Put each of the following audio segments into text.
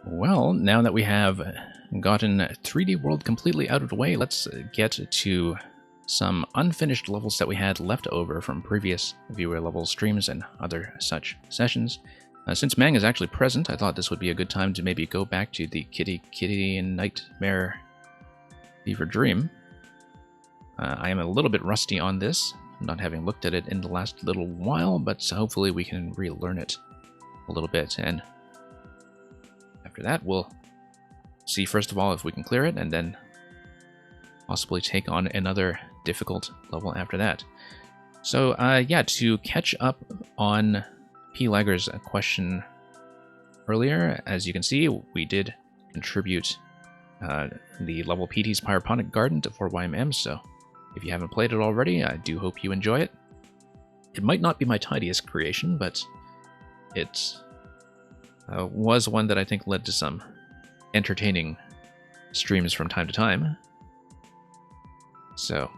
Well, now that we have gotten 3D World completely out of the way, let's get to some unfinished levels that we had left over from previous viewer level streams and other such sessions. Since Mang is actually present, I thought this would be a good time to maybe go back to the Kitty Nightmare Fever Dream. I am a little bit rusty on this, not having looked at it in the last little while, but hopefully we can relearn it a little bit. And after that, we'll see first of all if we can clear it, and then possibly take on another difficult level after that. So yeah, to catch up on P. Lager's question earlier, as you can see, we did contribute the level PT's Pyroponic Garden to 4YMM, so if you haven't played it already, I do hope you enjoy it. It might not be my tidiest creation, but it was one that I think led to some entertaining streams from time to time. So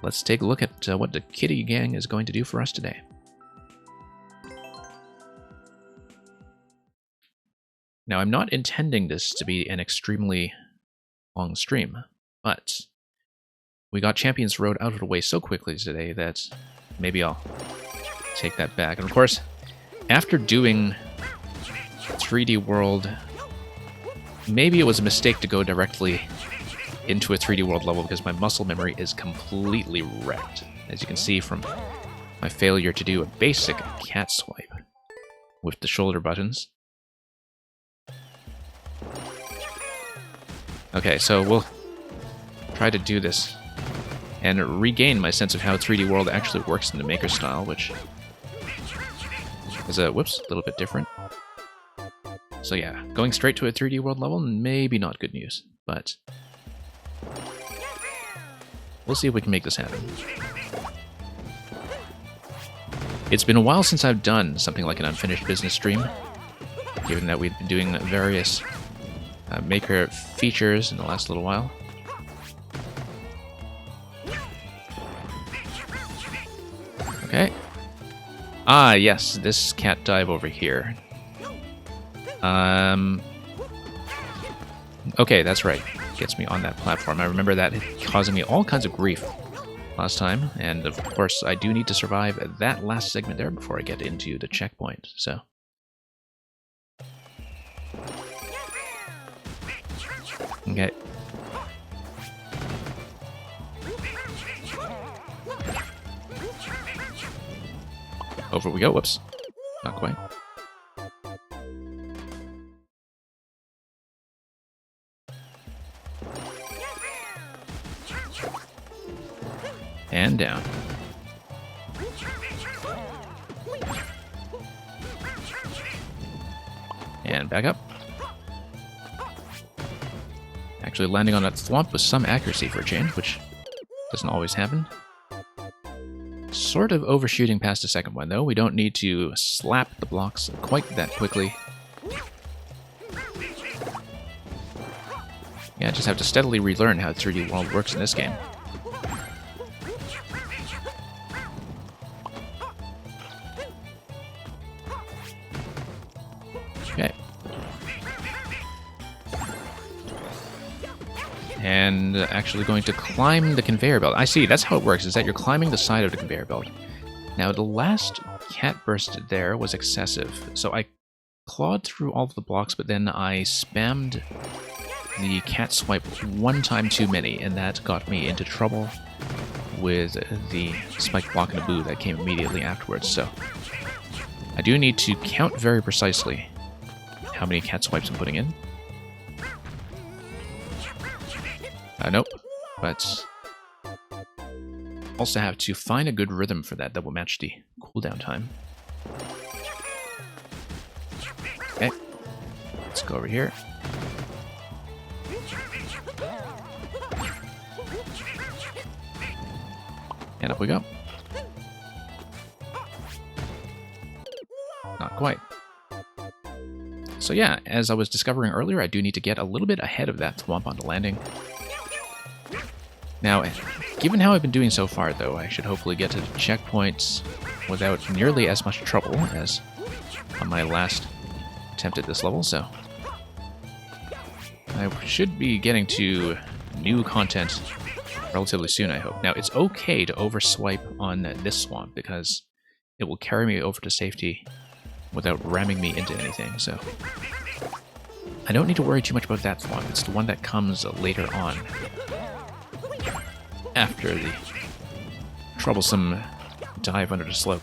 let's take a look at what the Kitty Gang is going to do for us today. Now, I'm not intending this to be an extremely long stream, but we got Champions Road out of the way so quickly today that maybe I'll take that back. And of course, after doing 3D World, maybe it was a mistake to go directly into a 3D World level because my muscle memory is completely wrecked. As you can see from my failure to do a basic cat swipe with the shoulder buttons. Okay, so we'll try to do this and regain my sense of how 3D World actually works in the Maker style, which is a little bit different. So yeah, going straight to a 3D World level, maybe not good news, but we'll see if we can make this happen. It's been a while since I've done something like an unfinished business stream, given that we've been doing various Maker features in the last little while. Okay. Ah, yes, this cat dive over here. Okay, that's right. Gets me on that platform. I remember that causing me all kinds of grief last time, and of course I do need to survive that last segment there before I get into the checkpoint, so... Okay. Over we go. Whoops. Not quite. And down. And back up. Actually landing on that thwomp with some accuracy for a change, which doesn't always happen. Sort of overshooting past the second one, though. We don't need to slap the blocks quite that quickly. Yeah, just have to steadily relearn how 3D World works in this game. Okay. And actually going to climb the conveyor belt. I see, that's how it works, is that you're climbing the side of the conveyor belt. Now, the last cat burst there was excessive, so I clawed through all of the blocks, but then I spammed the cat swipe one time too many, and that got me into trouble with the spike block and a boo that came immediately afterwards, so I do need to count very precisely how many cat swipes I'm putting in. Nope, but also have to find a good rhythm for that will match the cooldown time. Okay, let's go over here. And up we go. Not quite. So yeah, as I was discovering earlier, I do need to get a little bit ahead of that thwomp on the landing. Now, given how I've been doing so far, though, I should hopefully get to the checkpoints without nearly as much trouble as on my last attempt at this level, so I should be getting to new content relatively soon, I hope. Now, it's okay to overswipe on this swamp because it will carry me over to safety without ramming me into anything, so I don't need to worry too much about that swamp. It's the one that comes later on, after the troublesome dive under the slope.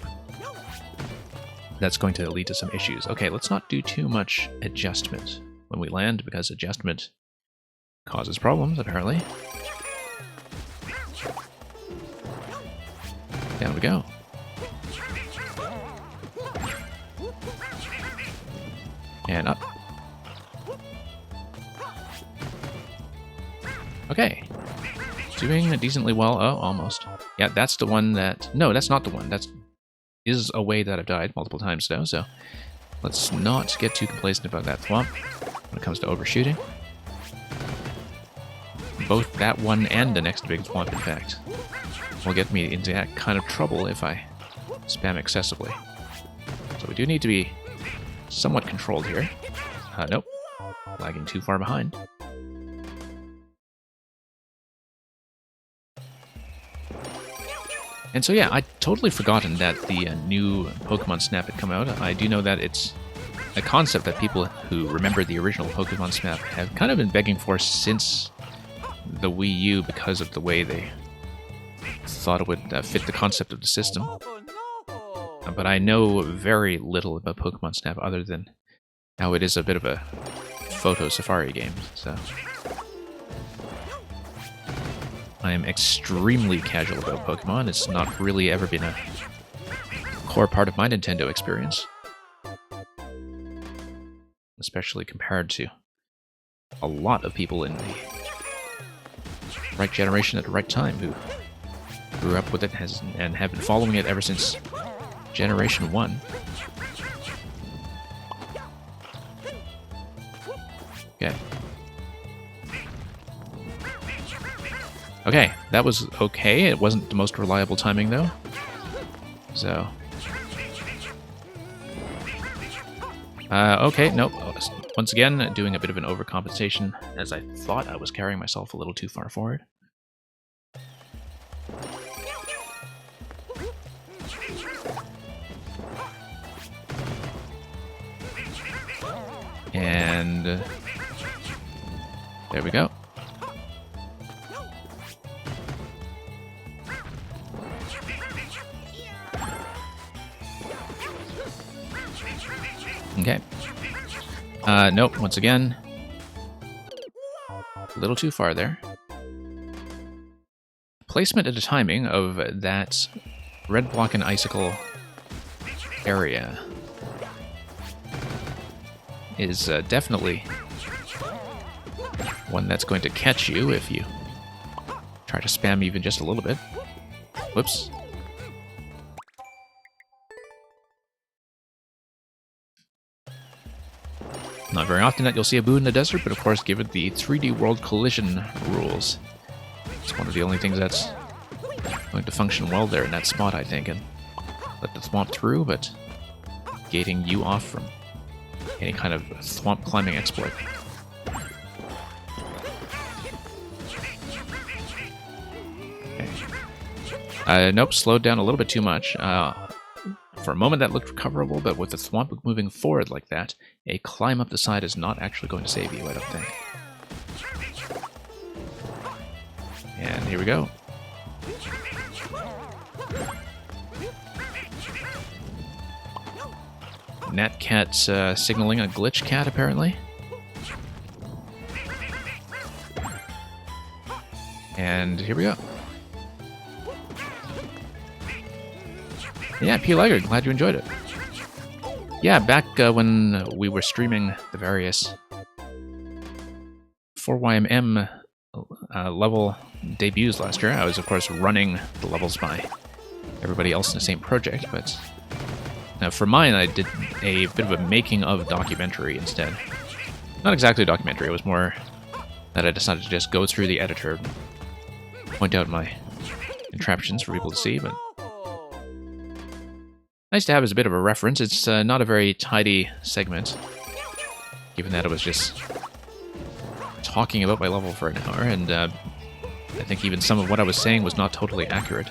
That's going to lead to some issues. Okay, let's not do too much adjustment when we land, because adjustment causes problems, apparently. Down we go. And up. Okay. Doing decently well. Oh, almost. Yeah, that's the one that... No, that's not the one. That is a way that I've died multiple times now, so let's not get too complacent about that thwomp when it comes to overshooting. Both that one and the next big thwomp, in fact, will get me into that kind of trouble if I spam excessively. So we do need to be somewhat controlled here. Nope. Lagging too far behind. And so yeah, I'd totally forgotten that the new Pokemon Snap had come out. I do know that it's a concept that people who remember the original Pokemon Snap have kind of been begging for since the Wii U, because of the way they thought it would fit the concept of the system. But I know very little about Pokemon Snap other than how it is a bit of a photo safari game, so I am extremely casual about Pokemon. It's not really ever been a core part of my Nintendo experience, especially compared to a lot of people in the right generation at the right time who grew up with it and have been following it ever since Generation 1. Okay. Okay, that was okay. It wasn't the most reliable timing, though. So... okay, nope. Once again, doing a bit of an overcompensation, as I thought I was carrying myself a little too far forward. And... there we go. Okay. Nope, once again. A little too far there. Placement and the timing of that red block and icicle area is definitely one that's going to catch you if you try to spam even just a little bit. Whoops. Not very often that you'll see a Boo in the desert, but of course, given the 3D World collision rules, it's one of the only things that's going to function well there in that spot, I think, and let the thwomp through, but gating you off from any kind of thwomp climbing exploit. Okay. Nope, slowed down a little bit too much. For a moment that looked recoverable, but with the thwomp moving forward like that, a climb up the side is not actually going to save you, I don't think. And here we go. Nat Cat's signaling a glitch cat, apparently. And here we go. Yeah, P. Liger, glad you enjoyed it. Yeah, back when we were streaming the various 4YMM level debuts last year, I was, of course, running the levels by everybody else in the same project, but for mine, I did a bit of a making of documentary instead. Not exactly a documentary, it was more that I decided to just go through the editor, point out my contraptions for people to see, but nice to have as a bit of a reference. It's not a very tidy segment, given that it was just talking about my level for an hour, and I think even some of what I was saying was not totally accurate,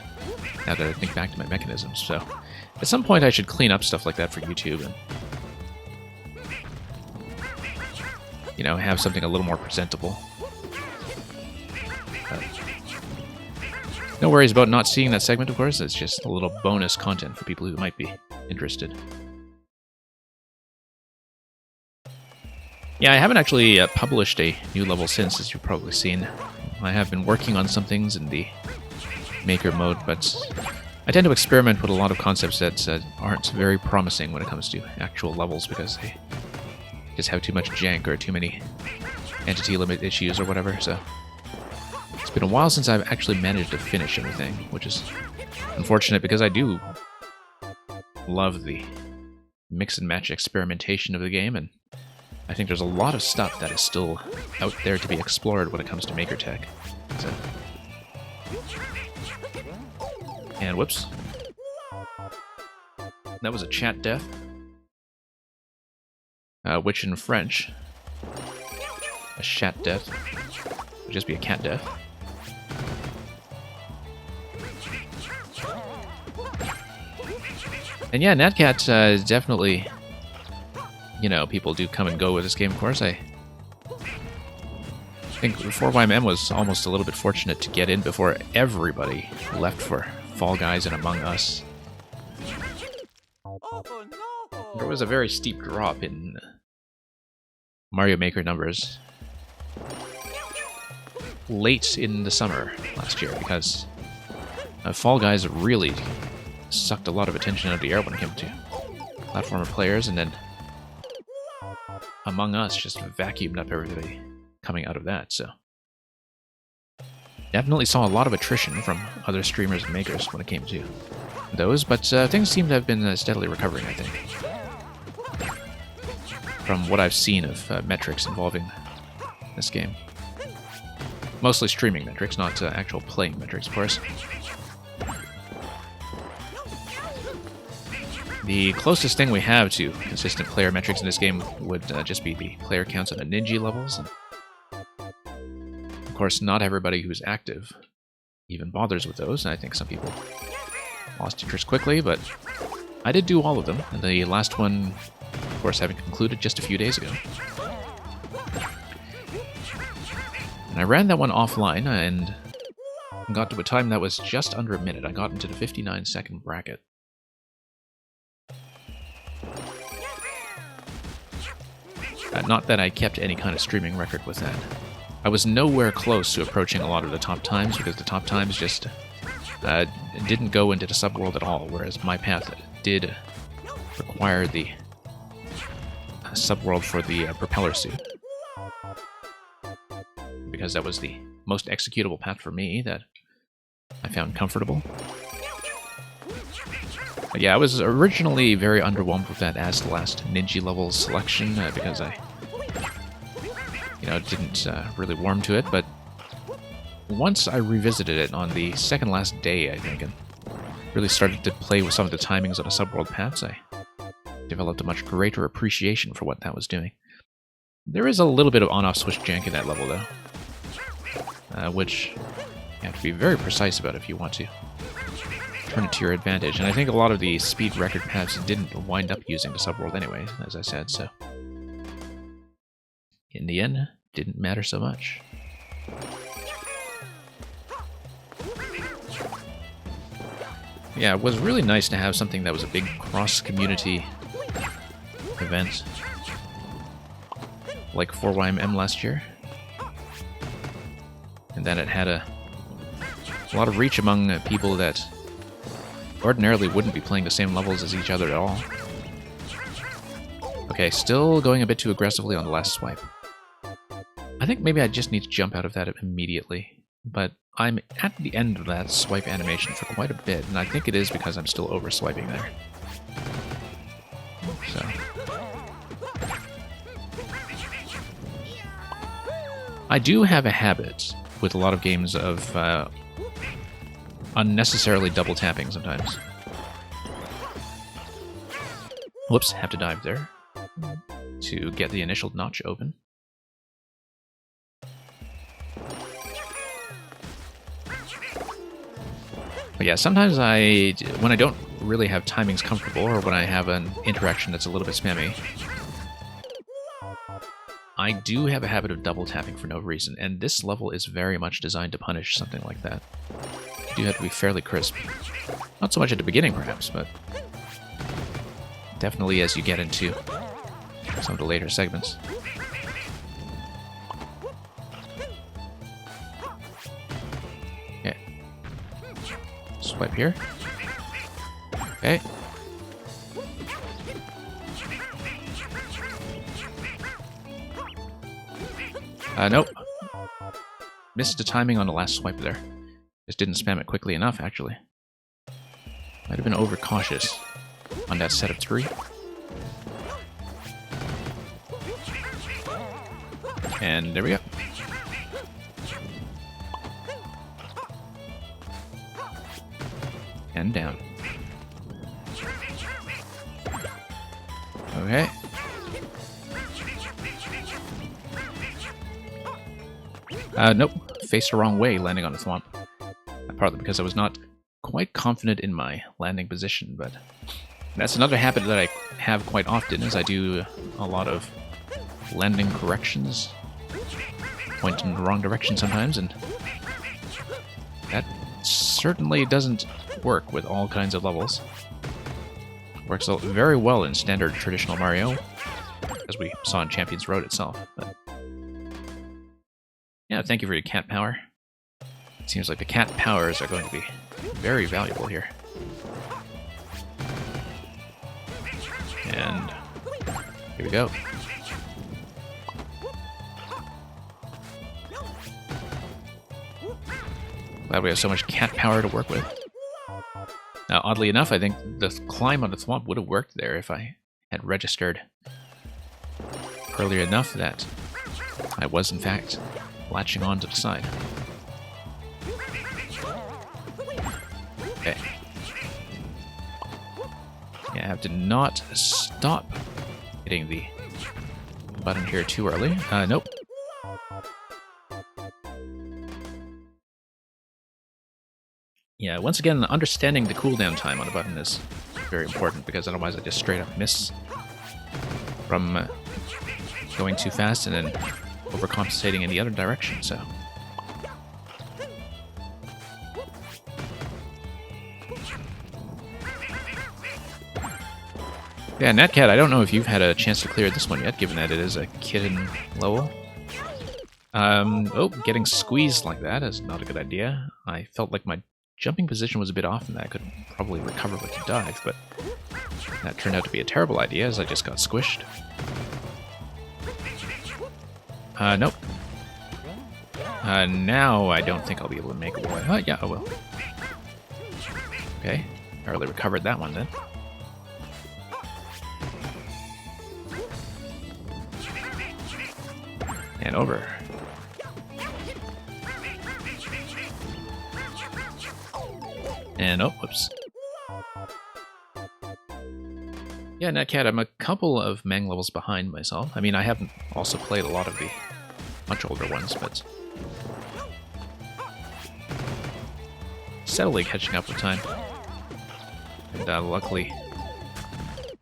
now that I think back to my mechanisms. So at some point I should clean up stuff like that for YouTube and, you know, have something a little more presentable. No worries about not seeing that segment, of course. It's just a little bonus content for people who might be interested. Yeah, I haven't actually published a new level since, as you've probably seen. I have been working on some things in the maker mode, but I tend to experiment with a lot of concepts that aren't very promising when it comes to actual levels, because they just have too much jank or too many entity limit issues or whatever, so... It's been a while since I've actually managed to finish anything, which is unfortunate because I do love the mix and match experimentation of the game, and I think there's a lot of stuff that is still out there to be explored when it comes to MakerTech. So. And whoops. That was a chat death. Which in French, a chat death would just be a cat death. And yeah, Natcat definitely, you know, people do come and go with this game, of course. I think 4YMM was almost a little bit fortunate to get in before everybody left for Fall Guys and Among Us. There was a very steep drop in Mario Maker numbers late in the summer last year because Fall Guys really sucked a lot of attention out of the air when it came to platformer players, and then Among Us just vacuumed up everybody coming out of that, so... Definitely saw a lot of attrition from other streamers and makers when it came to those, but things seem to have been steadily recovering, I think. From what I've seen of metrics involving this game. Mostly streaming metrics, not actual playing metrics, of course. The closest thing we have to consistent player metrics in this game would just be the player counts on the Ninja levels. And of course, not everybody who's active even bothers with those, and I think some people lost interest quickly, but I did do all of them, and the last one, of course, having concluded just a few days ago. And I ran that one offline, and got to a time that was just under a minute. I got into the 59-second bracket. Not that I kept any kind of streaming record with that. I was nowhere close to approaching a lot of the top times, because the top times just didn't go into the subworld at all, whereas my path did require the subworld for the propeller suit. Because that was the most executable path for me that I found comfortable. But yeah, I was originally very underwhelmed with that as the last Ninja level selection, because I, you know, didn't really warm to it, but once I revisited it on the second last day, I think, and really started to play with some of the timings on the subworld paths, I developed a much greater appreciation for what that was doing. There is a little bit of on-off switch jank in that level, though, which you have to be very precise about if you want to turn it to your advantage, and I think a lot of the speed record paths didn't wind up using the subworld anyway, as I said, so in the end, didn't matter so much. Yeah, it was really nice to have something that was a big cross-community event, like 4YMM last year, and then it had a lot of reach among people that ordinarily wouldn't be playing the same levels as each other at all. Okay, still going a bit too aggressively on the last swipe. I think maybe I just need to jump out of that immediately, but I'm at the end of that swipe animation for quite a bit, and I think it is because I'm still over-swiping there. So... I do have a habit with a lot of games of unnecessarily double tapping sometimes. Whoops, have to dive there to get the initial notch open. But yeah, sometimes when I don't really have timings comfortable, or when I have an interaction that's a little bit spammy, I do have a habit of double tapping for no reason, and this level is very much designed to punish something like that. You do have to be fairly crisp. Not so much at the beginning, perhaps, but definitely as you get into some of the later segments. Okay. Swipe here. Okay. Nope. Missed the timing on the last swipe there. Just didn't spam it quickly enough, actually. Might have been overcautious on that set of 3. And there we go. And down. Okay. Nope. Faced the wrong way, landing on the thwomp. Partly because I was not quite confident in my landing position, but that's another habit that I have quite often, is I do a lot of landing corrections. Point in the wrong direction sometimes, and that certainly doesn't work with all kinds of levels. Works very well in standard traditional Mario, as we saw in Champions Road itself. But yeah, thank you for your cat power. It seems like the cat powers are going to be very valuable here. And here we go. Glad we have so much cat power to work with. Now, oddly enough, I think the climb on the thwomp would have worked there if I had registered earlier enough that I was, in fact, latching on to the side. Okay. Yeah, I have to not stop hitting the button here too early. Nope. Yeah, once again, understanding the cooldown time on a button is very important, because otherwise I just straight up miss from going too fast and then overcompensating in the other direction, so. Yeah, Natcat, I don't know if you've had a chance to clear this one yet, given that it is a kitten level. Oh, getting squeezed like that is not a good idea. I felt like my jumping position was a bit off and that I could probably recover with the dive, but that turned out to be a terrible idea as I just got squished. Nope. Now I don't think I'll be able to make it away. Yeah, I will. Okay, barely recovered that one then. And over. And oh, whoops. Yeah, Natcat, I'm a couple of Mang levels behind myself. I mean, I haven't also played a lot of the much older ones, but steadily catching up with time. And luckily,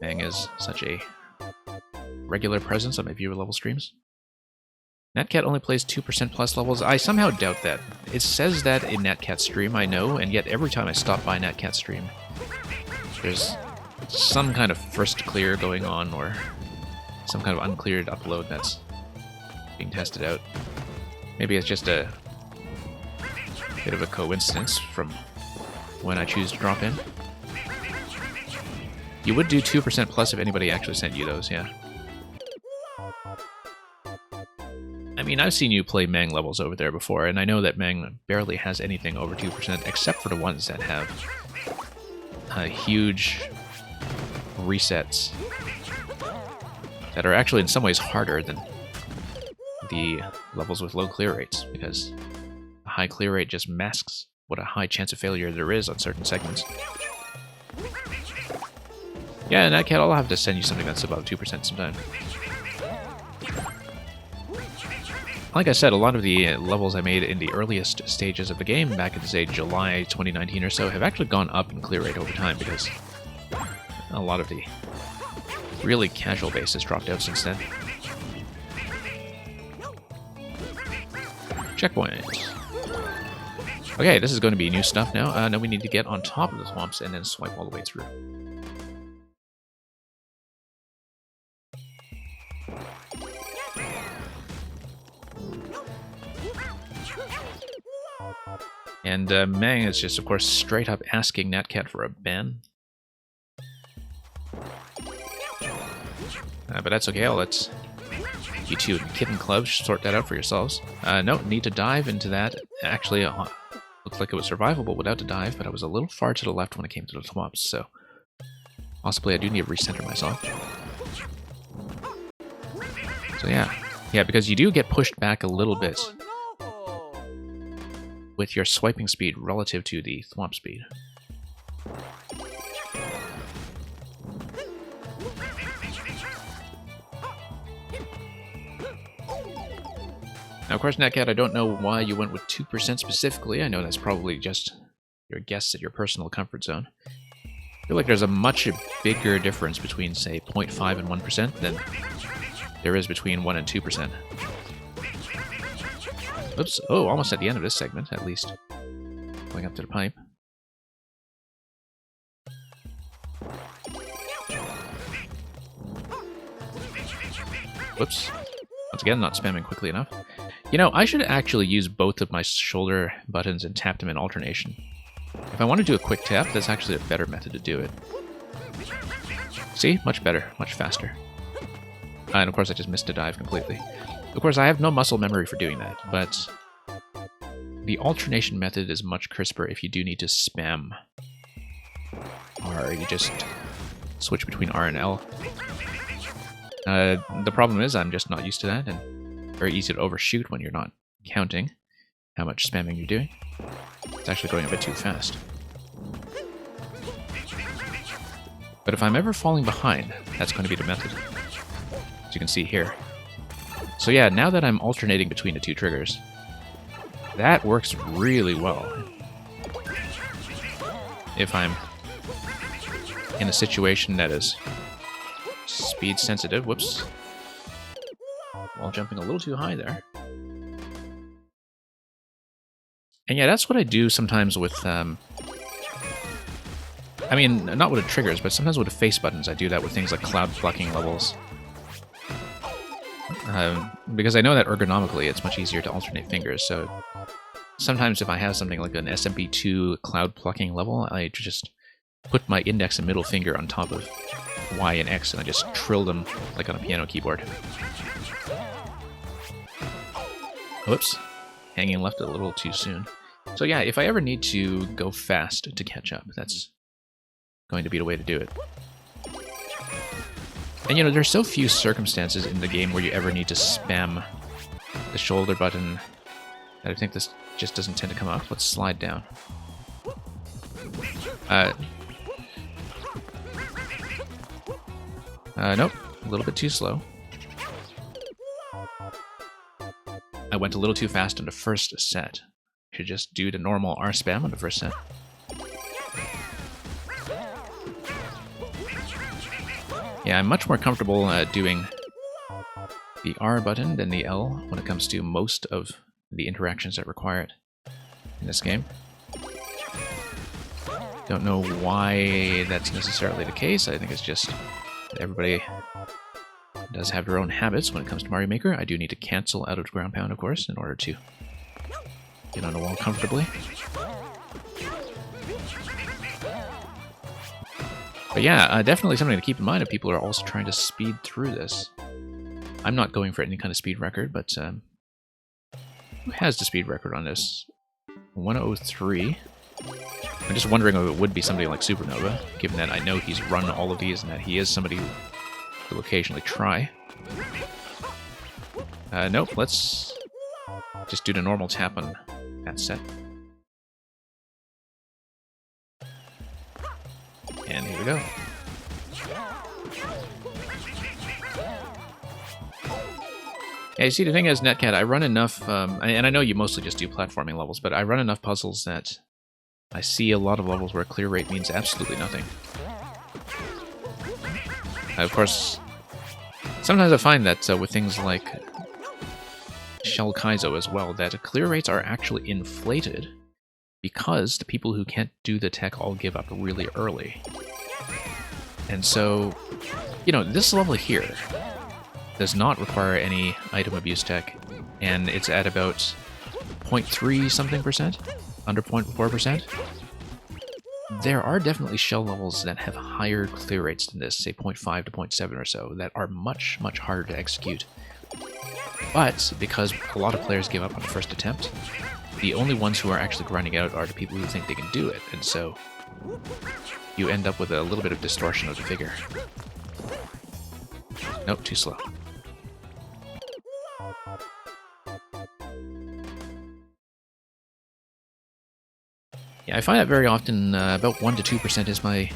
Mang is such a regular presence on my viewer level streams. Natcat only plays 2% plus levels. I somehow doubt that. It says that in Natcat's stream, I know, and yet every time I stop by Natcat's stream, there's some kind of first clear going on, or some kind of uncleared upload that's being tested out. Maybe it's just a bit of a coincidence from when I choose to drop in. You would do 2% plus if anybody actually sent you those, yeah. I mean, I've seen you play Mang levels over there before, and I know that Mang barely has anything over 2%, except for the ones that have huge resets that are actually in some ways harder than the levels with low clear rates, because a high clear rate just masks what a high chance of failure there is on certain segments. Yeah, in that cat, I'll have to send you something that's above 2% sometime. like I said, a lot of the levels I made in the earliest stages of the game, back in, say, July 2019 or so, have actually gone up in clear rate over time because a lot of the really casual base has dropped out since then. Checkpoint. Okay, this is going to be new stuff now. Now we need to get on top of the swamps and then swipe all the way through. And Mang is just, of course, straight up asking Natcat for a ban. But that's okay, I'll let you two Kitten Club sort that out for yourselves. No, need to dive into that. Actually, looks like it was survivable without a dive, but I was a little far to the left when it came to the swamps, so possibly I do need to recenter myself. So yeah. Yeah, because you do get pushed back a little bit with your swiping speed relative to the thwomp speed. Now, of course, Natcat, I don't know why you went with 2% specifically. I know that's probably just your guess at your personal comfort zone. I feel like there's a much bigger difference between, say, 0.5 and 1% than there is between 1 and 2%. Oops. Oh, almost at the end of this segment, at least. Going up to the pipe. Whoops. Once again, not spamming quickly enough. You know, I should actually use both of my shoulder buttons and tap them in alternation. If I want to do a quick tap, that's actually a better method to do it. See? Much better. Much faster. And of course, I just missed a dive completely. Of course, I have no muscle memory for doing that, but the alternation method is much crisper if you do need to spam R. You just switch between R and L. The problem is I'm just not used to that, and very easy to overshoot when you're not counting how much spamming you're doing. It's actually going a bit too fast. But if I'm ever falling behind, that's going to be the method, as you can see here. So yeah, now that I'm alternating between the two triggers, that works really well. If I'm in a situation that is speed sensitive, whoops, while jumping a little too high there. And yeah, that's what I do sometimes with, I mean, not with the triggers, but sometimes with the face buttons. I do that with things like cloud plucking levels. Because I know that ergonomically it's much easier to alternate fingers, so sometimes if I have something like an SMP2 cloud plucking level, I just put my index and middle finger on top of Y and X and I just trill them like on a piano keyboard. Whoops. Hanging left a little too soon. So yeah, if I ever need to go fast to catch up, that's going to be the way to do it. And you know, there's so few circumstances in the game where you ever need to spam the shoulder button that I think this just doesn't tend to come up. Let's slide down. Nope, a little bit too slow. I went a little too fast in the first set. Should just do the normal R spam on the first set. Yeah, I'm much more comfortable doing the R button than the L when it comes to most of the interactions that require it in this game. Don't know why that's necessarily the case. I think it's just that everybody does have their own habits when it comes to Mario Maker. I do need to cancel out of the ground pound, of course, in order to get on the wall comfortably. But yeah, definitely something to keep in mind if people are also trying to speed through this. I'm not going for any kind of speed record, but who has the speed record on this? 103. I'm just wondering if it would be somebody like Supernova, given that I know he's run all of these and that he is somebody who will occasionally try. Nope, let's just do the normal tap on that set. And here we go. Yeah, you see, the thing is, Netcat, I run enough, and I know you mostly just do platforming levels, but I run enough puzzles that I see a lot of levels where clear rate means absolutely nothing. Of course, sometimes I find that with things like Shell Kaizo as well, that clear rates are actually inflated because the people who can't do the tech all give up really early. And so, you know, this level here does not require any item abuse tech, and it's at about 0.3 something percent, under 0.4%. There are definitely shell levels that have higher clear rates than this, say 0.5 to 0.7 or so, that are much, much harder to execute. But because a lot of players give up on the first attempt, the only ones who are actually grinding out are the people who think they can do it, and so you end up with a little bit of distortion of the figure. Nope, too slow. Yeah, I find that very often about 1 to 2% is my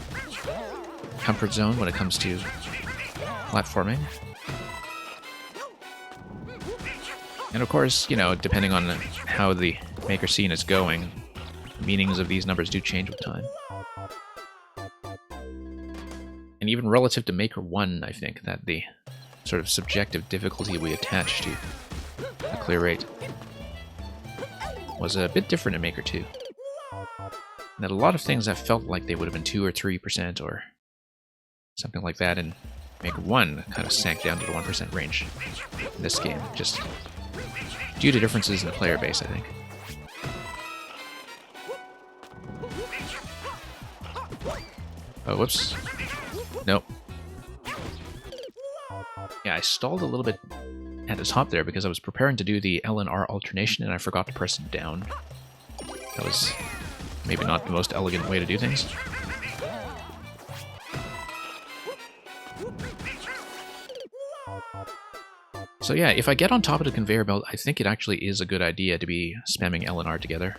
comfort zone when it comes to platforming. And of course, you know, depending on how the maker scene is going, the meanings of these numbers do change with time. And even relative to Maker 1, I think that the sort of subjective difficulty we attach to the clear rate was a bit different in Maker 2. That a lot of things that felt like they would have been 2 or 3% or something like that in Maker 1 kind of sank down to the 1% range in this game, just due to differences in the player base, I think. Oh, whoops. Nope. Yeah, I stalled a little bit at the top there because I was preparing to do the L and R alternation and I forgot to press it down. That was maybe not the most elegant way to do things. So yeah, if I get on top of the conveyor belt, I think it actually is a good idea to be spamming L and R together.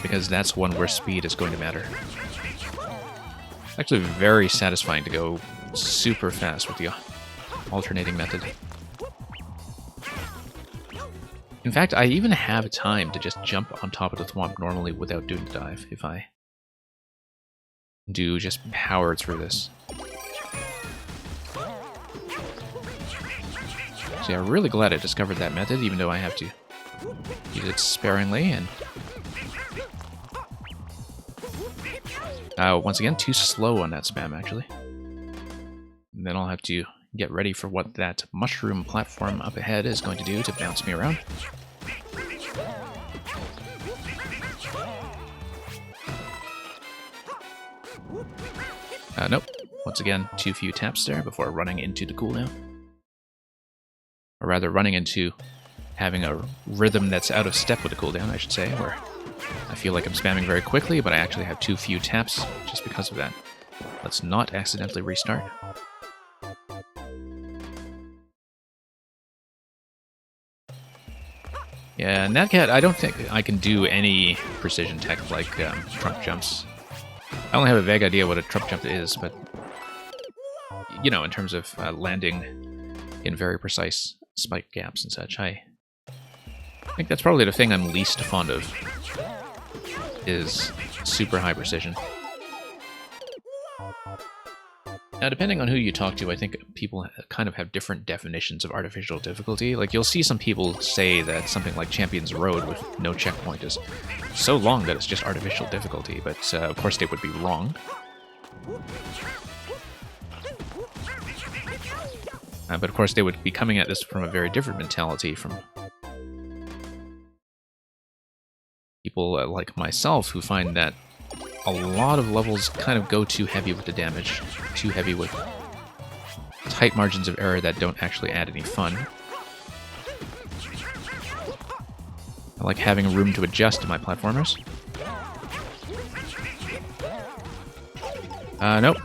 Because that's one where speed is going to matter. It's actually very satisfying to go super fast with the alternating method. In fact, I even have time to just jump on top of the thwomp normally without doing the dive, if I do just power through this. So yeah, I'm really glad I discovered that method, even though I have to use it sparingly, and once again, too slow on that spam, actually. And then I'll have to get ready for what that mushroom platform up ahead is going to do to bounce me around. Nope. Once again, too few taps there before running into the cooldown. Or rather, running into having a rhythm that's out of step with the cooldown, I should say, where I feel like I'm spamming very quickly, but I actually have too few taps just because of that. Let's not accidentally restart. Yeah, Netcat, I don't think I can do any precision tech like trunk jumps. I only have a vague idea what a trunk jump is, but, you know, in terms of landing in very precise spike gaps and such, I think that's probably the thing I'm least fond of, is super high precision. Now, depending on who you talk to, I think people kind of have different definitions of artificial difficulty. Like, you'll see some people say that something like Champion's Road with no checkpoint is so long that it's just artificial difficulty, but of course they would be wrong. But of course they would be coming at this from a very different mentality from people like myself, who find that a lot of levels kind of go too heavy with the damage, too heavy with tight margins of error that don't actually add any fun. I like having room to adjust to my platformers. Nope.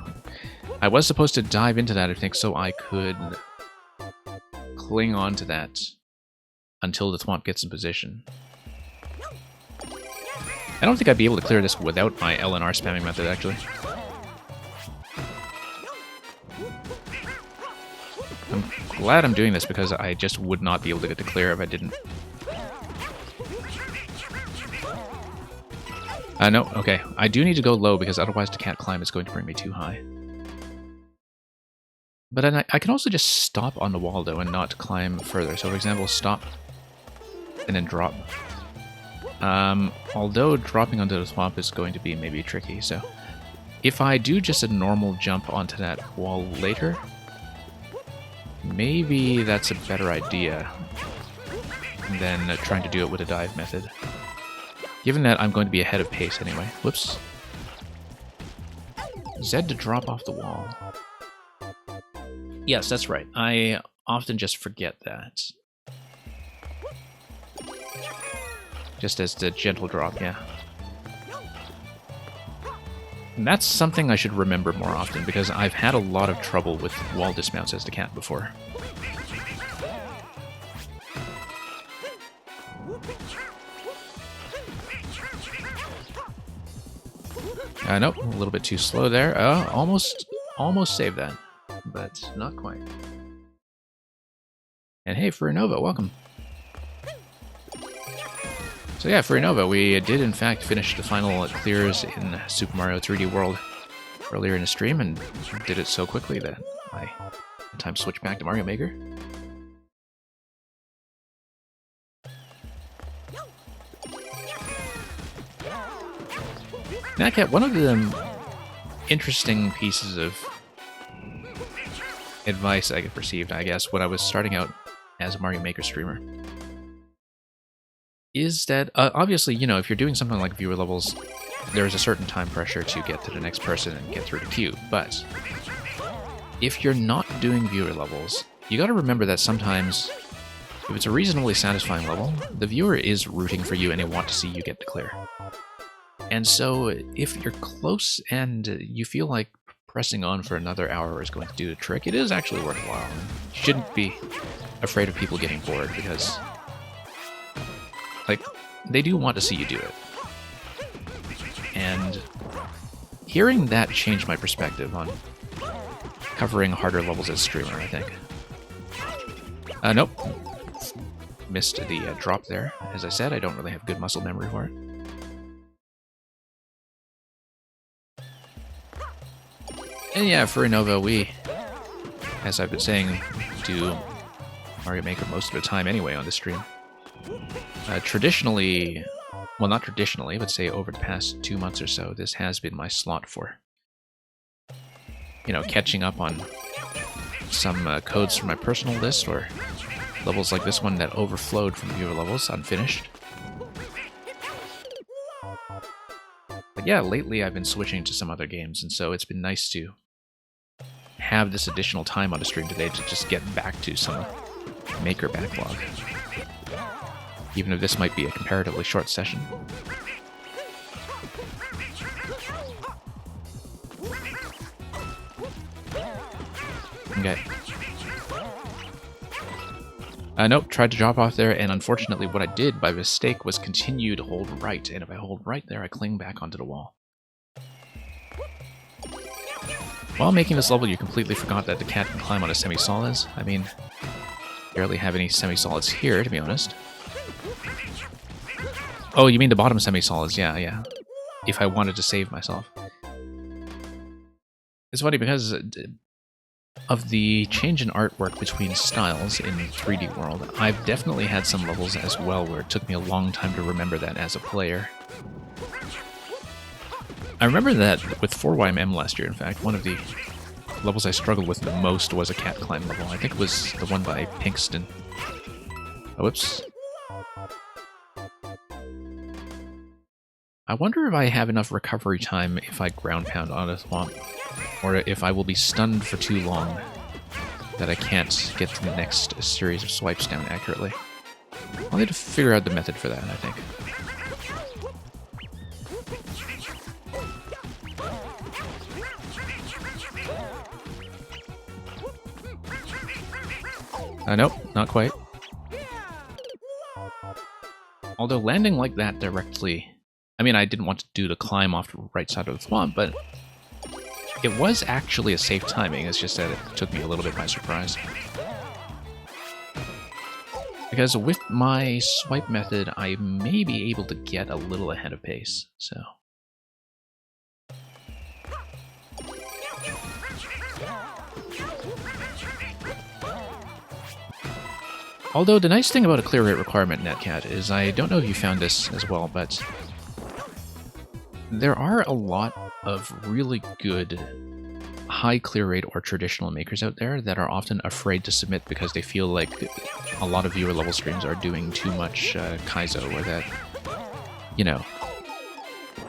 I was supposed to dive into that, I think, so I could cling on to that until the thwomp gets in position. I don't think I'd be able to clear this without my L and R spamming method, actually. I'm glad I'm doing this because I just would not be able to get to clear if I didn't. No, okay. I do need to go low because otherwise the cat climb is going to bring me too high. But then I can also just stop on the wall, though, and not climb further. So, for example, stop and then drop. Although dropping onto the swamp is going to be maybe tricky, so... If I do just a normal jump onto that wall later, maybe that's a better idea than trying to do it with a dive method. Given that I'm going to be ahead of pace anyway. Whoops. Z to drop off the wall. Yes, that's right. I often just forget that. Just as the gentle drop, yeah. And that's something I should remember more often, because I've had a lot of trouble with wall dismounts as the cat before. Nope, a little bit too slow there. Almost saved that, but not quite. And hey, Furinova, welcome. So yeah, Furinova, we did in fact finish the final clears in Super Mario 3D World earlier in the stream, and did it so quickly that I had time to switch back to Mario Maker. Natcat, one of the interesting pieces of advice I received, I guess, when I was starting out as a Mario Maker streamer, is that, obviously, you know, if you're doing something like viewer levels, there's a certain time pressure to get to the next person and get through the queue, but if you're not doing viewer levels, you gotta remember that sometimes, if it's a reasonably satisfying level, the viewer is rooting for you and they want to see you get to clear. And so, if you're close and you feel like pressing on for another hour is going to do the trick, it is actually worthwhile. You shouldn't be afraid of people getting bored, because, like, they do want to see you do it. And hearing that changed my perspective on covering harder levels as a streamer, I think. Nope. Missed the drop there. As I said, I don't really have good muscle memory for it. And yeah, Furinova, we, as I've been saying, do Mario Maker most of the time anyway on this stream. Traditionally, well, not traditionally, but say over the past 2 months or so, this has been my slot for, you know, catching up on some codes from my personal list, or levels like this one that overflowed from viewer levels, unfinished. But yeah, lately I've been switching to some other games, and so it's been nice to have this additional time on the stream today to just get back to some Maker backlog. Even if this might be a comparatively short session. Okay. Nope, tried to drop off there, and unfortunately what I did by mistake was continue to hold right, and if I hold right there, I cling back onto the wall. While making this level, you completely forgot that the cat can climb on a semi-solids. I mean, barely have any semi-solids here, to be honest. Oh, you mean the bottom semi-solids, yeah. If I wanted to save myself. It's funny because of the change in artwork between styles in 3D World, I've definitely had some levels as well where it took me a long time to remember that as a player. I remember that with 4YMM last year, in fact, one of the levels I struggled with the most was a cat climb level. I think it was the one by Pinkston. Oh, whoops. I wonder if I have enough recovery time if I ground pound on a swamp, or if I will be stunned for too long that I can't get to the next series of swipes down accurately. I'll need to figure out the method for that, I think. Nope, not quite. Although landing like that directly... I mean, I didn't want to do the climb off the right side of the swamp, but it was actually a safe timing. It's just that it took me a little bit by surprise. Because with my swipe method, I may be able to get a little ahead of pace, so... Although the nice thing about a clear rate requirement, Netcat, is I don't know if you found this as well, but there are a lot of really good high clear rate or traditional makers out there that are often afraid to submit because they feel like a lot of viewer level streams are doing too much Kaizo, or that, you know,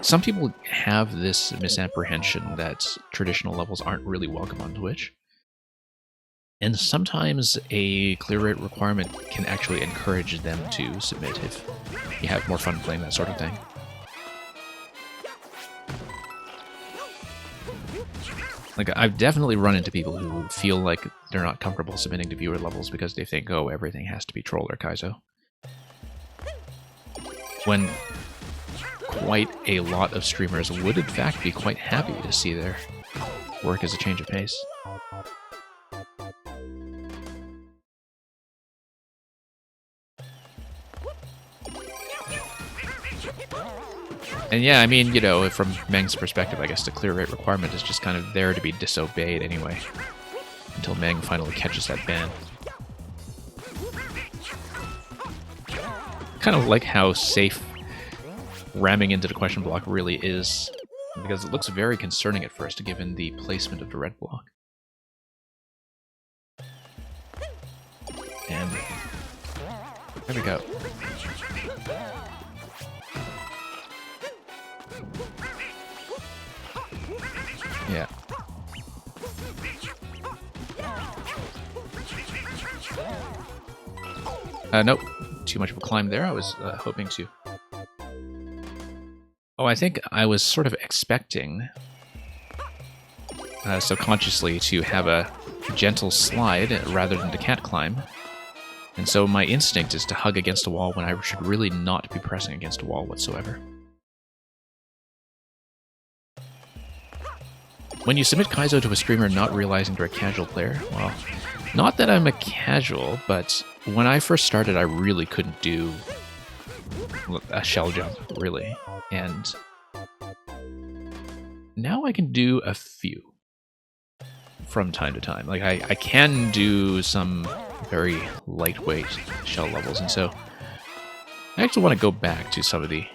some people have this misapprehension that traditional levels aren't really welcome on Twitch. And sometimes a clear rate requirement can actually encourage them to submit if you have more fun playing that sort of thing. Like, I've definitely run into people who feel like they're not comfortable submitting to viewer levels because they think, oh, everything has to be Troll or Kaizo. When quite a lot of streamers would in fact be quite happy to see their work as a change of pace. And yeah, I mean, you know, from Meng's perspective, I guess the clear rate requirement is just kind of there to be disobeyed anyway, until Meng finally catches that ban. Kind of like how safe ramming into the question block really is, because it looks very concerning at first, given the placement of the red block. And there we go. Yeah. Nope. Too much of a climb there. I was hoping to. Oh, I think I was sort of expecting subconsciously to have a gentle slide rather than the cat climb. And so my instinct is to hug against a wall when I should really not be pressing against a wall whatsoever. When you submit Kaizo to a streamer not realizing they're a casual player, well, not that I'm a casual, but when I first started I really couldn't do a shell jump, really. And now I can do a few from time to time. Like, I can do some very lightweight shell levels, and so I actually want to go back to some of the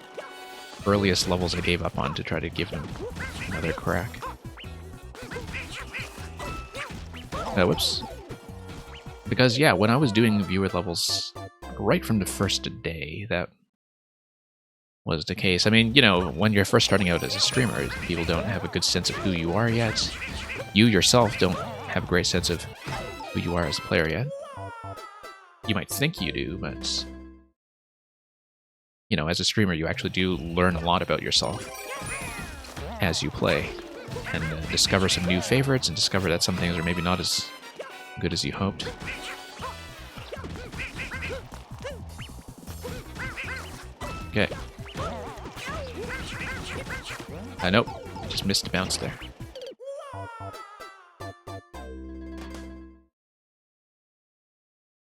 earliest levels I gave up on to try to give them another crack. Whoops. Because, yeah, when I was doing viewer levels right from the first day, that was the case. I mean, you know, when you're first starting out as a streamer, people don't have a good sense of who you are yet. You yourself don't have a great sense of who you are as a player yet. You might think you do, but, you know, as a streamer, you actually do learn a lot about yourself as you play, and discover some new favorites, and discover that some things are maybe not as good as you hoped. Okay. Nope. Just missed a bounce there.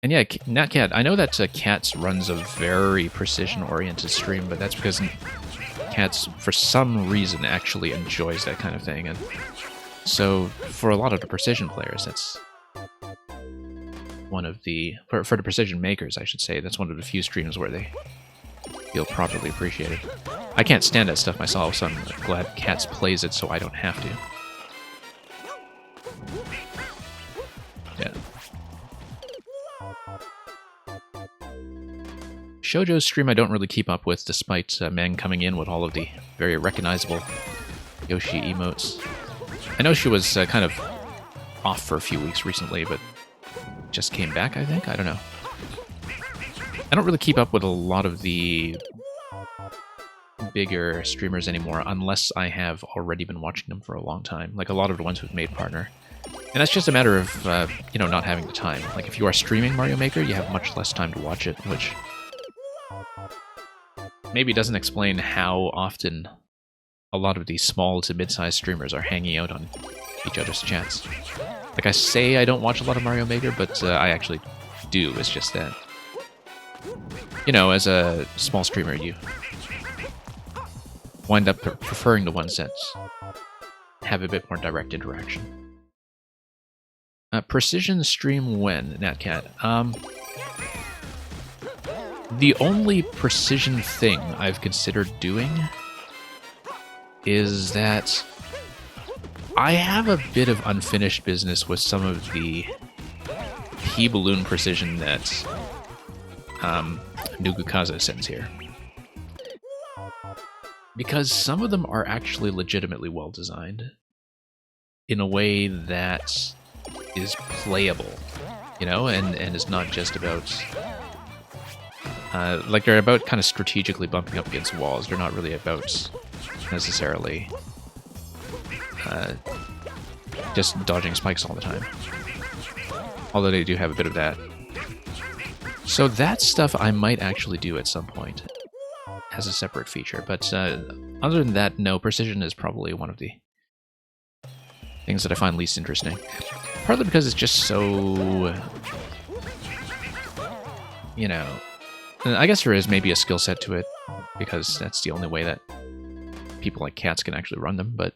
And yeah, Netcat, I know that Cats runs a very precision-oriented stream, but that's because Cats, for some reason, actually enjoys that kind of thing. And so, for a lot of the precision players, that's one of the... For the precision makers, I should say, that's one of the few streams where they feel properly appreciated. I can't stand that stuff myself, so I'm glad Cats plays it so I don't have to. Yeah. Shoujo's stream I don't really keep up with, despite Meng coming in with all of the very recognizable Yoshi emotes. I know she was kind of off for a few weeks recently, but just came back, I think? I don't know. I don't really keep up with a lot of the bigger streamers anymore, unless I have already been watching them for a long time, like a lot of the ones who've made partner. And that's just a matter of, you know, not having the time. Like, if you are streaming Mario Maker, you have much less time to watch it, which maybe doesn't explain how often a lot of these small to mid-sized streamers are hanging out on each other's chats. Like, I say I don't watch a lot of Mario Maker, but I actually do, it's just that you know, as a small streamer, you wind up preferring the ones that have a bit more direct interaction. Precision stream when, Natcat? The only precision thing I've considered doing is that I have a bit of unfinished business with some of the P-Balloon precision that Nugukaza sends here. Because some of them are actually legitimately well designed in a way that is playable, you know, and is not just about like they're about kind of strategically bumping up against walls. They're not really about necessarily just dodging spikes all the time, although they do have a bit of that. So that stuff I might actually do at some point as a separate feature, but other than that, no, precision is probably one of the things that I find least interesting. Partly because it's just so, you know, I guess there is maybe a skill set to it, because that's the only way that people like cats can actually run them, but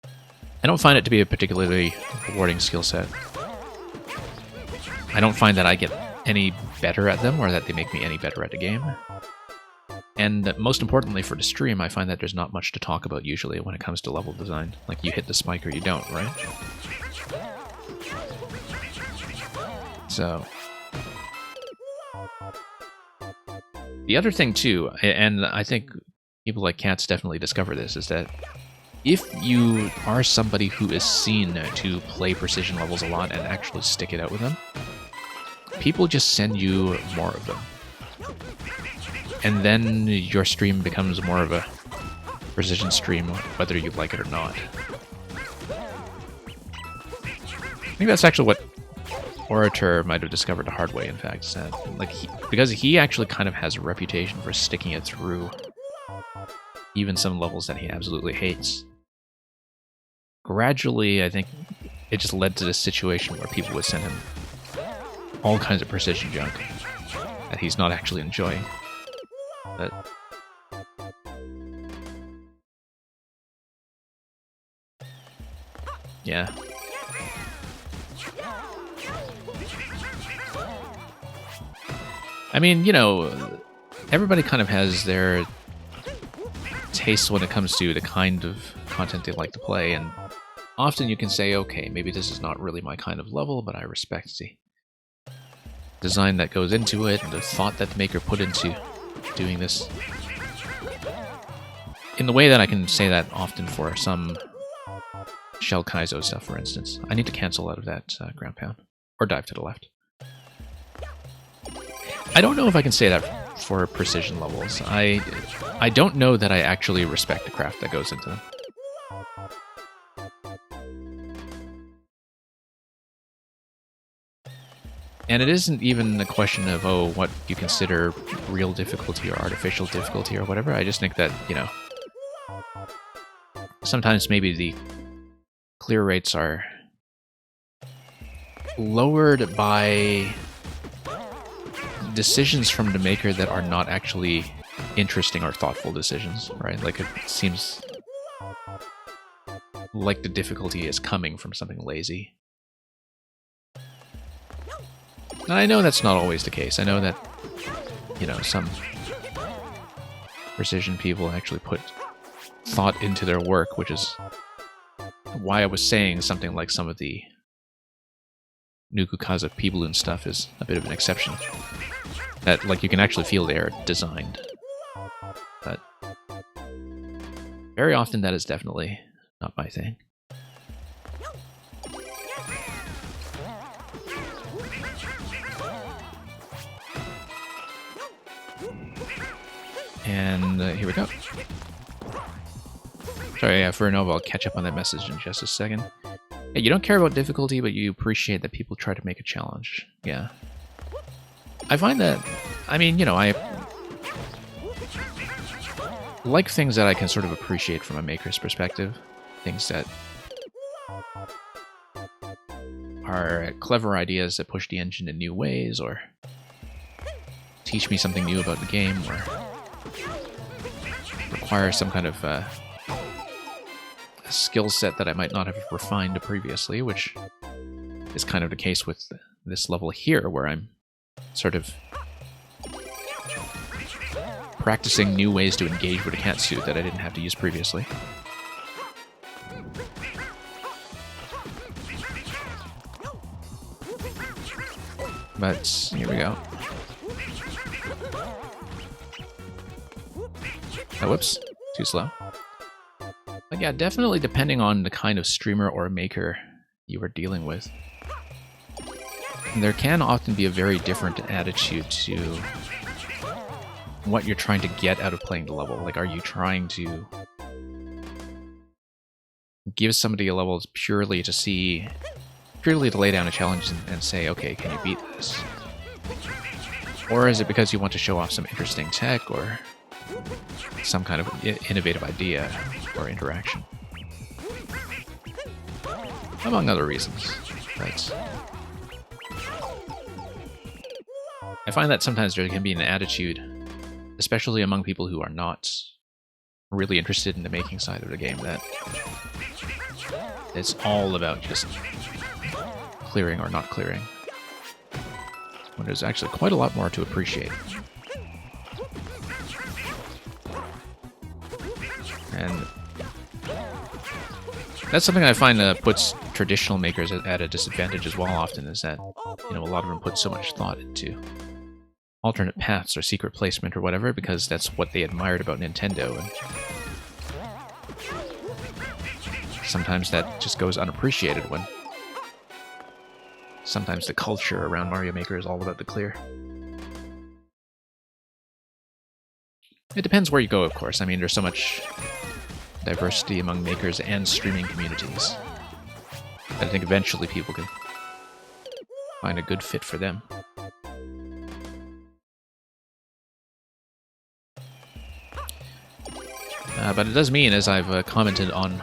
I don't find it to be a particularly rewarding skill set. I don't find that I get any better at them, or that they make me any better at the game. And most importantly for the stream, I find that there's not much to talk about usually when it comes to level design. Like, you hit the spike or you don't, right? So the other thing too, and I think people like cats definitely discover this, is that if you are somebody who is seen to play precision levels a lot and actually stick it out with them, people just send you more of them. And then your stream becomes more of a precision stream, whether you like it or not. I think that's actually what Orator might have discovered the hard way, in fact, is that, like, because he actually kind of has a reputation for sticking it through even some levels that he absolutely hates. Gradually, I think it just led to this situation where people would send him all kinds of precision junk that he's not actually enjoying. But yeah. I mean, you know, everybody kind of has their taste when it comes to the kind of content they like to play, and often you can say, okay, maybe this is not really my kind of level, but I respect the design that goes into it and the thought that the maker put into doing this. In the way that I can say that often for some Shell Kaizo stuff, for instance. I need to cancel out of that ground pound, or dive to the left. I don't know if I can say that for precision levels. I don't know that I actually respect the craft that goes into them. And it isn't even a question of, oh, what you consider real difficulty or artificial difficulty or whatever. I just think that, you know, sometimes maybe the clear rates are lowered by decisions from the maker that are not actually interesting or thoughtful decisions, right? Like, it seems like the difficulty is coming from something lazy. And I know that's not always the case. I know that, you know, some precision people actually put thought into their work, which is why I was saying something like some of the Nugukaza P-Balloon stuff is a bit of an exception. That, like, you can actually feel they're designed. But very often that is definitely not my thing. And here we go. Sorry, for Nova, I'll catch up on that message in just a second. Hey, you don't care about difficulty, but you appreciate that people try to make a challenge. Yeah. I find that, I mean, you know, I like things that I can sort of appreciate from a maker's perspective. Things that are clever ideas that push the engine in new ways, or teach me something new about the game or require some kind of a skill set that I might not have refined previously, which is kind of the case with this level here, where I'm sort of practicing new ways to engage with a catsuit that I didn't have to use previously. But here we go. Oh, whoops. Too slow. But yeah, definitely depending on the kind of streamer or maker you are dealing with, there can often be a very different attitude to what you're trying to get out of playing the level. Like, are you trying to give somebody a level purely to lay down a challenge and say, okay, can you beat this? Or is it because you want to show off some interesting tech or some kind of innovative idea or interaction? Among other reasons. But I find that sometimes there can be an attitude, especially among people who are not really interested in the making side of the game, that it's all about just clearing or not clearing, when there's actually quite a lot more to appreciate. And that's something I find puts traditional makers at a disadvantage as well often, is that, you know, a lot of them put so much thought into alternate paths or secret placement or whatever, because that's what they admired about Nintendo, and sometimes that just goes unappreciated when sometimes the culture around Mario Maker is all about the clear. It depends where you go, of course. I mean, there's so much diversity among makers and streaming communities that I think eventually people can find a good fit for them. But it does mean, as I've commented on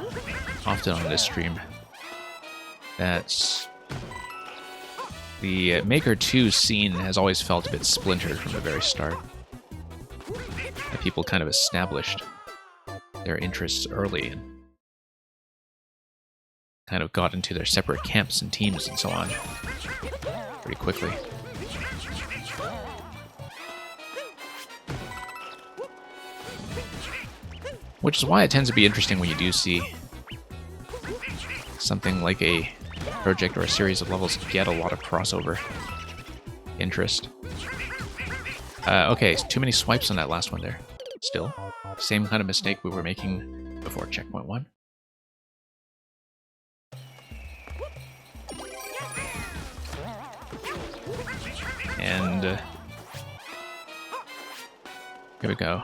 often on this stream, that the Maker 2 scene has always felt a bit splintered from the very start. That people kind of established their interests early and kind of got into their separate camps and teams and so on pretty quickly. Which is why it tends to be interesting when you do see something like a project or a series of levels get a lot of crossover interest. Okay, too many swipes on that last one there. Still, same kind of mistake we were making before checkpoint 1. And here we go.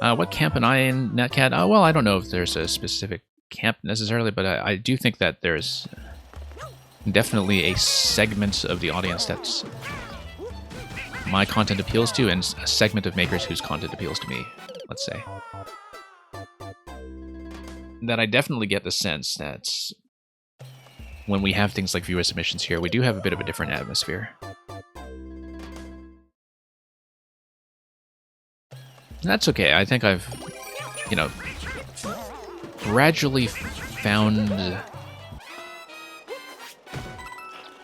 What camp am I in, Netcat? Well, I don't know if there's a specific camp necessarily, but I do think that there's definitely a segment of the audience that's my content appeals to, and a segment of makers whose content appeals to me, let's say. That I definitely get the sense that when we have things like viewer submissions here, we do have a bit of a different atmosphere. That's okay. I think I've, you know, gradually found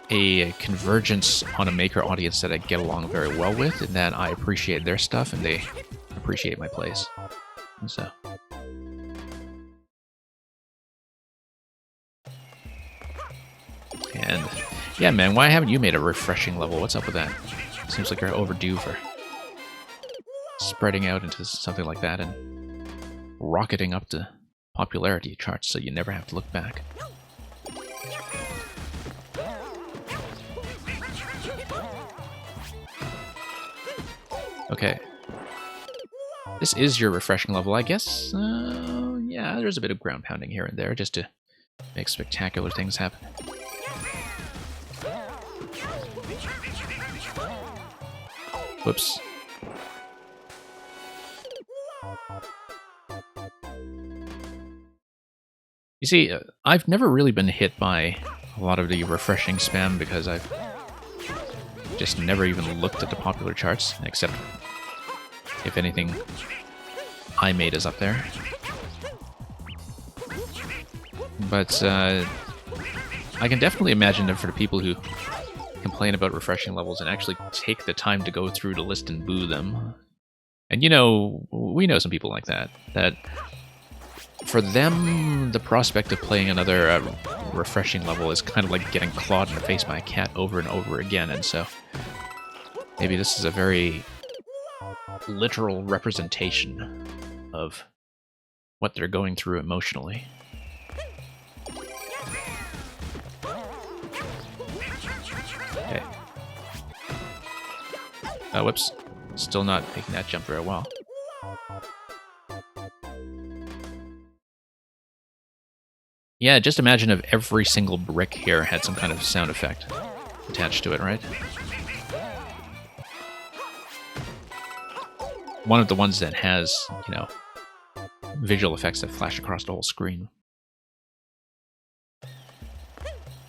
a convergence on a maker audience that I get along very well with, and that I appreciate their stuff and they appreciate my plays. And so. And yeah, man, why haven't you made a refreshing level? What's up with that? Seems like you're overdue for spreading out into something like that and rocketing up the popularity charts so you never have to look back. Okay. This is your refreshing level, I guess. Yeah, there's a bit of ground pounding here and there just to make spectacular things happen. Whoops. You see, I've never really been hit by a lot of the refreshing spam because I've just never even looked at the popular charts, except if anything I made is up there. But I can definitely imagine that for the people who complain about refreshing levels and actually take the time to go through the list and boo them. And you know, we know some people like that, that for them, the prospect of playing another refreshing level is kind of like getting clawed in the face by a cat over and over again, and so maybe this is a very literal representation of what they're going through emotionally. Okay. Whoops. Still not making that jump very well. Yeah, just imagine if every single brick here had some kind of sound effect attached to it, right? One of the ones that has, you know, visual effects that flash across the whole screen.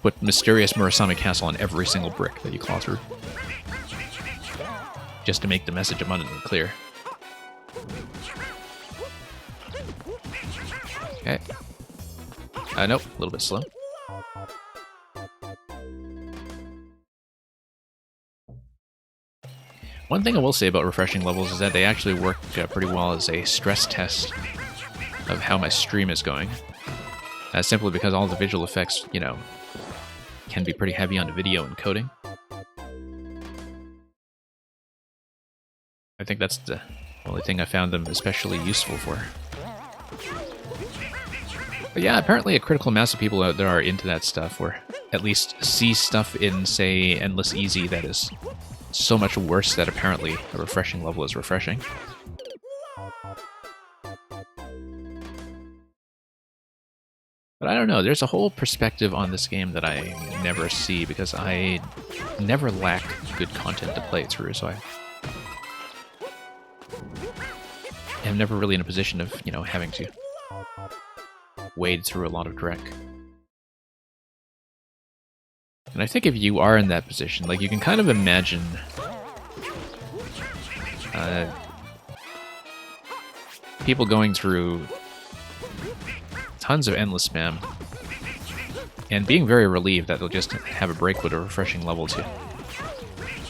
Put Mysterious Murasame Castle on every single brick that you claw through. Just to make the message abundantly clear. Okay. Nope, a little bit slow. One thing I will say about refreshing levels is that they actually work pretty well as a stress test of how my stream is going. Simply because all the visual effects, you know, can be pretty heavy on the video encoding. I think that's the only thing I found them especially useful for. But yeah, apparently a critical mass of people out there are into that stuff, or at least see stuff in, say, Endless Easy that is so much worse that apparently a refreshing level is refreshing. But I don't know, there's a whole perspective on this game that I never see because I never lack good content to play through, so I'm never really in a position of, you know, having to wade through a lot of Drek. And I think if you are in that position, like, you can kind of imagine people going through tons of endless spam and being very relieved that they'll just have a break with a refreshing level to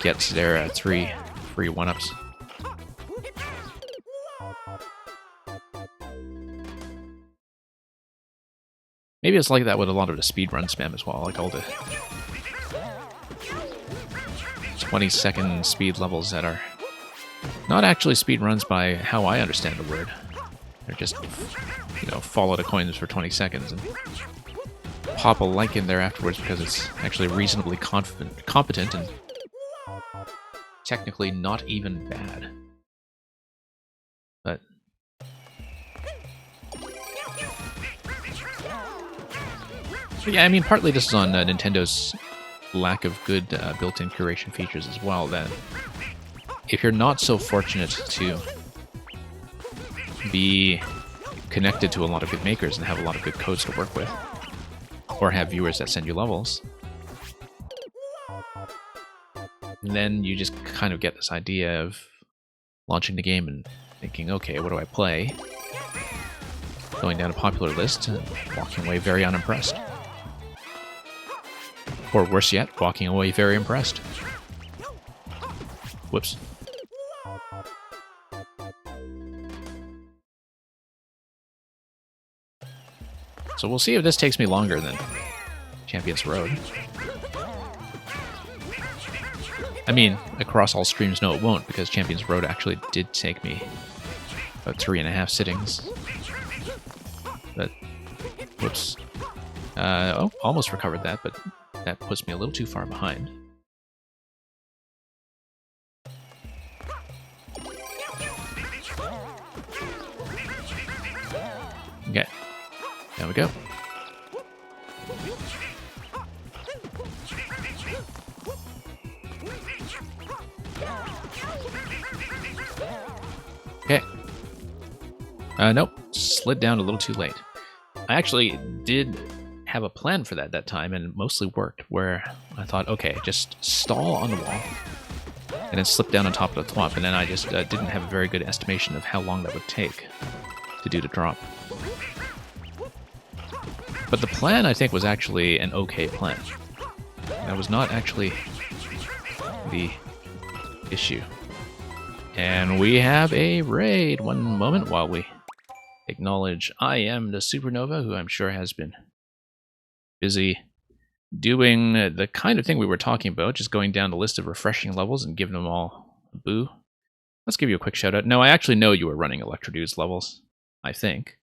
get their 3 free 1-ups. Maybe it's like that with a lot of the speedrun spam as well, like all the 20-second speed levels that are not actually speedruns by how I understand the word. They're just, you know, follow the coins for 20 seconds and pop a like in there afterwards because it's actually reasonably competent and technically not even bad. But yeah, I mean, partly this is on Nintendo's lack of good built-in curation features as well, that if you're not so fortunate to be connected to a lot of good makers and have a lot of good codes to work with, or have viewers that send you levels, then you just kind of get this idea of launching the game and thinking, okay, what do I play? Going down a popular list and walking away very unimpressed. Or worse yet, walking away very impressed. Whoops. So we'll see if this takes me longer than Champions Road. I mean, across all streams, no it won't, because Champions Road actually did take me about 3.5 sittings. But, whoops. Oh, almost recovered that, but that puts me a little too far behind. Okay, there we go. Okay. Nope, slid down a little too late. I actually did have a plan for that time, and it mostly worked, where I thought, okay, just stall on the wall, and then slip down on top of the thwomp, and then I just didn't have a very good estimation of how long that would take to do the drop. But the plan, I think, was actually an okay plan. That was not actually the issue. And we have a raid. One moment while we acknowledge I am the Supernova, who I'm sure has been busy doing the kind of thing we were talking about, just going down the list of refreshing levels and giving them all a boo. Let's give you a quick shout out. No, I actually know you were running Electrodude's levels, I think.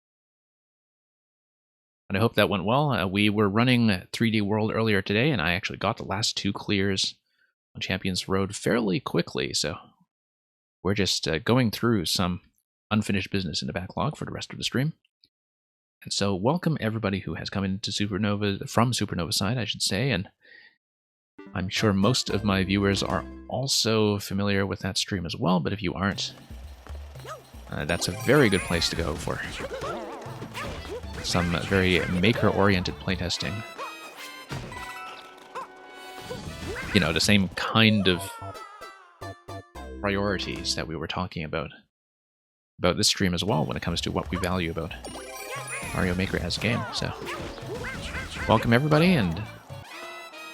And I hope that went well. We were running 3D World earlier today, and I actually got the last 2 clears on Champions Road fairly quickly, so we're just going through some unfinished business in the backlog for the rest of the stream. And so welcome everybody who has come into Supernova, from Supernova side, I should say, and I'm sure most of my viewers are also familiar with that stream as well, but if you aren't, that's a very good place to go for some very maker-oriented playtesting. You know, the same kind of priorities that we were talking about this stream as well when it comes to what we value about Mario Maker as a game. So, welcome everybody, and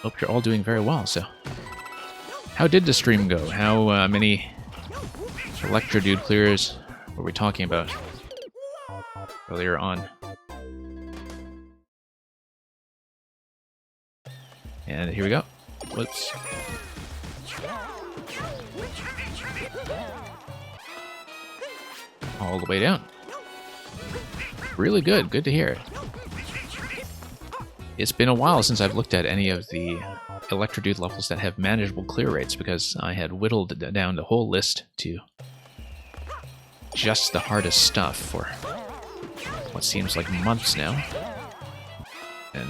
hope you're all doing very well. So, how did the stream go? How many Electrodude clears were we talking about earlier on? And here we go. Whoops. All the way down. Really good. Good to hear. It's been a while since I've looked at any of the Electrodude levels that have manageable clear rates, because I had whittled down the whole list to just the hardest stuff for what seems like months now. And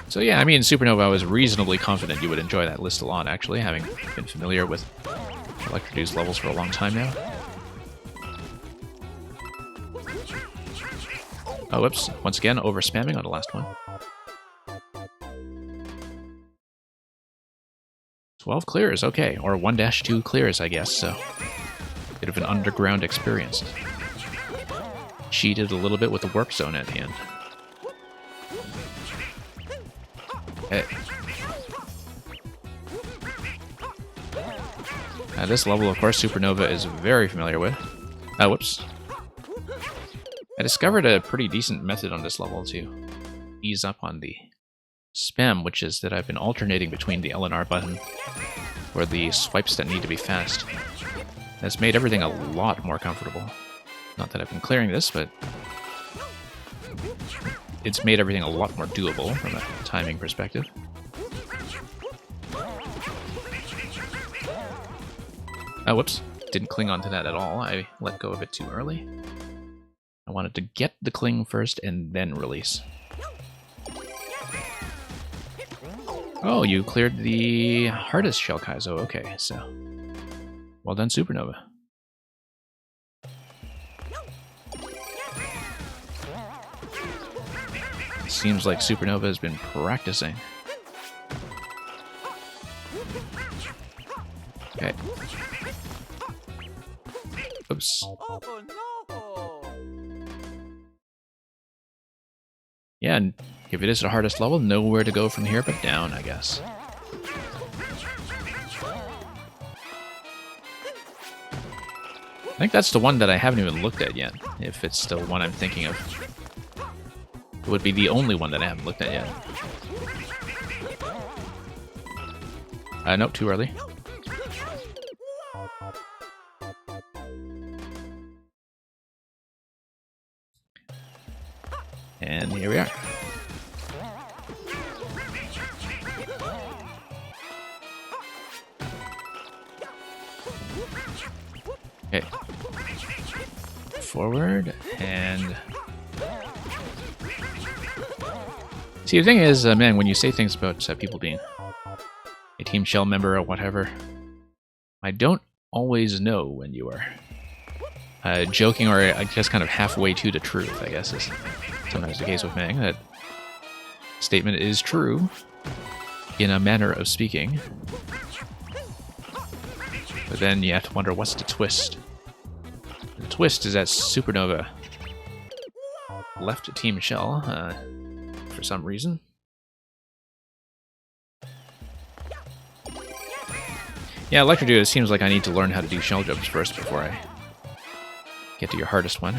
so yeah, I mean, Supernova, I was reasonably confident you would enjoy that list a lot, actually, having been familiar with Electrodude's levels for a long time now. Oh, whoops. Once again, over-spamming on the last one. 12 clears, okay. Or 1-2 clears, I guess, so bit of an underground experience. Cheated a little bit with the warp zone at the end. Hey. This level, of course, Supernova is very familiar with. Oh, whoops. I discovered a pretty decent method on this level to ease up on the spam, which is that I've been alternating between the L and R button for the swipes that need to be fast. That's made everything a lot more comfortable. Not that I've been clearing this, but it's made everything a lot more doable from a timing perspective. Oh, whoops. Didn't cling onto that at all. I let go of it too early. I wanted to get the cling first and then release. Oh, you cleared the hardest Shell Kaizo. Okay, so well done, Supernova. Seems like Supernova has been practicing. Okay. Oops. Yeah, and if it is the hardest level, nowhere to go from here but down, I guess. I think that's the one that I haven't even looked at yet, if it's still one I'm thinking of. It would be the only one that I haven't looked at yet. Nope, too early. And here we are. Okay. Forward, and... See, the thing is, man, when you say things about people being a Team Shell member or whatever, I don't always know when you are joking or just kind of halfway to the truth, I guess, is sometimes the case with Mang. That statement is true in a manner of speaking. But then you have to wonder, what's the twist? The twist is that Supernova left Team Shell for some reason. Yeah, Electrodude, it seems like I need to learn how to do shell jumps first before I get to your hardest one.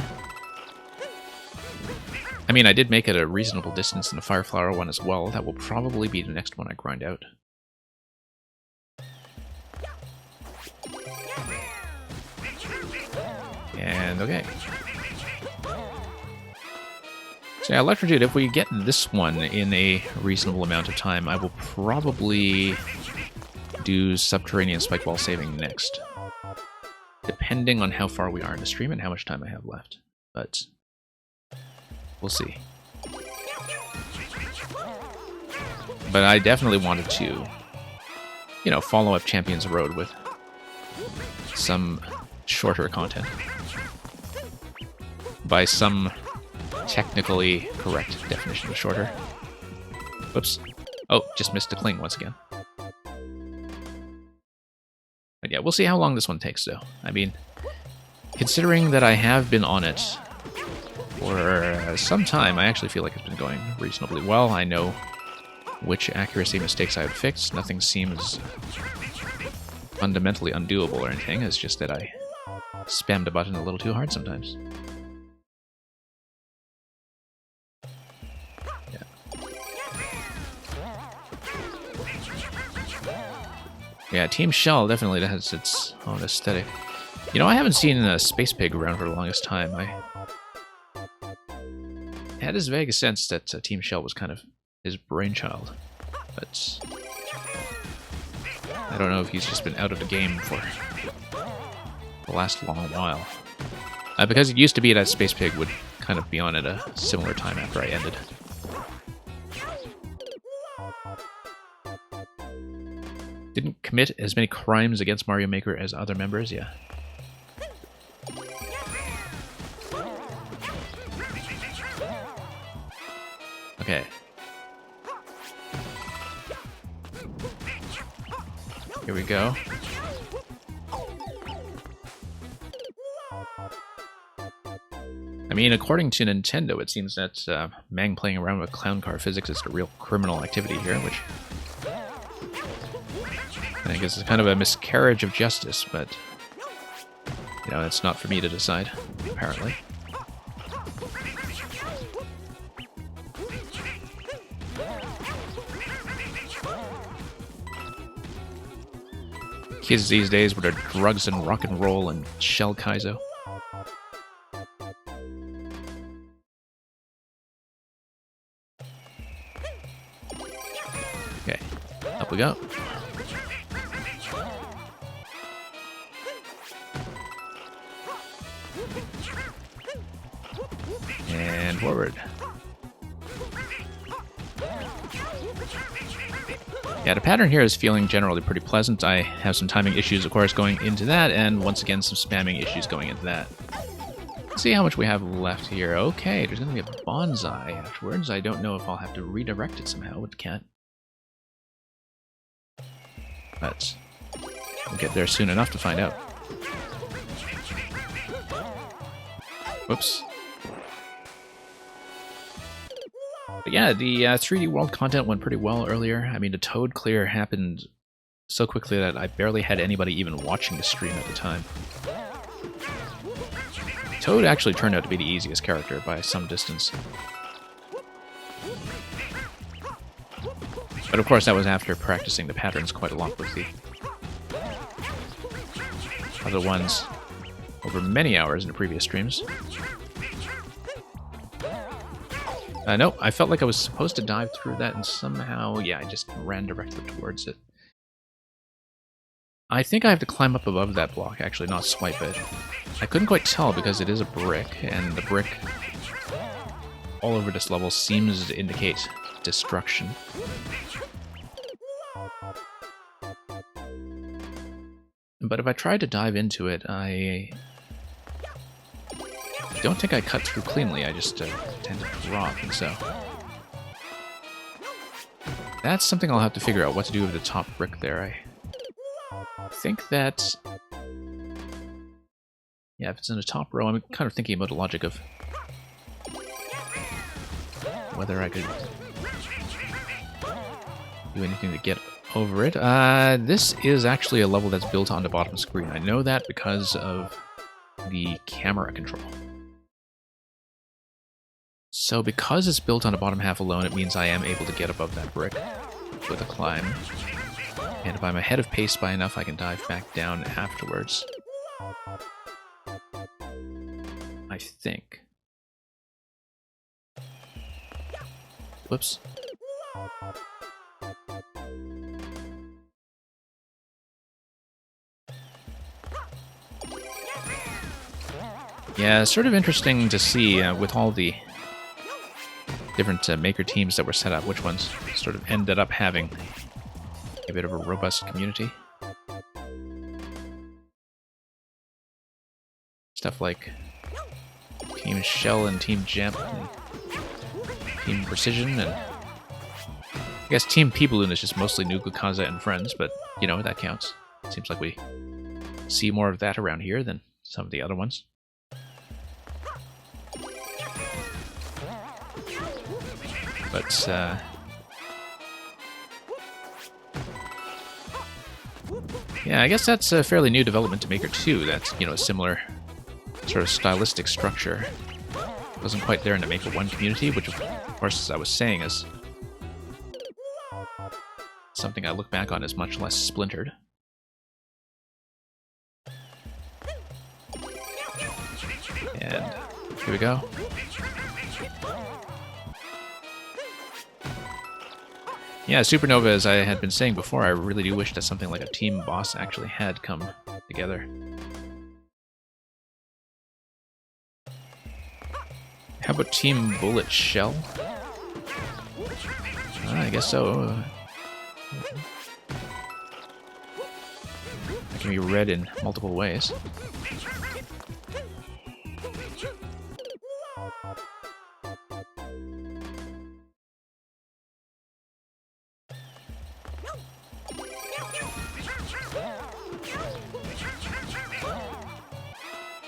I mean, I did make it a reasonable distance in the Fireflower one as well. That will probably be the next one I grind out. And okay. So yeah, Electrodude, if we get this one in a reasonable amount of time, I will probably do Subterranean Spike Wall saving next. Depending on how far we are in the stream and how much time I have left. But we'll see. But I definitely wanted to, you know, follow up Champions Road with some shorter content. By some technically correct definition of shorter. Whoops. Oh, just missed a cling once again. But yeah, we'll see how long this one takes, though. I mean, considering that I have been on it for some time, I actually feel like it's been going reasonably well. I know which accuracy mistakes I've fixed. Nothing seems fundamentally undoable or anything. It's just that I spammed a button a little too hard sometimes. Yeah, Team Shell definitely has its own aesthetic. You know, I haven't seen a Space Pig around for the longest time. I had this vague sense that Team Shell was kind of his brainchild, but I don't know if he's just been out of the game for the last long while. Because it used to be that Space Pig would kind of be on at a similar time after I ended. Didn't commit as many crimes against Mario Maker as other members, yeah. Okay. Here we go. I mean, according to Nintendo, it seems that Mang playing around with clown car physics is a real criminal activity here, which I guess it's kind of a miscarriage of justice, but you know, it's not for me to decide, apparently. Kids these days with their drugs and rock and roll and Shell Kaizo. Okay, up we go. And forward. Yeah, the pattern here is feeling generally pretty pleasant. I have some timing issues, of course, going into that, and once again, some spamming issues going into that. Let's see how much we have left here. Okay, there's going to be a bonsai afterwards. I don't know if I'll have to redirect it somehow with the cat. But we'll get there soon enough to find out. Whoops. But yeah, the 3D World content went pretty well earlier. I mean, the Toad clear happened so quickly that I barely had anybody even watching the stream at the time. Toad actually turned out to be the easiest character by some distance. But of course, that was after practicing the patterns quite a lot with the other ones over many hours in the previous streams. No, I felt like I was supposed to dive through that, and somehow, yeah, I just ran directly towards it. I think I have to climb up above that block, actually, not swipe it. I couldn't quite tell because it is a brick, and the brick all over this level seems to indicate destruction. But if I tried to dive into it, I don't think I cut through cleanly, I just tend to drop, and so... That's something I'll have to figure out, what to do with the top brick there. I think that... Yeah, if it's in the top row, I'm kind of thinking about the logic of whether I could do anything to get over it. This is actually a level that's built on the bottom screen. I know that because of the camera control. So because it's built on the bottom half alone, it means I am able to get above that brick with a climb. And if I'm ahead of pace by enough, I can dive back down afterwards. I think. Whoops. Yeah, sort of interesting to see with all the different maker teams that were set up, which ones sort of ended up having a bit of a robust community. Stuff like Team Shell and Team Jump and Team Precision, and I guess Team P-Balloon is just mostly Nuka Kaza and friends, but you know, that counts. Seems like we see more of that around here than some of the other ones. But yeah, I guess that's a fairly new development to Maker 2. That's, you know, a similar sort of stylistic structure. Wasn't quite there in the Maker 1 community, which of course, as I was saying, is something I look back on as much less splintered. And here we go. Yeah, Supernova, as I had been saying before, I really do wish that something like a team boss actually had come together. How about Team Bullet Shell? I guess so. It can be read in multiple ways.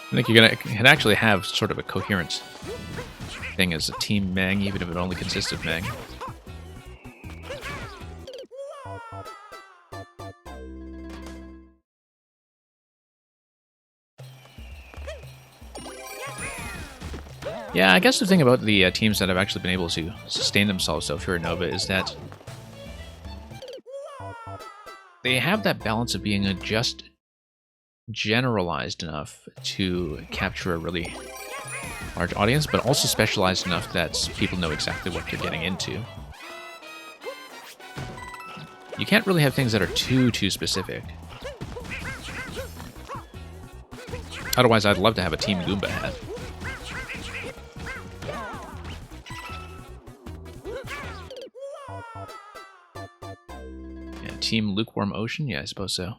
I think you're can actually have sort of a coherent thing as a Team Mang, even if it only consists of Mang. Yeah, I guess the thing about the teams that have actually been able to sustain themselves so far, Nova, is that they have that balance of being just generalized enough to capture a really large audience, but also specialized enough that people know exactly what they're getting into. You can't really have things that are too specific. Otherwise, I'd love to have a Team Goomba hat. Yeah, Team Lukewarm Ocean? Yeah, I suppose so.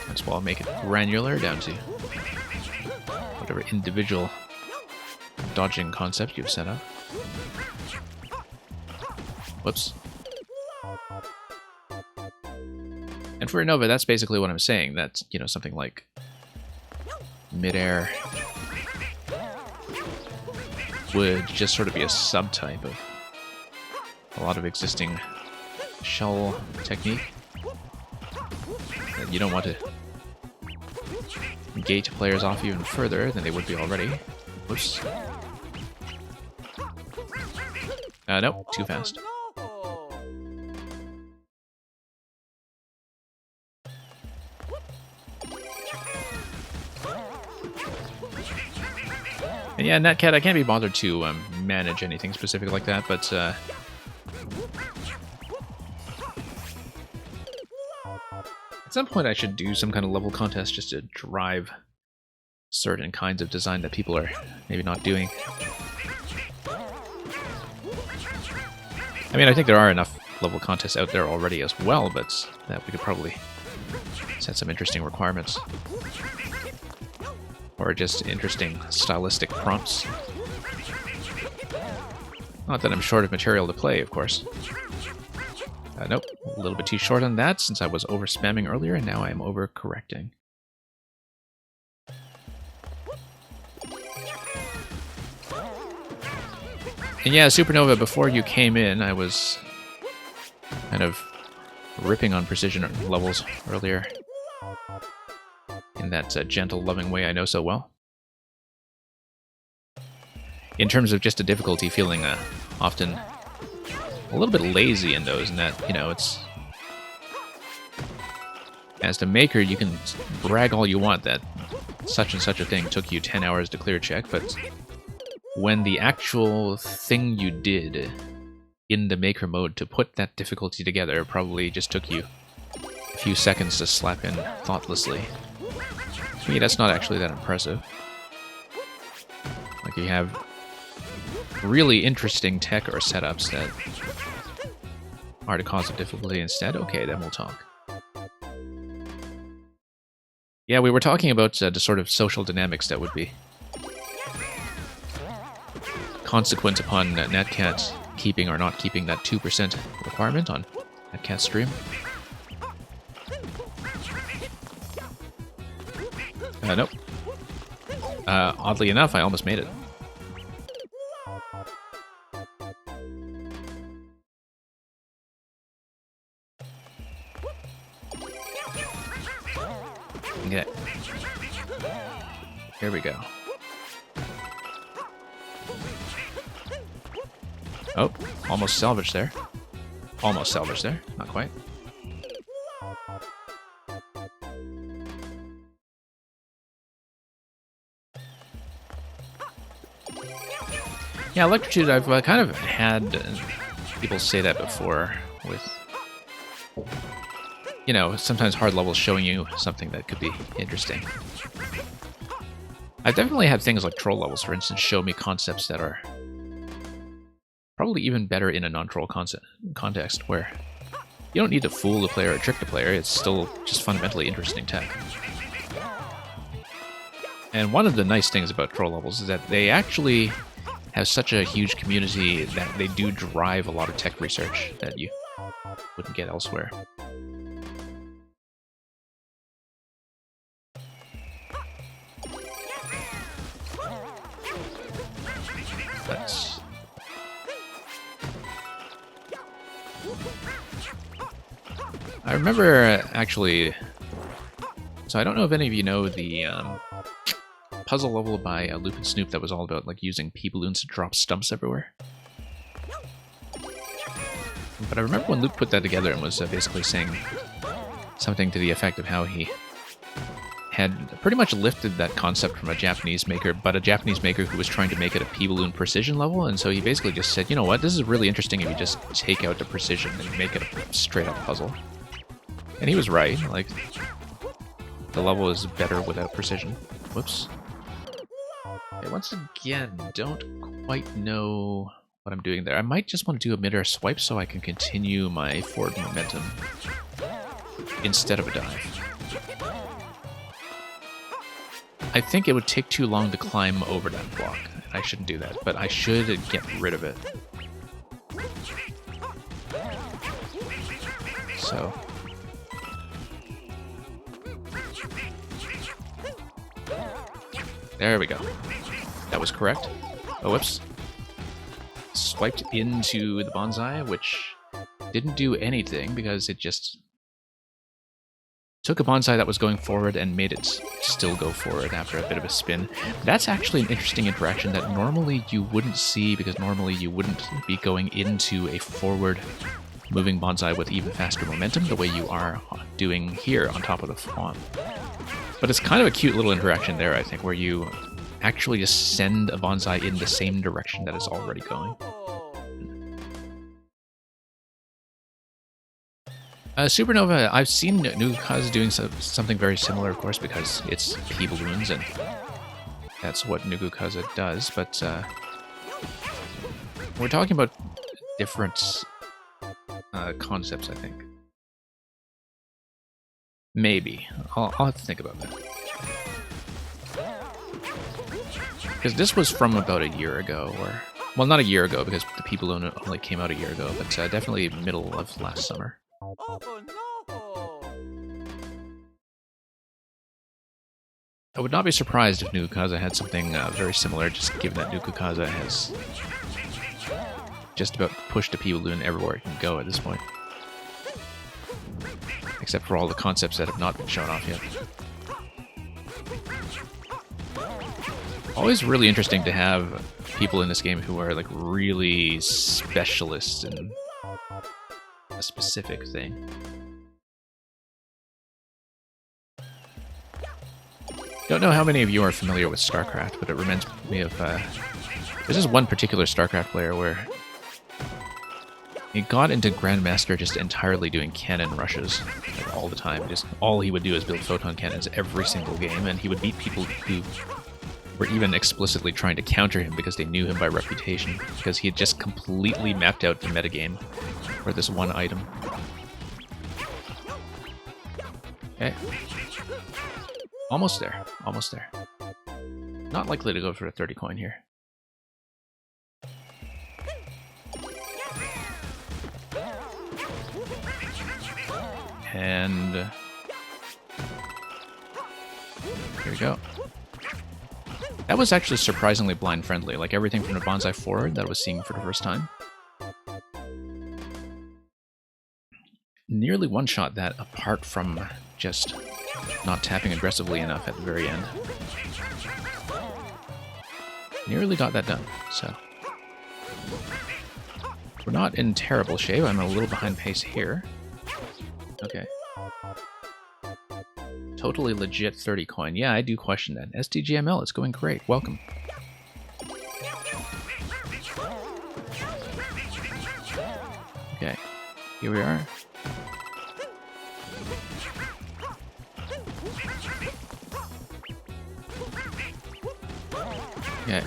That's why I'll make it granular down to whatever individual dodging concept you've set up. Whoops. And for Nova, that's basically what I'm saying. That's, you know, something like midair would just sort of be a subtype of a lot of existing shell technique. And you don't want to gate players off even further than they would be already. Whoops. Nope, too fast. And yeah, Netcat, I can't be bothered to manage anything specific like that, but at some point I should do some kind of level contest just to drive certain kinds of design that people are maybe not doing. I mean, I think there are enough level contests out there already as well, but that we could probably set some interesting requirements. or just interesting stylistic prompts. Not that I'm short of material to play, of course. Nope, a little bit too short on that since I was over spamming earlier, and now I am over correcting. And yeah, Supernova, before you came in, I was kind of ripping on precision levels earlier in that gentle, loving way I know so well. In terms of just a difficulty, feeling often a little bit lazy in those, and that, you know, it's... As the maker, you can brag all you want that such and such a thing took you 10 hours to clear check, but when the actual thing you did in the maker mode to put that difficulty together probably just took you a few seconds to slap in thoughtlessly, to me that's not actually that impressive. Like, you have really interesting tech or setups that are the cause of difficulty instead, okay, then we'll talk. Yeah, we were talking about the sort of social dynamics that would be consequent upon Netcat keeping or not keeping that 2% requirement on Netcat stream. Nope. Oddly enough, I almost made it. Okay. Here we go. Oh, almost salvaged there. Almost salvaged there. Not quite. Yeah, Electritude, I've kind of had people say that before with, you know, sometimes hard levels showing you something that could be interesting. I've definitely had things like troll levels, for instance, show me concepts that are probably even better in a non-troll context, where you don't need to fool the player or trick the player, it's still just fundamentally interesting tech. And one of the nice things about troll levels is that they actually have such a huge community that they do drive a lot of tech research that you wouldn't get elsewhere. That's... I remember actually... So I don't know if any of you know the puzzle level by Loop and Snoop that was all about like using P-balloons to drop stumps everywhere. But I remember when Loop put that together and was basically saying something to the effect of how he had pretty much lifted that concept from a Japanese maker, but a Japanese maker who was trying to make it a P-balloon precision level, and so he basically just said, you know what, this is really interesting if you just take out the precision and make it a straight-up puzzle. And he was right, like, the level is better without precision. Whoops. Okay, once again, don't quite know what I'm doing there. I might just want to do a mid-air swipe so I can continue my forward momentum instead of a dive. I think it would take too long to climb over that block. I shouldn't do that, but I should get rid of it. So... there we go. That was correct. Oh, whoops. Swiped into the bonsai, which didn't do anything because it just took a bonsai that was going forward and made it still go forward after a bit of a spin. That's actually an interesting interaction that normally you wouldn't see, because normally you wouldn't be going into a forward moving bonsai with even faster momentum the way you are doing here on top of the fawn. But it's kind of a cute little interaction there, I think, where you actually just send a bonsai in the same direction that it's already going. Supernova, I've seen Nugu-Kaze doing something very similar, of course, because it's P-balloons, and that's what Nugu-Kaze does, but we're talking about different concepts, I think. Maybe. I'll have to think about that. Because this was from about a year ago, or... Well, not a year ago, because the People only came out a year ago, but definitely middle of last summer. I would not be surprised if Nuka Kaza had something very similar, just given that Nuka Kaza has just about pushed the People everywhere it can go at this point. Except for all the concepts that have not been shown off yet. Always really interesting to have people in this game who are like really specialists in a specific thing. Don't know how many of you are familiar with StarCraft, but it reminds me of there's this one particular StarCraft player where he got into Grandmaster just entirely doing cannon rushes like, all the time. Just all he would do is build photon cannons every single game, and he would beat people who were even explicitly trying to counter him because they knew him by reputation, because he had just completely mapped out the metagame for this one item. Okay. Almost there. Almost there. Not likely to go for a 30 coin here. And here we go. That was actually surprisingly blind friendly, like everything from the Bonsai Forward that I was seeing for the first time. Nearly one-shot that apart from just not tapping aggressively enough at the very end. Nearly got that done, so... We're not in terrible shape. I'm a little behind pace here. Okay. Totally legit 30 coin. Yeah, I do question that. SDGML, it's going great. Welcome. Okay. Here we are. Okay.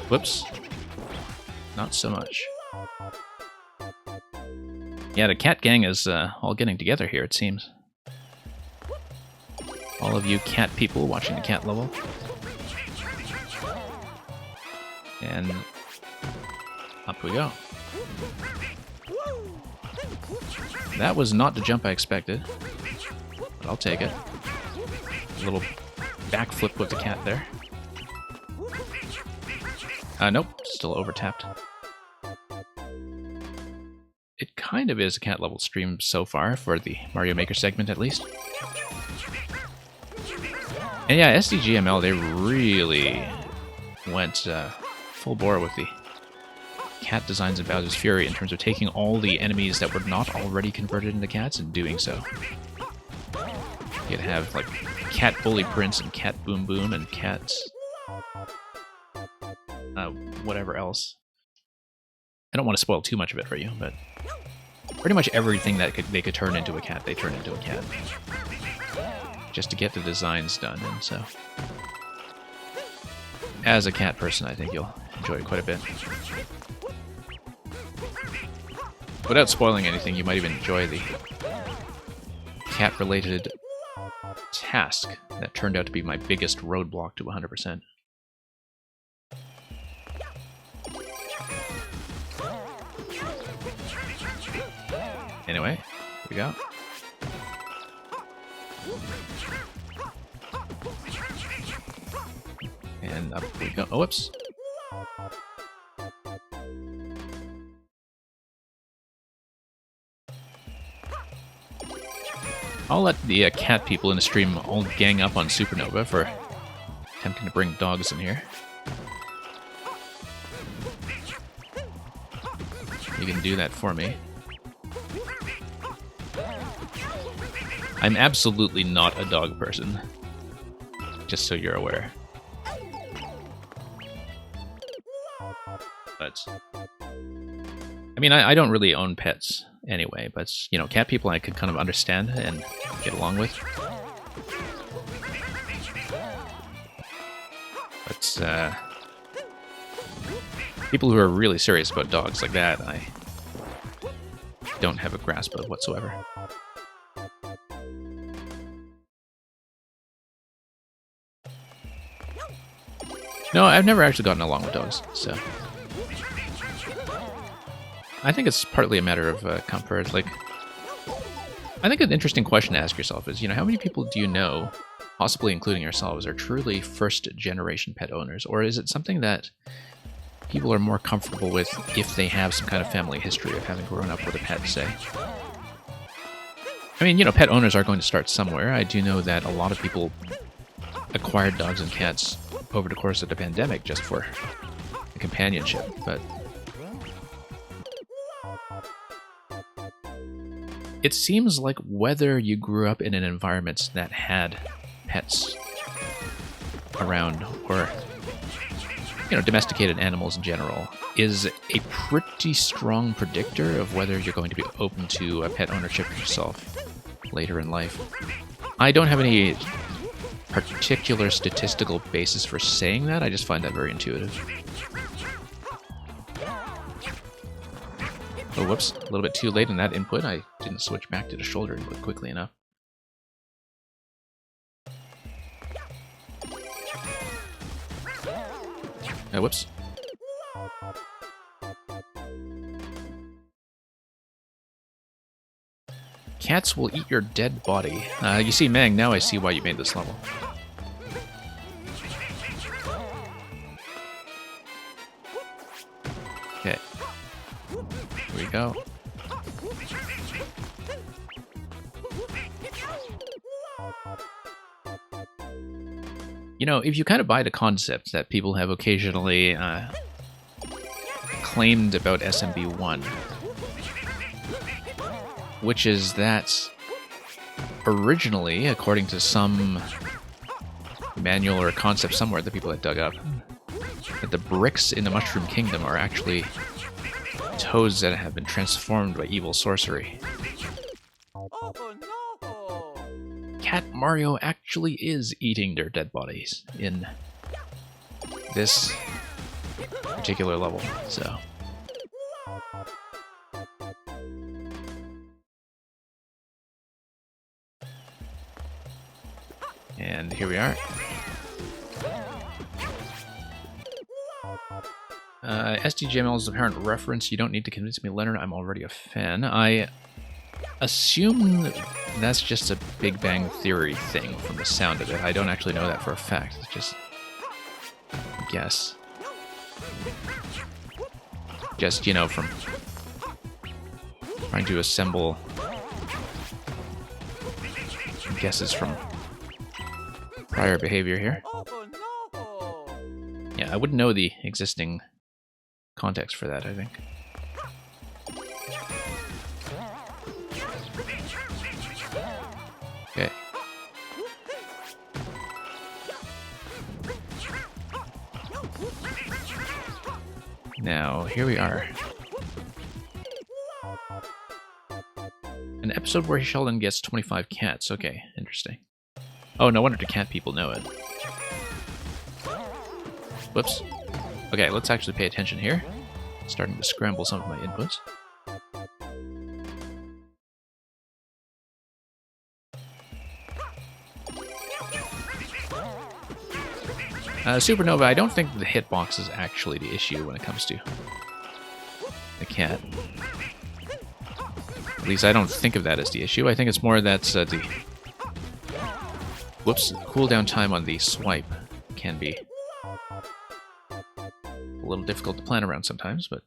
Whoops. Not so much. Yeah, the cat gang is all getting together here, it seems. All of you cat people watching the cat level. And up we go. That was not the jump I expected, but I'll take it. A little backflip with the cat there. Nope, still over-tapped. It kind of is a cat level stream so far, for the Mario Maker segment at least. And yeah, SDGML, they really went full bore with the cat designs in Bowser's Fury in terms of taking all the enemies that were not already converted into cats and doing so. You'd have like Cat Bully Prince and Cat Boom Boom and Cat... whatever else. I don't want to spoil too much of it for you, but pretty much everything that they could turn into a cat, they turn into a cat. Just to get the designs done, and so... As a cat person, I think you'll enjoy it quite a bit. Without spoiling anything, you might even enjoy the cat-related task that turned out to be my biggest roadblock to 100%. Anyway, here we go. And up we go. Oh, whoops. I'll let the cat people in the stream all gang up on Supernova for attempting to bring dogs in here. You can do that for me. I'm absolutely not a dog person, just so you're aware. But, I mean, I don't really own pets anyway, but, you know, cat people I could kind of understand and get along with. But, people who are really serious about dogs like that, don't have a grasp of whatsoever. No, I've never actually gotten along with dogs, so... I think it's partly a matter of comfort. Like, I think an interesting question to ask yourself is, how many people do you know, possibly including yourselves, are truly first-generation pet owners? Or is it something that people are more comfortable with if they have some kind of family history of having grown up with a pet, say? I mean, pet owners are going to start somewhere. I do know that a lot of people acquired dogs and cats over the course of the pandemic just for companionship, but it seems like whether you grew up in an environment that had pets around or domesticated animals in general is a pretty strong predictor of whether you're going to be open to a pet ownership yourself later in life. I don't have any particular statistical basis for saying that. I just find that very intuitive. Oh, whoops. A little bit too late in that input. I didn't switch back to the shoulder input quickly enough. Oh, whoops. Cats will eat your dead body. You see, Mang, now I see why you made this level. Okay. Here we go. If you kind of buy the concept that people have occasionally claimed about SMB1, which is that originally, according to some manual or concept somewhere that people had dug up, that the bricks in the Mushroom Kingdom are actually toads that have been transformed by evil sorcery. Cat Mario actually is eating their dead bodies in this particular level, so... And here we are. SDGML's apparent reference. You don't need to convince me, Leonard. I'm already a fan. I assume that's just a Big Bang Theory thing from the sound of it. I don't actually know that for a fact. It's just a guess. Just, from trying to assemble guesses from prior behavior here. Yeah, I wouldn't know the existing context for that, I think. Okay. Now, here we are. An episode where Sheldon gets 25 cats. Okay, interesting. Oh, no wonder the cat people know it. Whoops. Okay, let's actually pay attention here. Starting to scramble some of my inputs. Supernova, I don't think the hitbox is actually the issue when it comes to the cat. At least I don't think of that as the issue. I think it's more that the... Whoops, cooldown time on the swipe can be a little difficult to plan around sometimes, but...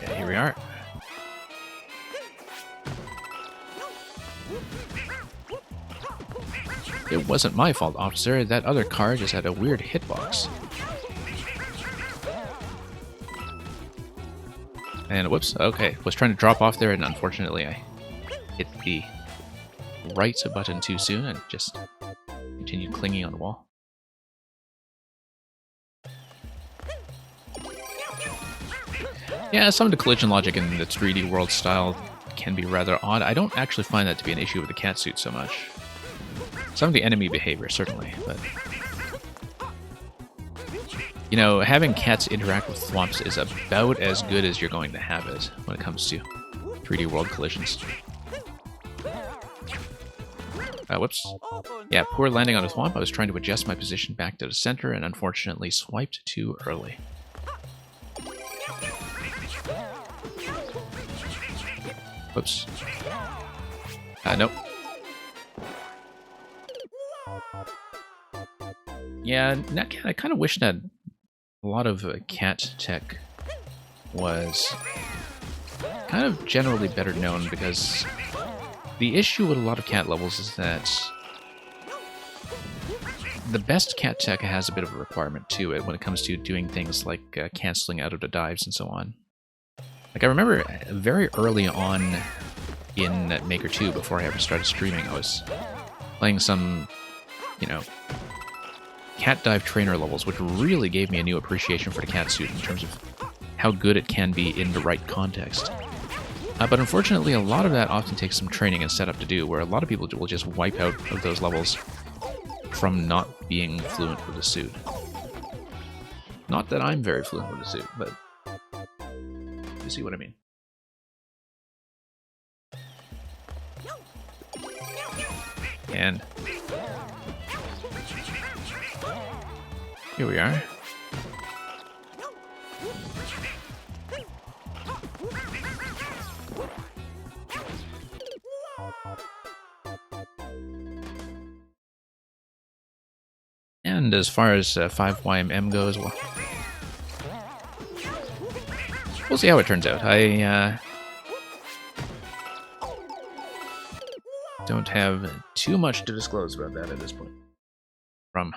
Yeah, here we are. It wasn't my fault, officer. That other car just had a weird hitbox. And whoops, okay. Was trying to drop off there, and unfortunately I hit the right button too soon and just continued clinging on the wall. Yeah, some of the collision logic in the 3D world style can be rather odd. I don't actually find that to be an issue with the catsuit so much. Some of the enemy behavior, certainly, but... You know, having cats interact with thwomps is about as good as you're going to have it when it comes to 3D world collisions. Whoops. Yeah, poor landing on a thwomp. I was trying to adjust my position back to the center and unfortunately swiped too early. Whoops. Nope. Yeah, I kind of wish that a lot of cat tech was kind of generally better known, because the issue with a lot of cat levels is that the best cat tech has a bit of a requirement to it when it comes to doing things like canceling out of the dives and so on. Like, I remember very early on in Maker 2, before I ever started streaming, I was playing some, you know, cat dive trainer levels, which really gave me a new appreciation for the cat suit in terms of how good it can be in the right context. But unfortunately, a lot of that often takes some training and setup to do, where a lot of people will just wipe out of those levels from not being fluent with the suit. Not that I'm very fluent with the suit, but you see what I mean. And here we are. And as far as 5YMM goes, well, we'll see how it turns out. I don't have too much to disclose about that at this point. From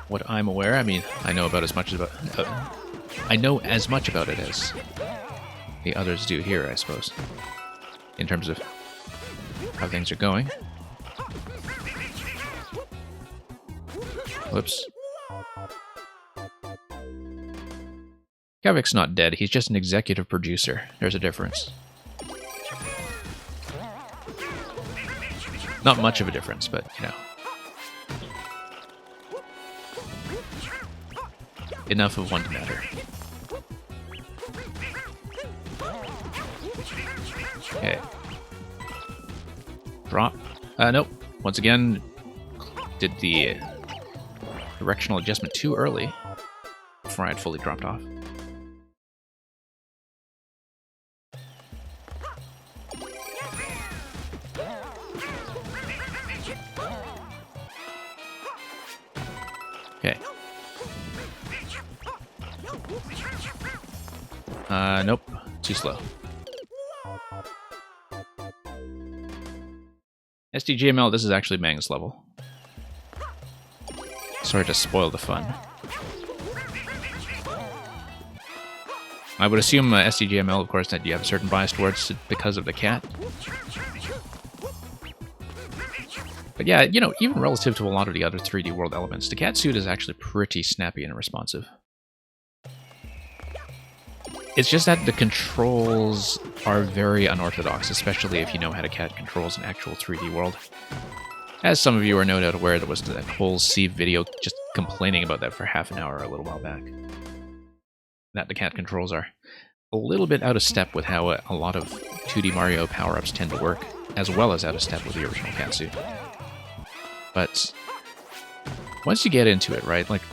what I'm aware, I mean, I know about as much about I know as much about it as the others do here, I suppose, in terms of how things are going. Whoops. Kavik's not dead, he's just an executive producer. There's a difference. Not much of a difference, but, you know. Enough of one to matter. Okay. Drop. Nope. Once again, did the directional adjustment too early before I had fully dropped off. Okay. Nope. Too slow. SDGML, this is actually Mang's level. Sorry to spoil the fun. I would assume SDGML, of course, that you have a certain bias towards it because of the cat. But yeah, you know, even relative to a lot of the other 3D world elements, the cat suit is actually pretty snappy and responsive. It's just that the controls are very unorthodox, especially if you know how to cat controls an actual 3D world. As some of you are no doubt aware, there was that whole Sieve video just complaining about that for half an hour a little while back. That the cat controls are a little bit out of step with how a lot of 2D Mario power-ups tend to work, as well as out of step with the original cat suit. But once you get into it, right, like,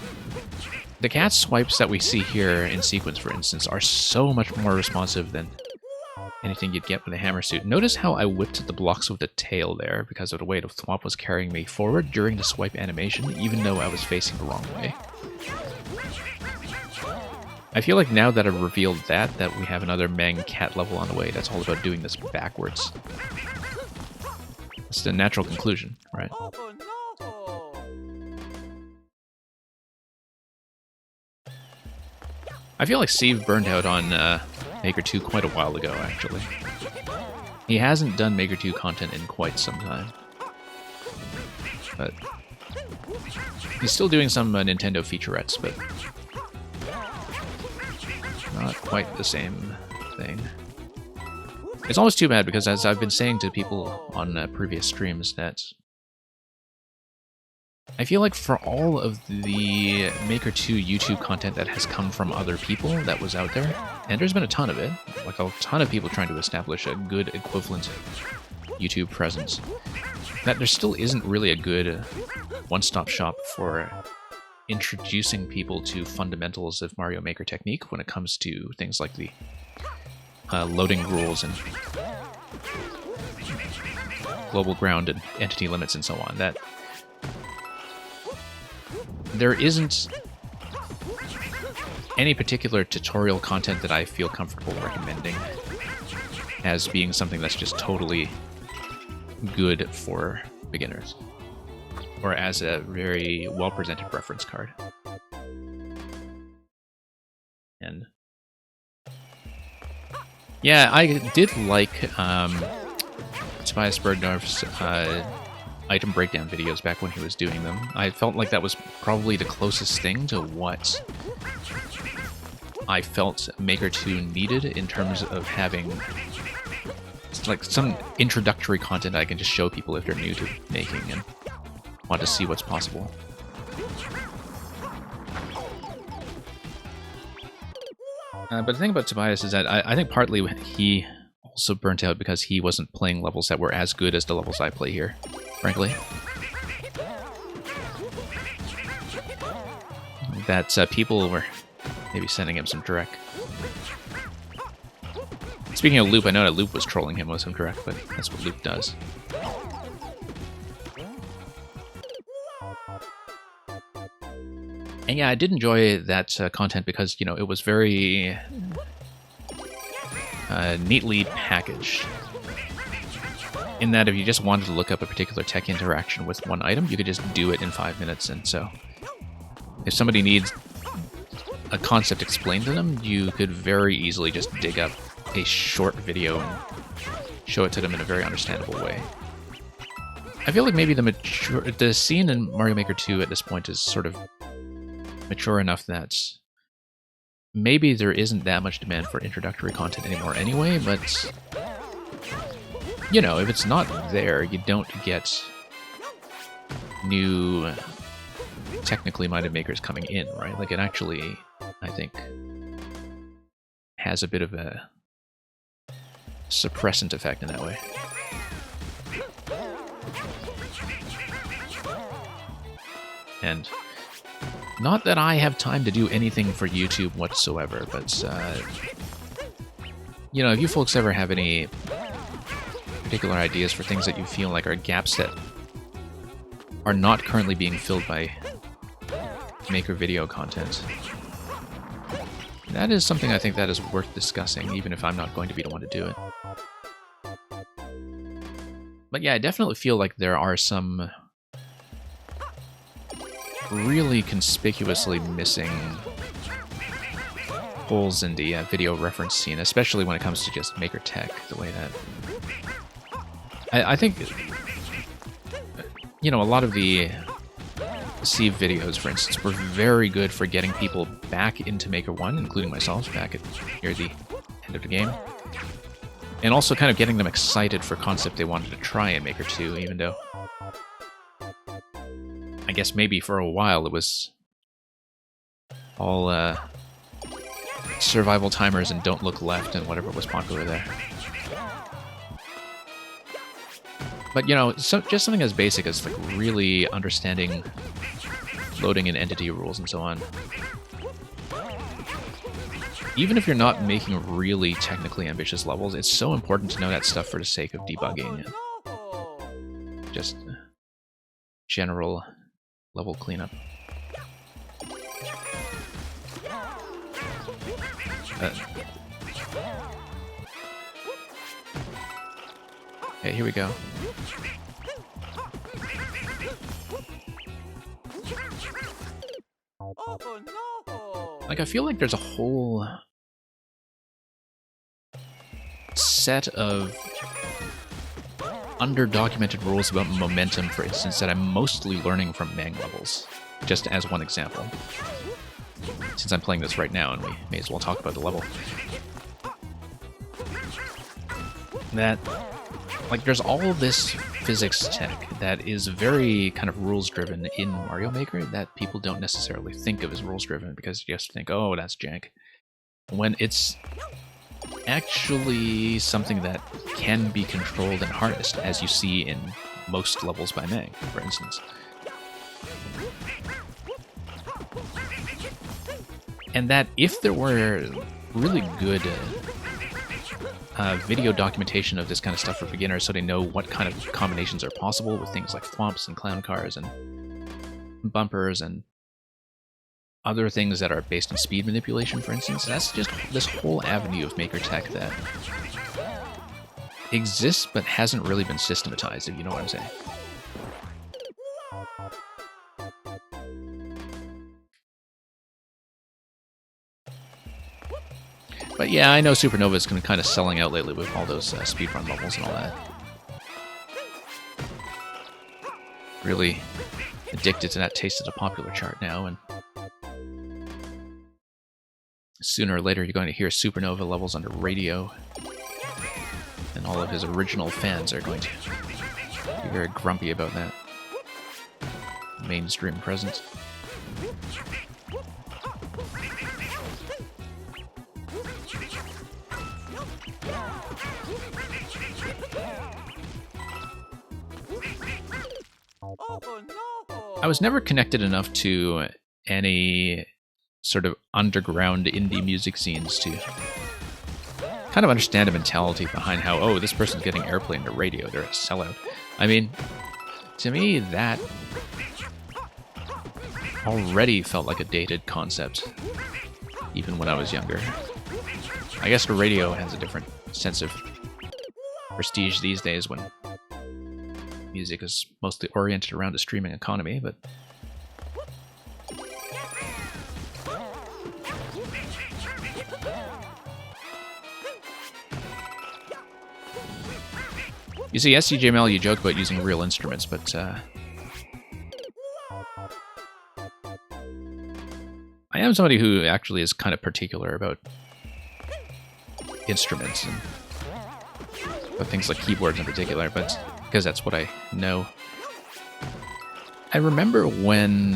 the cat swipes that we see here in sequence, for instance, are so much more responsive than anything you'd get with a hammer suit. Notice how I whipped the blocks with the tail there because of the weight of Thwomp was carrying me forward during the swipe animation, even though I was facing the wrong way. I feel like now that I've revealed that we have another Mang cat level on the way that's all about doing this backwards. It's the natural conclusion, right? I feel like Steve burned out on Maker 2 quite a while ago, actually. He hasn't done Maker 2 content in quite some time. But he's still doing some Nintendo featurettes, but not quite the same thing. It's almost too bad, because as I've been saying to people on previous streams, that I feel like for all of the Maker 2 YouTube content that has come from other people that was out there, and there's been a ton of it, like a ton of people trying to establish a good equivalent YouTube presence, that there still isn't really a good one-stop shop for introducing people to fundamentals of Mario Maker technique when it comes to things like the loading rules and global ground and entity limits and so on. That there isn't any particular tutorial content that I feel comfortable recommending as being something that's just totally good for beginners, or as a very well-presented reference card. And yeah, I did like Tobias Bergdorf's item breakdown videos back when he was doing them. I felt like that was probably the closest thing to what I felt Maker 2 needed in terms of having like some introductory content I can just show people if they're new to making and want to see what's possible. But the thing about Tobias is that I think partly he also burnt out because he wasn't playing levels that were as good as the levels I play here, frankly. That people were maybe sending him some direct. Speaking of Loop, I know that Loop was trolling him with some direct, but that's what Loop does. And yeah, I did enjoy that content because, you know, it was very neatly packaged. In that if you just wanted to look up a particular tech interaction with one item, you could just do it in 5 minutes. And so if somebody needs a concept explained to them, you could very easily just dig up a short video and show it to them in a very understandable way. I feel like maybe the scene in Mario Maker 2 at this point is sort of mature enough that maybe there isn't that much demand for introductory content anymore anyway, but you know, if it's not there, you don't get new technically minded makers coming in, right? Like, it actually, I think, has a bit of a suppressant effect in that way. And not that I have time to do anything for YouTube whatsoever, but you know, if you folks ever have any particular ideas for things that you feel like are gaps that are not currently being filled by Maker video content, that is something I think that is worth discussing, even if I'm not going to be the one to do it. But yeah, I definitely feel like there are some really conspicuously missing holes in the video reference scene, especially when it comes to just Maker tech, the way that... I think, you know, a lot of the Sieve videos, for instance, were very good for getting people back into Maker 1, including myself, back at near the end of the game. And also kind of getting them excited for concept they wanted to try in Maker 2, even though I guess maybe for a while it was all survival timers and don't look left and whatever was popular there. But, you know, just something as basic as like really understanding loading and entity rules and so on. Even if you're not making really technically ambitious levels, it's so important to know that stuff for the sake of debugging and just general level cleanup. Okay, here we go. Like, I feel like there's a whole set of under-documented rules about momentum, for instance, that I'm mostly learning from Mang levels, just as one example. Since I'm playing this right now, and we may as well talk about the level. That, like there's all this physics tech that is very kind of rules driven in Mario Maker that people don't necessarily think of as rules driven because you just think, oh, that's jank. When it's actually something that can be controlled and harnessed, as you see in most levels by Mang, for instance. And that if there were really good video documentation of this kind of stuff for beginners so they know what kind of combinations are possible with things like thwomps and clown cars and bumpers and other things that are based on speed manipulation, for instance, that's just this whole avenue of maker tech that exists but hasn't really been systematized, if you know what I'm saying. But yeah, I know Supernova's been kind of selling out lately with all those speedrun levels and all that. Really addicted to that taste of the popular chart now, and sooner or later you're going to hear Supernova levels under radio, and all of his original fans are going to be very grumpy about that mainstream presence. I was never connected enough to any sort of underground indie music scenes to kind of understand the mentality behind how, oh, this person's getting airplay into radio, they're a sellout. I mean, to me, that already felt like a dated concept, even when I was younger. I guess the radio has a different sense of prestige these days when music is mostly oriented around the streaming economy, but you see, SCJML, you joke about using real instruments, but I am somebody who actually is kind of particular about instruments and about things like keyboards in particular, but because that's what I know. I remember when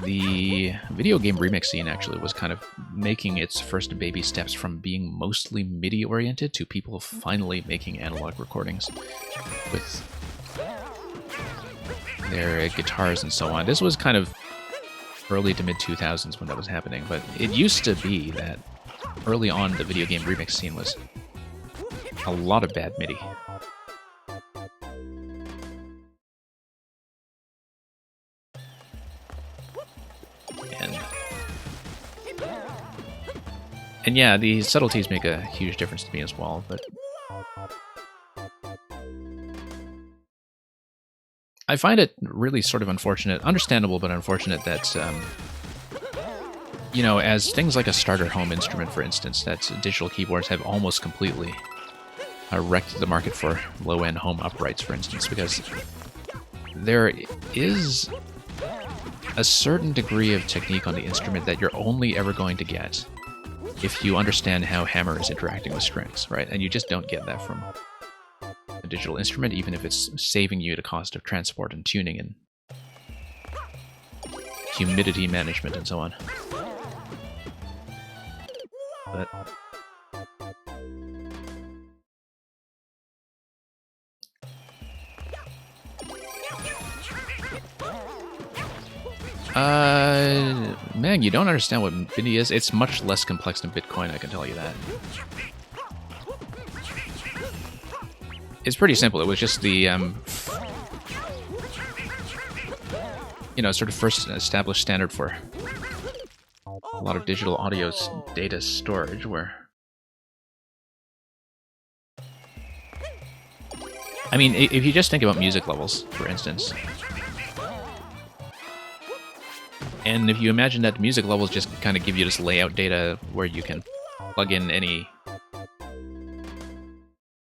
the video game remix scene actually was kind of making its first baby steps from being mostly MIDI oriented to people finally making analog recordings with their guitars and so on. This was kind of early to mid 2000s when that was happening, but it used to be that early on the video game remix scene was a lot of bad MIDI. And yeah, the subtleties make a huge difference to me as well, but I find it really sort of unfortunate, understandable but unfortunate that, you know, as things like a starter home instrument, for instance, that digital keyboards have almost completely wrecked the market for low-end home uprights, for instance, because there is a certain degree of technique on the instrument that you're only ever going to get if you understand how hammer is interacting with strings, right? And you just don't get that from a digital instrument, even if it's saving you the cost of transport and tuning and humidity management and so on. But man, you don't understand what MIDI is. It's much less complex than Bitcoin, I can tell you that. It's pretty simple. It was just the, you know, sort of first established standard for a lot of digital audio data storage, where, I mean, if you just think about music levels, for instance, and if you imagine that music levels just kind of give you this layout data where you can plug in any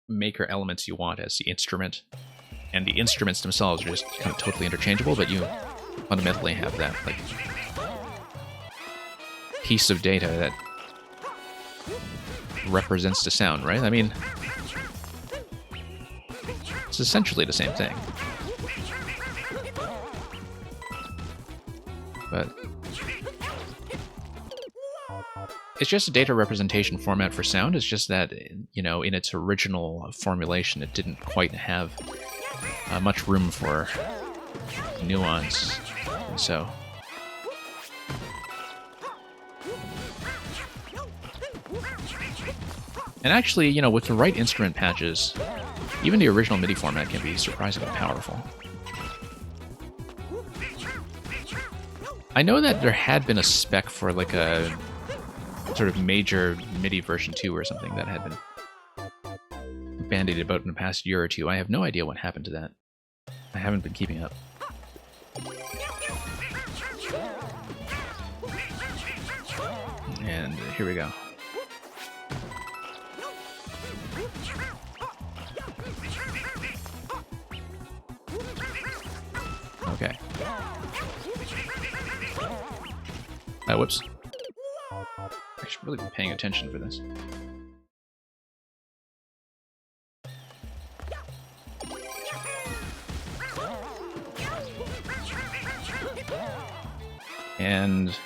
maker elements you want as the instrument, and the instruments themselves are just kind of totally interchangeable, but you fundamentally have that like piece of data that represents the sound, right? I mean, It's essentially the same thing. But it's just a data representation format for sound. It's just that, you know, in its original formulation, it didn't quite have much room for nuance. And so... And actually, you know, with the right instrument patches, even the original MIDI format can be surprisingly powerful. I know that there had been a spec for like a sort of major MIDI version 2 or something that had been bandied about in the past year or two. I have no idea what happened to that. I haven't been keeping up. And here we go. Okay. Whoops. I should really be paying attention for this. And...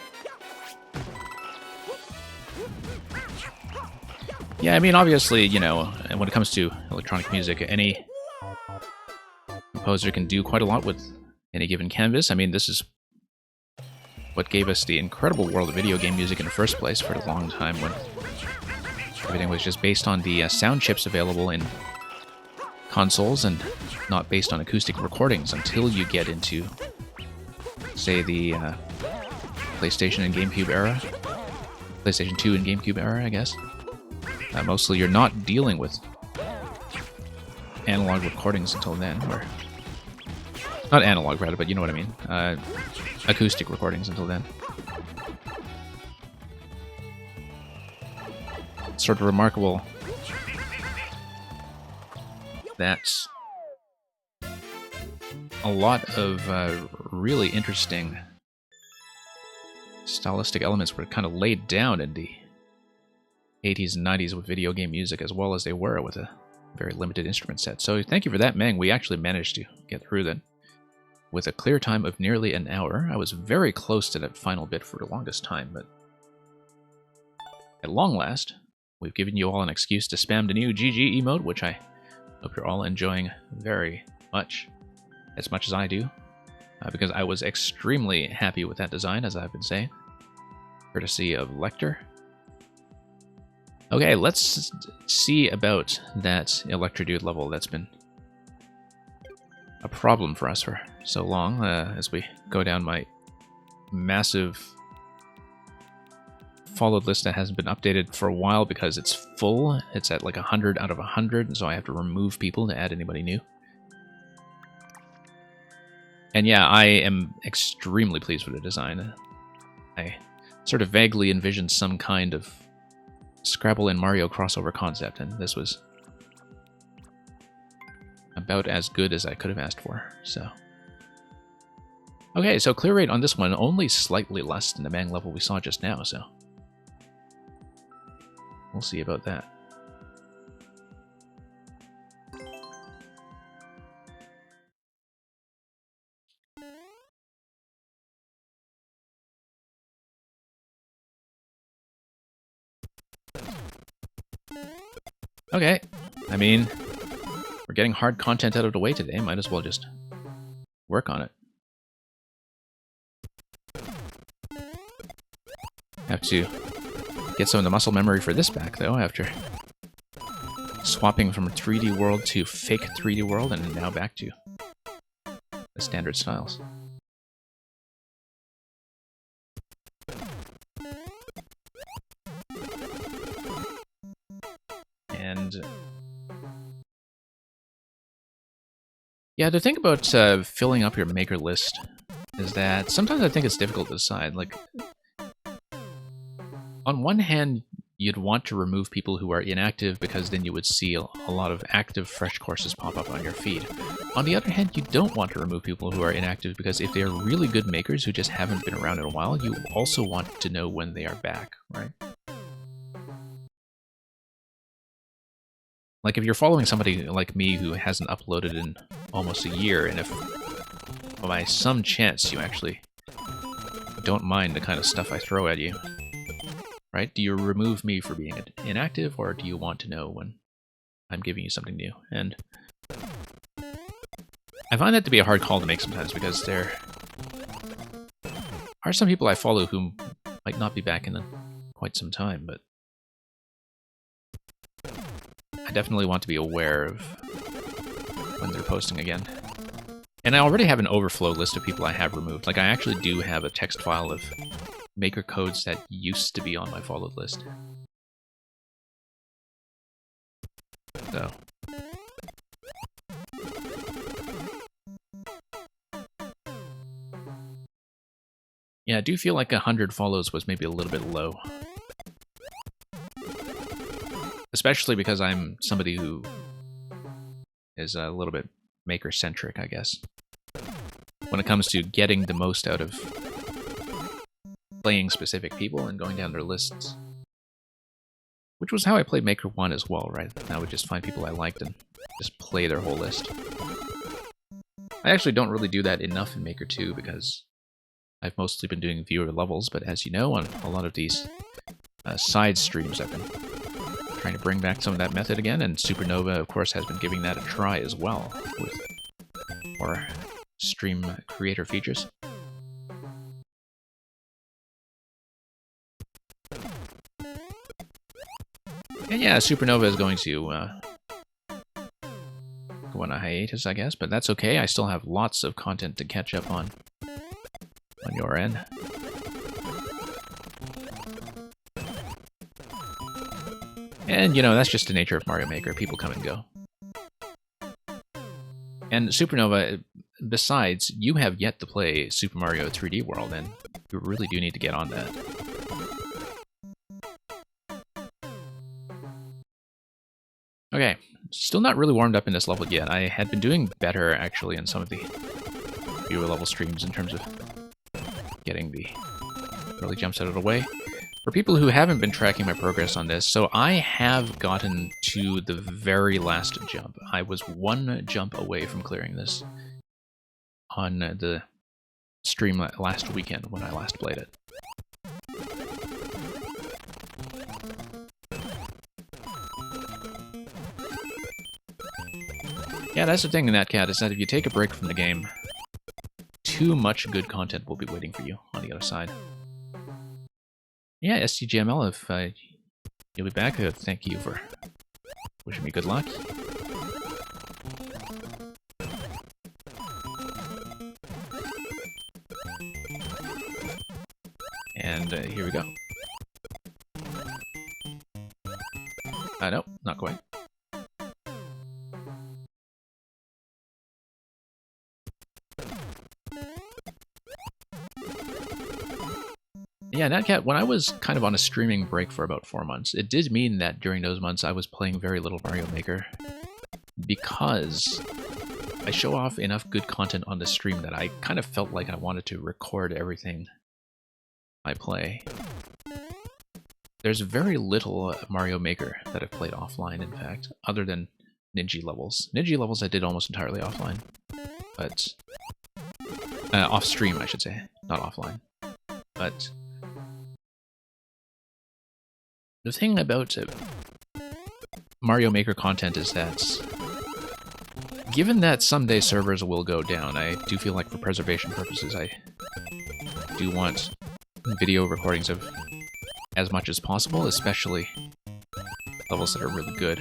yeah, I mean, obviously, you know, when it comes to electronic music, any composer can do quite a lot with any given canvas. I mean, this is what gave us the incredible world of video game music in the first place for a long time, when everything was just based on the sound chips available in consoles and not based on acoustic recordings until you get into, say, the PlayStation and GameCube era. PlayStation 2 and GameCube era, I guess. Mostly you're not dealing with analog recordings until then, or... not analog, rather, but you know what I mean. Acoustic recordings until then. It's sort of remarkable that a lot of really interesting stylistic elements were kind of laid down in the 80s and 90s with video game music, as well as they were with a very limited instrument set. So thank you for that, Meng. We actually managed to get through that with a clear time of nearly an hour. I was very close to that final bit for the longest time, but at long last, we've given you all an excuse to spam the new GG emote, which I hope you're all enjoying very much as I do, because I was extremely happy with that design, as I've been saying, courtesy of Lecter. Okay, let's see about that Electrodude level that's been a problem for us for so long, as we go down my massive followed list that hasn't been updated for a while because it's full. It's at like 100 out of 100, so I have to remove people to add anybody new. And yeah, I am extremely pleased with the design. I sort of vaguely envisioned some kind of Scrabble and Mario crossover concept, and this was about as good as I could have asked for, so. Okay, so clear rate on this one, only slightly less than the Meng level we saw just now, so. We'll see about that. Okay, I mean, we're getting hard content out of the way today, might as well just work on it. Have to get some of the muscle memory for this back, though, after swapping from 3D World to fake 3D World, and now back to the standard styles. And yeah, the thing about filling up your maker list is that sometimes I think it's difficult to decide. Like, on one hand, you'd want to remove people who are inactive because then you would see a lot of active, fresh courses pop up on your feed. On the other hand, you don't want to remove people who are inactive because if they are really good makers who just haven't been around in a while, you also want to know when they are back, right? Like, if you're following somebody like me who hasn't uploaded in almost a year, and if by some chance you actually don't mind the kind of stuff I throw at you, right? Do you remove me for being inactive, or do you want to know when I'm giving you something new? And I find that to be a hard call to make sometimes, because there are some people I follow who might not be back in quite some time, but I definitely want to be aware of when they're posting again. And I already have an overflow list of people I have removed. Like, I actually do have a text file of maker codes that used to be on my followed list. So. Yeah, I do feel like 100 follows was maybe a little bit low. Especially because I'm somebody who is a little bit maker-centric, I guess. When it comes to getting the most out of playing specific people and going down their lists. Which was how I played Maker 1 as well, right? I would just find people I liked and just play their whole list. I actually don't really do that enough in Maker 2 because I've mostly been doing viewer levels, but as you know, on a lot of these side streams I've been trying to bring back some of that method again, and Supernova, of course, has been giving that a try as well, with more stream creator features. And yeah, Supernova is going to go on a hiatus, I guess, but that's okay. I still have lots of content to catch up on your end. And, you know, that's just the nature of Mario Maker. People come and go. And Supernova, besides, you have yet to play Super Mario 3D World, and you really do need to get on that. Okay, still not really warmed up in this level yet. I had been doing better, actually, in some of the viewer level streams in terms of getting the early jumps out of the way. For people who haven't been tracking my progress on this, so I have gotten to the very last jump. I was one jump away from clearing this on the stream last weekend when I last played it. Yeah, that's the thing in that, Cat, is that if you take a break from the game, too much good content will be waiting for you on the other side. Yeah, STGML, if you'll be back, thank you for wishing me good luck. And here we go. No, not quite. Yeah, Natcat, when I was kind of on a streaming break for about 4 months, it did mean that during those months I was playing very little Mario Maker, because I show off enough good content on the stream that I kind of felt like I wanted to record everything I play. There's very little Mario Maker that I've played offline, in fact, other than Ninja levels. Ninja levels I did almost entirely offline, but off-stream, I should say, not offline. But the thing about Mario Maker content is that, given that someday servers will go down, I do feel like for preservation purposes I do want video recordings of as much as possible, especially levels that are really good.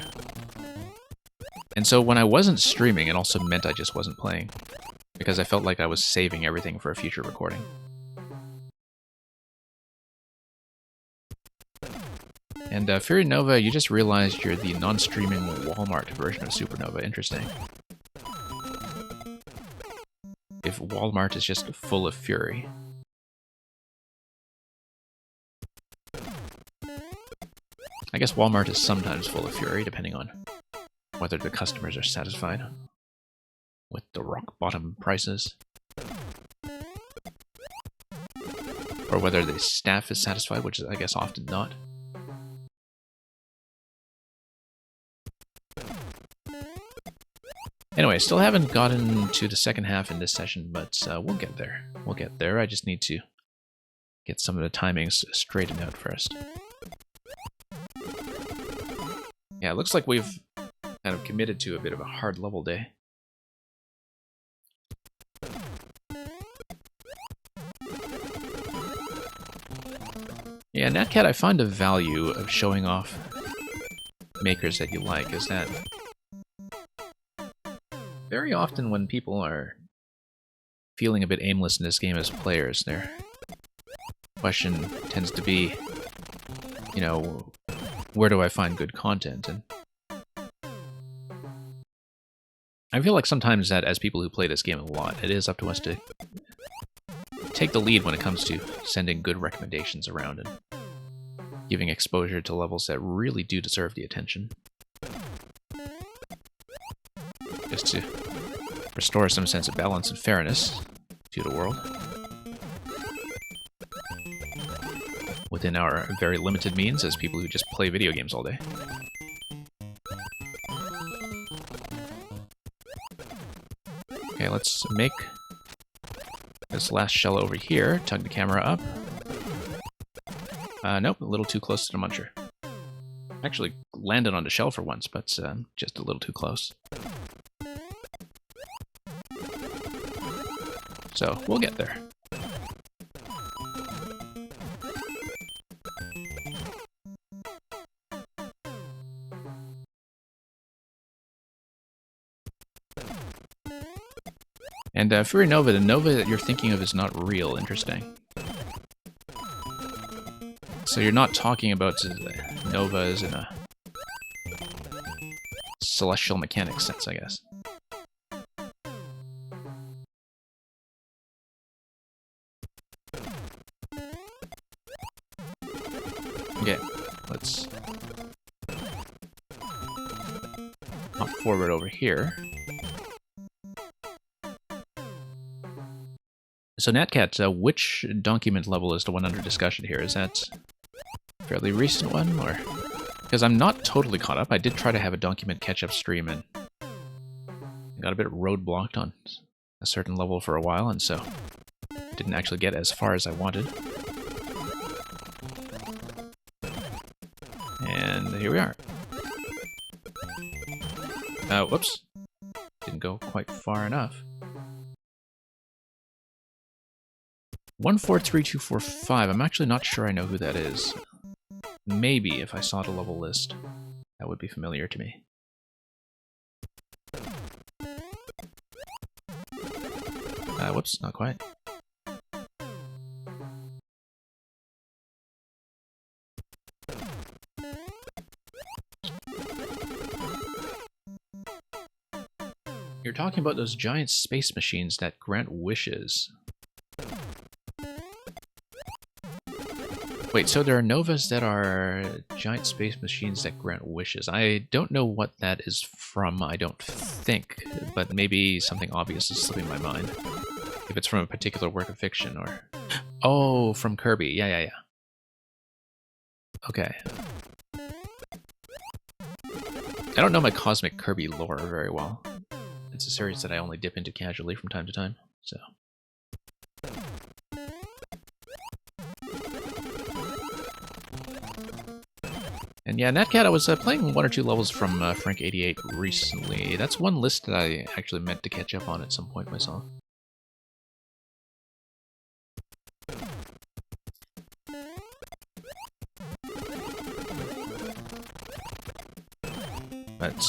And so when I wasn't streaming, it also meant I just wasn't playing, because I felt like I was saving everything for a future recording. And Fury Nova, you just realized you're the non-streaming Walmart version of Supernova. Interesting. If Walmart is just full of Fury. I guess Walmart is sometimes full of Fury, depending on whether the customers are satisfied with the rock-bottom prices, or whether the staff is satisfied, which is, I guess, often not. Anyway, still haven't gotten to the second half in this session, but we'll get there. We'll get there. I just need to get some of the timings straightened out first. Yeah, it looks like we've kind of committed to a bit of a hard level day. Yeah, Natcat, I find the value of showing off makers that you like is that very often when people are feeling a bit aimless in this game as players, their question tends to be, you know, where do I find good content? And I feel like sometimes that as people who play this game a lot, it is up to us to take the lead when it comes to sending good recommendations around and giving exposure to levels that really do deserve the attention. Just to restore some sense of balance and fairness to the world. Within our very limited means as people who just play video games all day. Okay, let's make this last shell over here. Tug the camera up. Nope, a little too close to the muncher. Actually landed on the shell for once, but just a little too close. So, we'll get there. And Fury Nova, the Nova that you're thinking of is not real. Interesting. So you're not talking about Novas in a celestial mechanics sense, I guess. Okay, let's hop forward over here. So Natcat, which document level is the one under discussion here? Is that a fairly recent one, or...? Because I'm not totally caught up. I did try to have a document catch-up stream, and I got a bit roadblocked on a certain level for a while, and so didn't actually get as far as I wanted. And here we are. Whoops. Didn't go quite far enough. 143245. I'm actually not sure I know who that is. Maybe if I saw the level list, that would be familiar to me. Whoops, not quite. You're talking about those giant space machines that grant wishes. Wait, so there are Novas that are giant space machines that grant wishes. I don't know what that is from, I don't think, but maybe something obvious is slipping my mind. If it's from a particular work of fiction, or... Oh, from Kirby, yeah. Okay. I don't know my Cosmic Kirby lore very well. It's a series that I only dip into casually from time to time, so... And yeah, Natcat, I was playing 1 or 2 levels from Frank88 recently. That's one list that I actually meant to catch up on at some point myself. But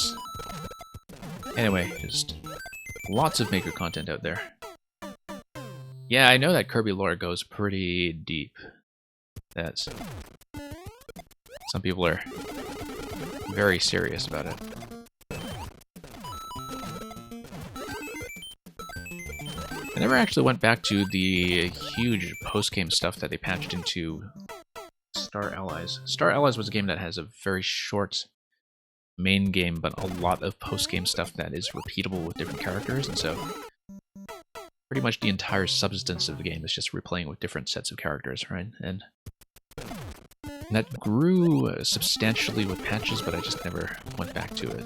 anyway, just lots of maker content out there. Yeah, I know that Kirby lore goes pretty deep. That's... Some people are very serious about it. I never actually went back to the huge post-game stuff that they patched into Star Allies. Star Allies was a game that has a very short main game, but a lot of post-game stuff that is repeatable with different characters, and so pretty much the entire substance of the game is just replaying with different sets of characters, right? And that grew substantially with patches, but I just never went back to it.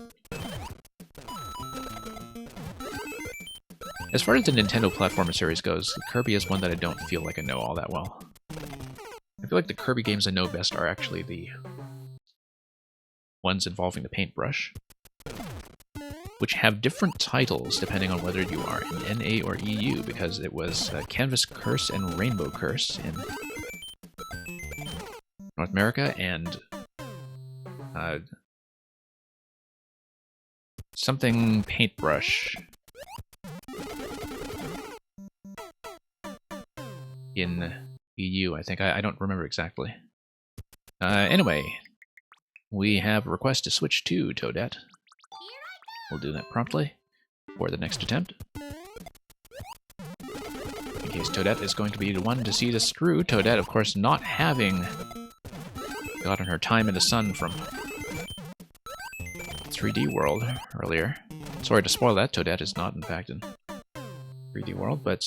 As far as the Nintendo platformer series goes, Kirby is one that I don't feel like I know all that well. I feel like the Kirby games I know best are actually the ones involving the paintbrush, which have different titles depending on whether you are in NA or EU, because it was Canvas Curse and Rainbow Curse in North America, and something paintbrush in EU, I think. I don't remember exactly. Anyway, we have a request to switch to Toadette. We'll do that promptly for the next attempt. In case Toadette is going to be the one to see this through, Toadette, of course, not having gotten her time in the sun from 3D World earlier. Sorry to spoil that, Toadette is not, in fact, in 3D World, but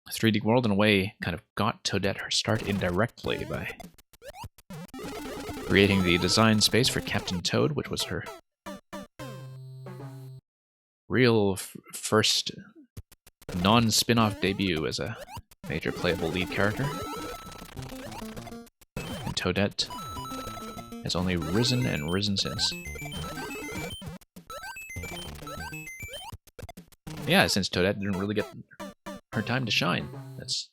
3D World, in a way, kind of got Toadette her start indirectly by creating the design space for Captain Toad, which was her real first non-spin-off debut as a major playable lead character. And Toadette has only risen and risen since. Yeah, since Toadette didn't really get her time to shine, that's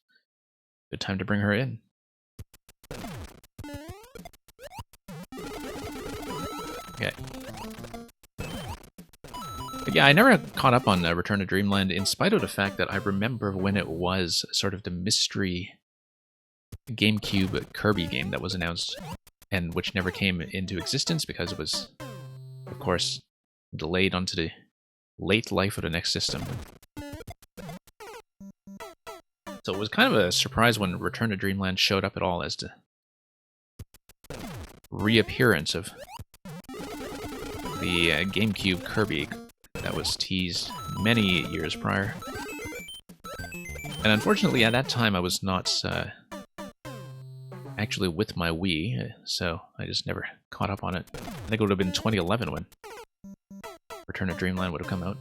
a good time to bring her in. Okay. But yeah, I never caught up on Return to Dreamland, in spite of the fact that I remember when it was sort of the mystery GameCube Kirby game that was announced, and which never came into existence because it was, of course, delayed onto the late life of the next system. So it was kind of a surprise when Return to Dreamland showed up at all as the reappearance of the GameCube Kirby that was teased many years prior. And unfortunately, at that time, I was not actually with my Wii, so I just never caught up on it. I think it would have been 2011 when Return to Dreamland would have come out.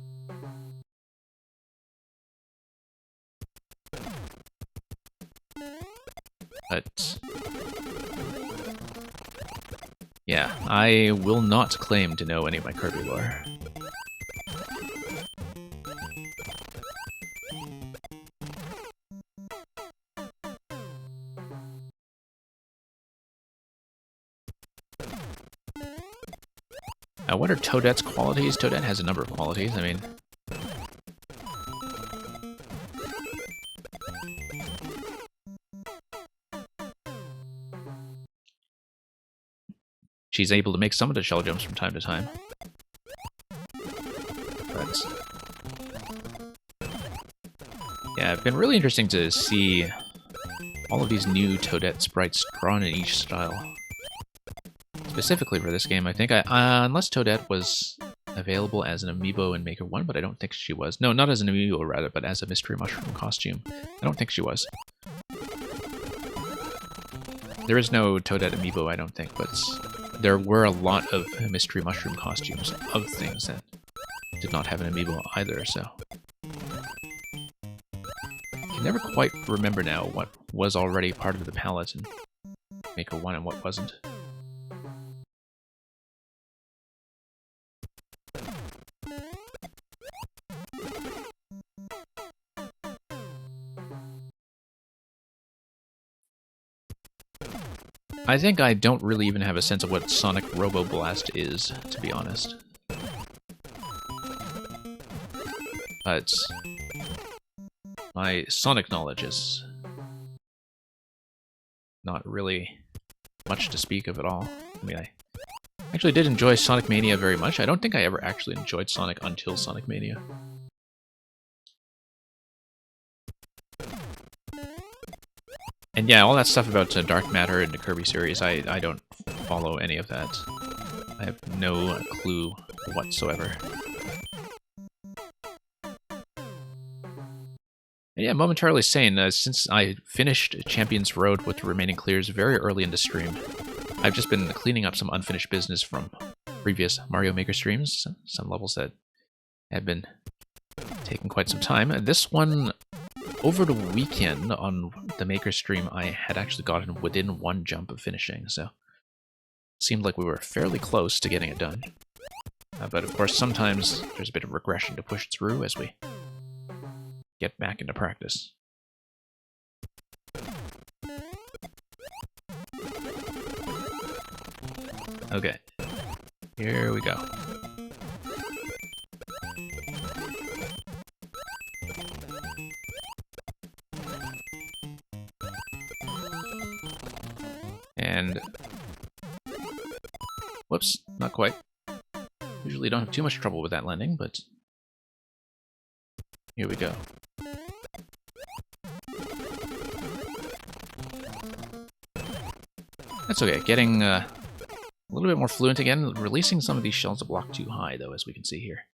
But yeah, I will not claim to know any of my Kirby lore. What are Toadette's qualities? Toadette has a number of qualities, I mean... she's able to make some of the shell jumps from time to time. But... yeah, it's been really interesting to see all of these new Toadette sprites drawn in each style. Specifically for this game, I think, unless Toadette was available as an amiibo in Maker 1, but I don't think she was. No, not as an amiibo, rather, but as a Mystery Mushroom costume. I don't think she was. There is no Toadette amiibo, I don't think, but there were a lot of Mystery Mushroom costumes of things that did not have an amiibo either, so... I can never quite remember now what was already part of the palette in Maker 1 and what wasn't. I think I don't really even have a sense of what Sonic Robo Blast is, to be honest. But my Sonic knowledge is not really much to speak of at all. I mean, I actually did enjoy Sonic Mania very much. I don't think I ever actually enjoyed Sonic until Sonic Mania. And yeah, all that stuff about Dark Matter and the Kirby series, I don't follow any of that. I have no clue whatsoever. And yeah, momentarily sane, since I finished Champion's Road with the remaining clears very early in the stream, I've just been cleaning up some unfinished business from previous Mario Maker streams, some levels that have been taken quite some time. This one, over the weekend on the Maker stream, I had actually gotten within one jump of finishing, so seemed like we were fairly close to getting it done. But of course, sometimes there's a bit of regression to push through as we get back into practice. Okay, here we go. And whoops, not quite. Usually don't have too much trouble with that landing, but here we go. That's okay, getting a little bit more fluent again, releasing some of these shells a block too high, though, as we can see here.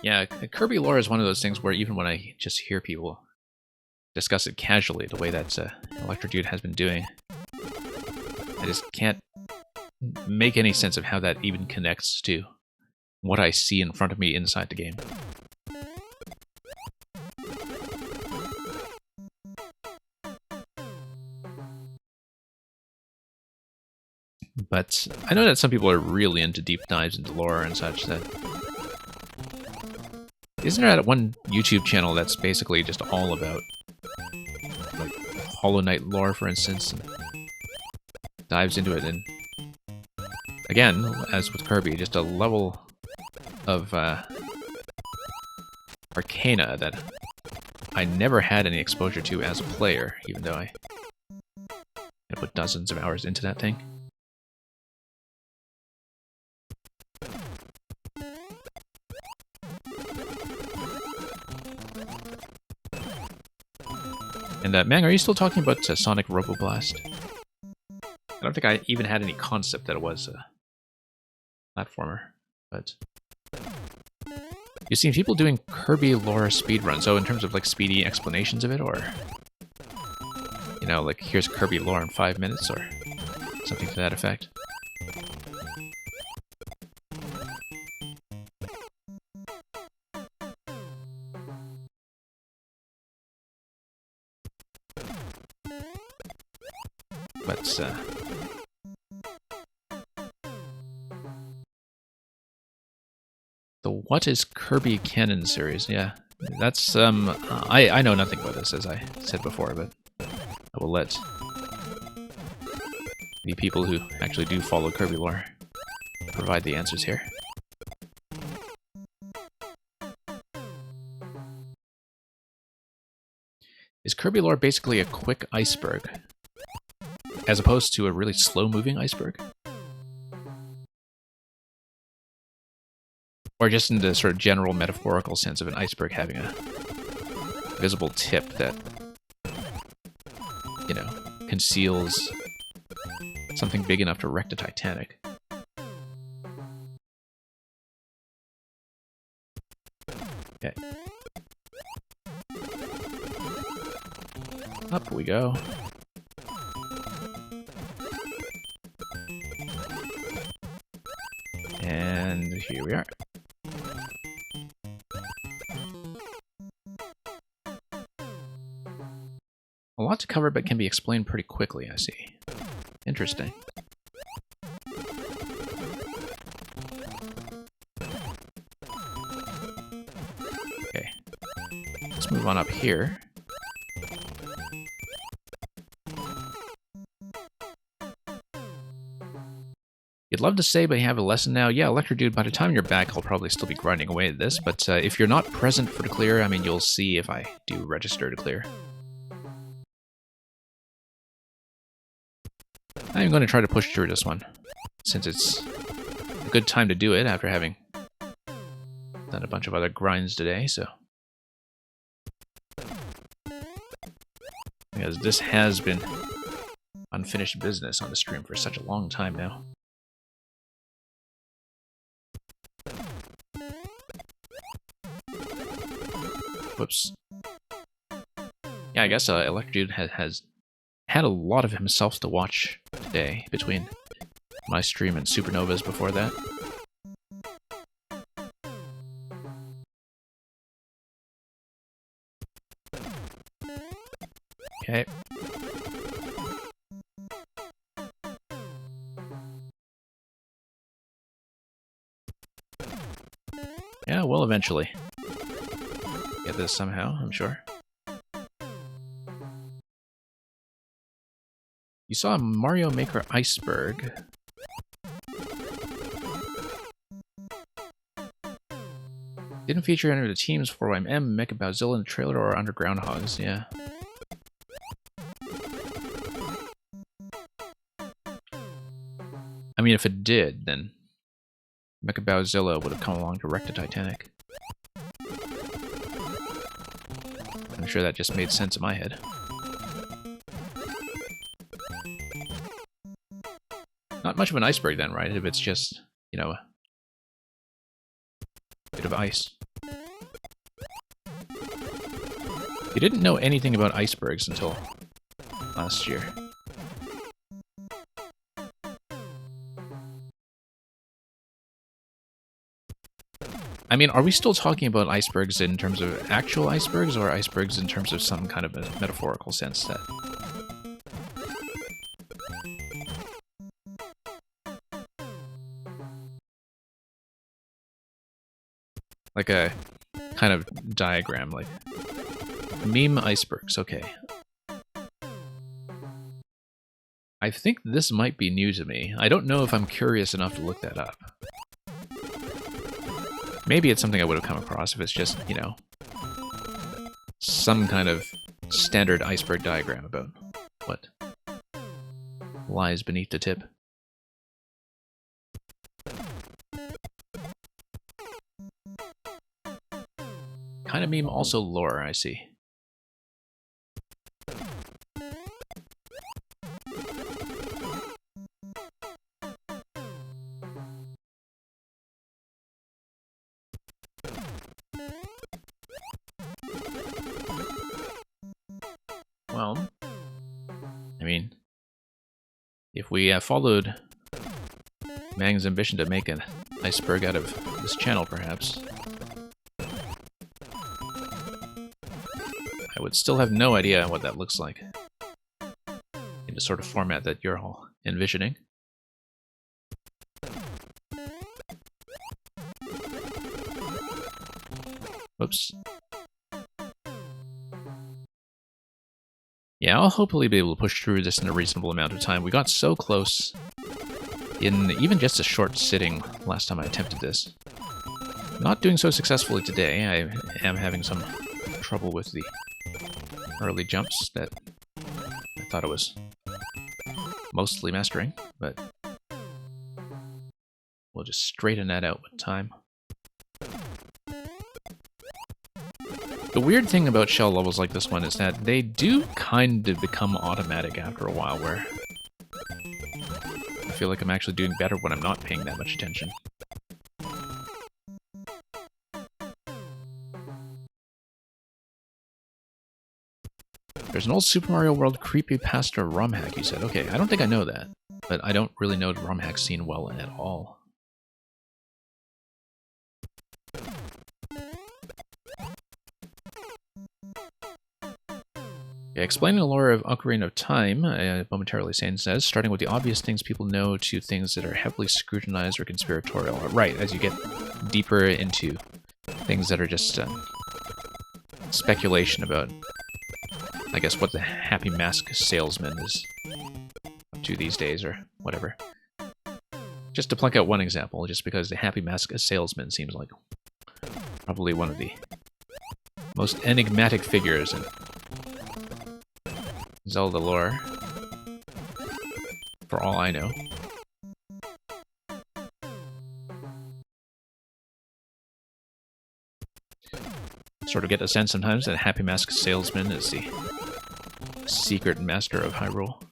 Yeah, Kirby lore is one of those things where even when I just hear people discuss it casually, the way that Electrodude has been doing, I just can't make any sense of how that even connects to what I see in front of me inside the game. But I know that some people are really into deep dives into lore and such. That isn't there that one YouTube channel that's basically just all about, like, Hollow Knight lore, for instance, and dives into it, and again, as with Kirby, just a level of arcana that I never had any exposure to as a player, even though I put dozens of hours into that thing. And Mang, are you still talking about Sonic Roboblast? I don't think I even had any concept that it was a platformer, but you've seen people doing Kirby lore speedruns. So in terms of like speedy explanations of it, or you know, like here's Kirby lore in 5 minutes, or something to that effect. But the What is Kirby Canon series? Yeah, that's I know nothing about this, as I said before, but I will let the people who actually do follow Kirby lore provide the answers here. Is Kirby lore basically a quick iceberg, as opposed to a really slow-moving iceberg? Or just in the sort of general metaphorical sense of an iceberg having a visible tip that, you know, conceals something big enough to wreck the Titanic. Okay. Up we go. And here we are. A lot to cover, but can be explained pretty quickly, I see. Interesting. Okay. Let's move on up here. You'd love to say, but you have a lesson now. Yeah, Electrodude, by the time you're back, I'll probably still be grinding away at this, but if you're not present for the clear, I mean, you'll see if I do register to clear. I'm going to try to push through this one, since it's a good time to do it after having done a bunch of other grinds today, so. Because this has been unfinished business on the stream for such a long time now. Whoops. Yeah, I guess Electrodude has had a lot of himself to watch today between my stream and Supernova's before that. Okay. Yeah, we'll eventually get this somehow, I'm sure. You saw Mario Maker Iceberg. Didn't feature any of the teams for YM, Mecha Bowzilla in the trailer, or Underground Hogs, yeah. I mean, if it did, then Mecha Bowzilla would have come along to wreck the Titanic. I'm sure that just made sense in my head. Not much of an iceberg then, right? If it's just, you know, a bit of ice. You didn't know anything about icebergs until last year. I mean, are we still talking about icebergs in terms of actual icebergs, or icebergs in terms of some kind of a metaphorical sense that... Like a kind of diagram, like... Meme icebergs, okay. I think this might be new to me. I don't know if I'm curious enough to look that up. Maybe it's something I would have come across if it's just, you know, some kind of standard iceberg diagram about what lies beneath the tip. Kind of meme, also lore, I see. Well, I mean, if we followed Mang's ambition to make an iceberg out of this channel, perhaps, I would still have no idea what that looks like in the sort of format that you're all envisioning. Whoops. Yeah, I'll hopefully be able to push through this in a reasonable amount of time. We got so close in even just a short sitting last time I attempted this. Not doing so successfully today. I am having some trouble with the early jumps that I thought I was mostly mastering, but we'll just straighten that out with time. The weird thing about shell levels like this one is that they do kind of become automatic after a while, where I feel like I'm actually doing better when I'm not paying that much attention. There's an old Super Mario World creepypasta ROM hack, you said. Okay, I don't think I know that, but I don't really know the ROM hack scene well at all. Yeah, explaining the lore of Ocarina of Time, momentarily Sane says, starting with the obvious things people know to things that are heavily scrutinized or conspiratorial. Right, as you get deeper into things that are just speculation about, I guess, what the Happy Mask salesman is up to these days, or whatever. Just to pluck out one example, just because the Happy Mask salesman seems like probably one of the most enigmatic figures in Zelda lore, for all I know. Sort of get the sense sometimes that Happy Mask Salesman is the secret master of Hyrule.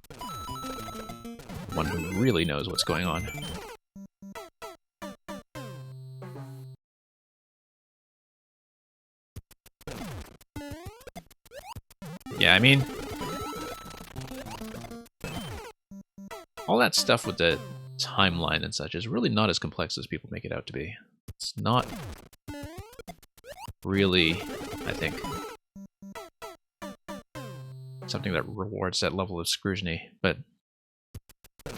One who really knows what's going on. Yeah, I mean, all that stuff with the timeline and such is really not as complex as people make it out to be. It's not really, I think, something that rewards that level of scrutiny, but it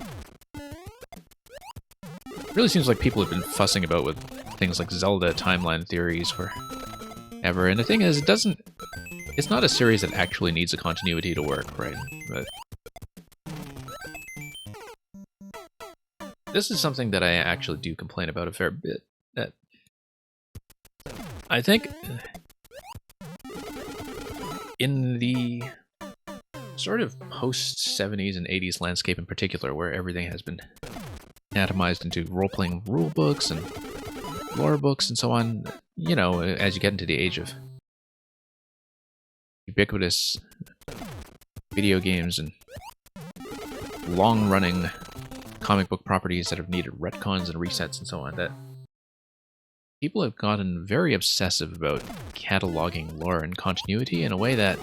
really seems like people have been fussing about with things like Zelda timeline theories forever, and the thing is, it's not a series that actually needs a continuity to work, right? But this is something that I actually do complain about a fair bit, that I think in the sort of post-70s and 80s landscape in particular, where everything has been atomized into role-playing rule books and lore books and so on, you know, as you get into the age of ubiquitous video games and long-running comic book properties that have needed retcons and resets and so on, that people have gotten very obsessive about cataloging lore and continuity in a way that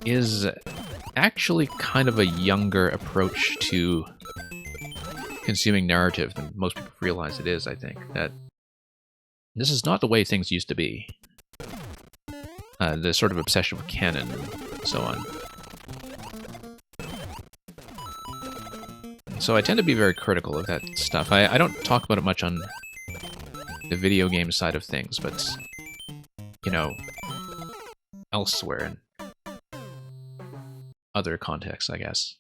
is actually kind of a younger approach to consuming narrative than most people realize it is, I think. That this is not the way things used to be. The sort of obsession with canon and so on. So I tend to be very critical of that stuff. I don't talk about it much on the video game side of things, but, you know, elsewhere in other contexts, I guess.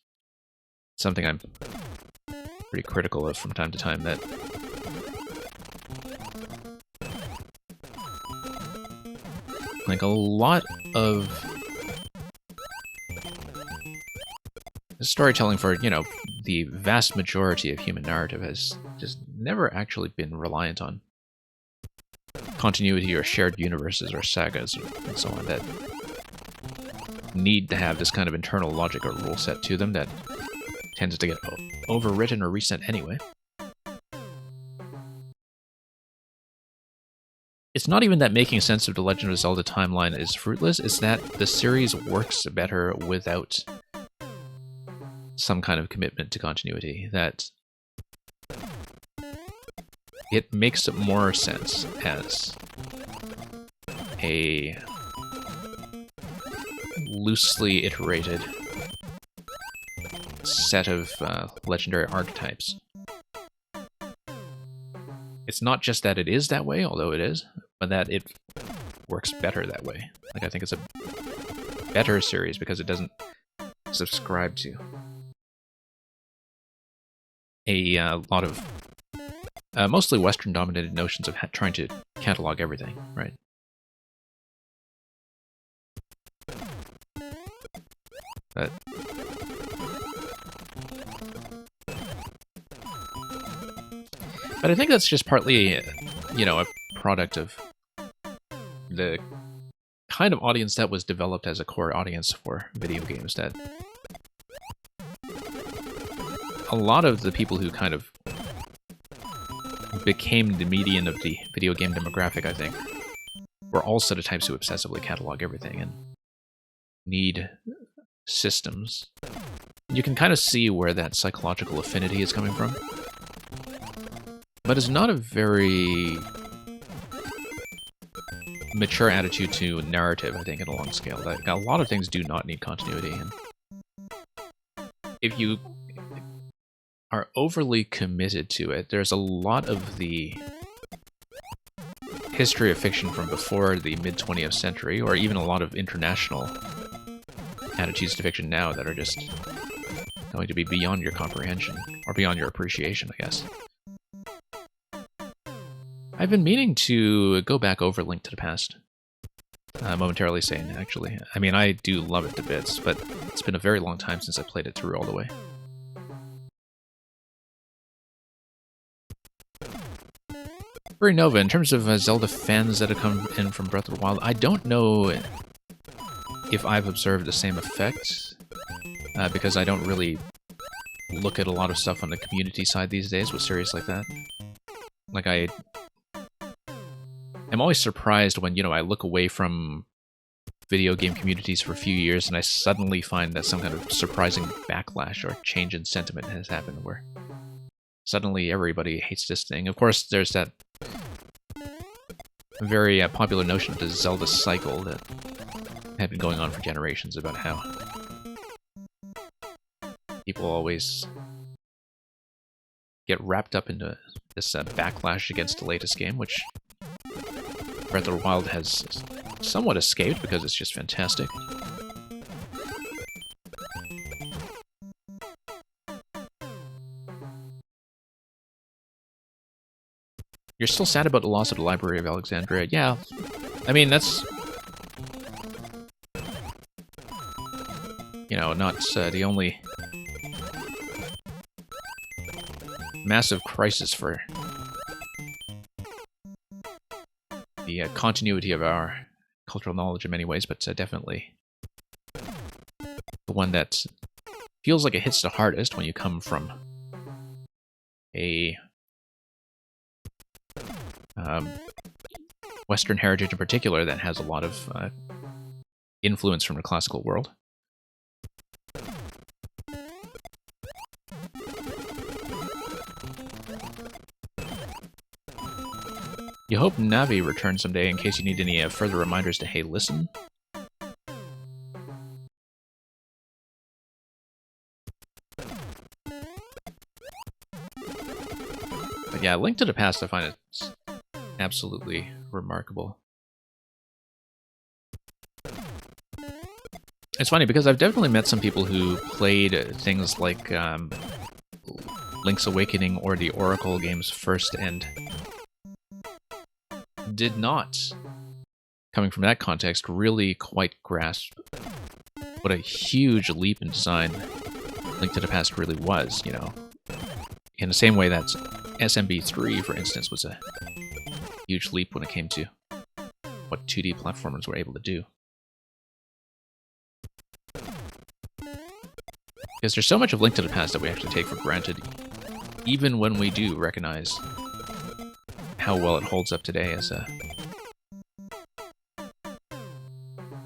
Something I'm pretty critical of from time to time, that like a lot of storytelling for, you know, the vast majority of human narrative has just never actually been reliant on continuity or shared universes or sagas and so on that need to have this kind of internal logic or rule set to them that tends to get overwritten or reset anyway. It's not even that making sense of the Legend of Zelda timeline is fruitless, it's that the series works better without some kind of commitment to continuity, that it makes more sense as a loosely iterated set of legendary archetypes. It's not just that it is that way, although it is, but that it works better that way. Like, I think it's a better series because it doesn't subscribe to a lot of mostly Western-dominated notions of trying to catalog everything, right? But I think that's just partly, you know, a product of the kind of audience that was developed as a core audience for video games, that a lot of the people who kind of became the median of the video game demographic, I think, were also the types who obsessively catalog everything and need systems. You can kind of see where that psychological affinity is coming from. But it's not a very mature attitude to narrative, I think, at a long scale. That a lot of things do not need continuity, and if you are overly committed to it, there's a lot of the history of fiction from before the mid-20th century, or even a lot of international attitudes to fiction now that are just going to be beyond your comprehension, or beyond your appreciation, I guess. I've been meaning to go back over Link to the Past. Momentarily sane, actually. I mean, I do love it to bits, but it's been a very long time since I played it through all the way. For Nova, in terms of Zelda fans that have come in from Breath of the Wild, I don't know if I've observed the same effect, because I don't really look at a lot of stuff on the community side these days with series like that. Like, I'm always surprised when, you know, I look away from video game communities for a few years, and I suddenly find that some kind of surprising backlash or change in sentiment has happened where suddenly everybody hates this thing. Of course, there's that very popular notion of the Zelda cycle that had been going on for generations about how people always get wrapped up into this backlash against the latest game, which Breath of the Wild has somewhat escaped because it's just fantastic. You're still sad about the loss of the Library of Alexandria? Yeah. I mean, that's... you know, not the only massive crisis for the continuity of our cultural knowledge in many ways, but definitely the one that feels like it hits the hardest when you come from a Western heritage in particular that has a lot of influence from the classical world. You hope Navi returns someday in case you need any further reminders to hey listen. But yeah, Link to the Past, I find it absolutely remarkable. It's funny because I've definitely met some people who played things like Link's Awakening or the Oracle games first and did not, coming from that context, really quite grasp what a huge leap in design Link to the Past really was, you know. In the same way that SMB3, for instance, was a huge leap when it came to what 2D platformers were able to do. Because there's so much of Link to the Past that we actually take for granted, even when we do recognize how well it holds up today as a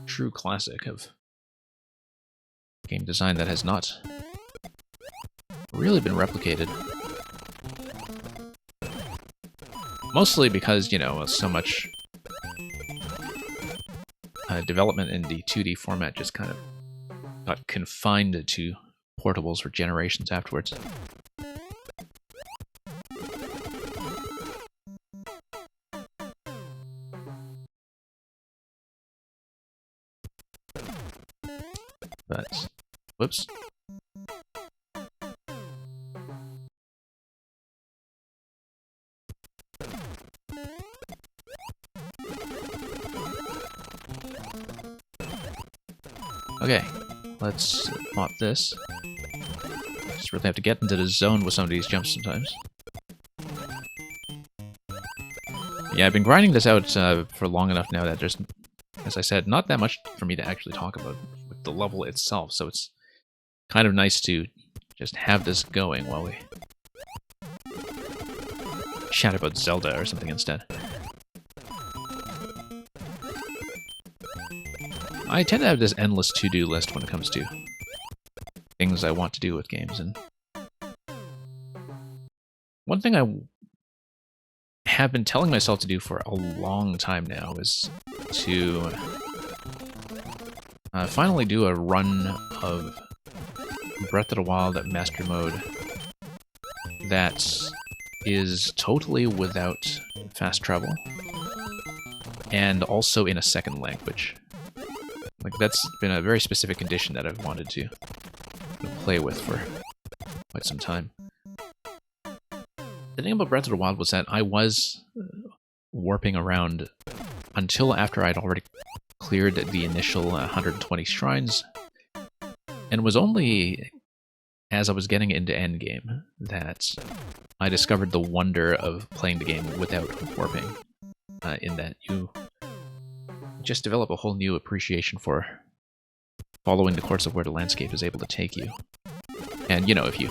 true classic of game design that has not really been replicated. Mostly because, you know, so much development in the 2D format just kind of got confined to portables for generations afterwards. But, whoops. Okay, let's plot this. Just really have to get into the zone with some of these jumps sometimes. Yeah, I've been grinding this out for long enough now that there's, as I said, not that much for me to actually talk about with the level itself, so it's kind of nice to just have this going while we chat about Zelda or something instead. I tend to have this endless to-do list when it comes to things I want to do with games, and one thing I have been telling myself to do for a long time now is to finally do a run of Breath of the Wild Master Mode that is totally without fast travel, and also in a second language. Like, that's been a very specific condition that I've wanted to play with for quite some time. The thing about Breath of the Wild was that I was warping around until after I'd already cleared the initial 120 shrines, and it was only as I was getting into endgame that I discovered the wonder of playing the game without warping, in that you just develop a whole new appreciation for following the course of where the landscape is able to take you. And, you know, if you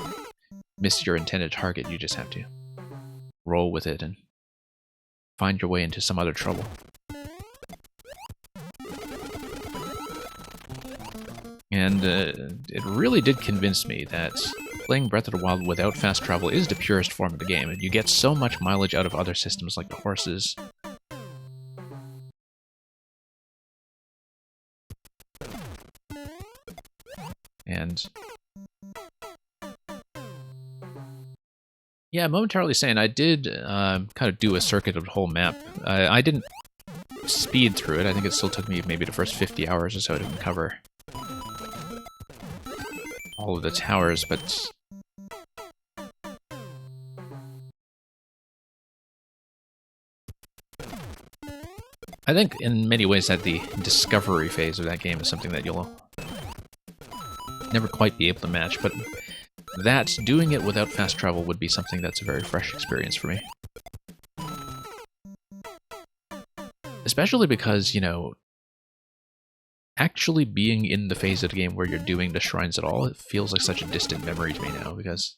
miss your intended target, you just have to roll with it and find your way into some other trouble. And it really did convince me that playing Breath of the Wild without fast travel is the purest form of the game. You get so much mileage out of other systems like the horses. And yeah, momentarily saying I did kind of do a circuit of the whole map. I didn't speed through it. I think it still took me maybe the first 50 hours or so to cover all of the towers, but I think in many ways that the discovery phase of that game is something that you'll never quite be able to match, but that doing it without fast travel would be something that's a very fresh experience for me. Especially because, you know, actually being in the phase of the game where you're doing the shrines at all, it feels like such a distant memory to me now, because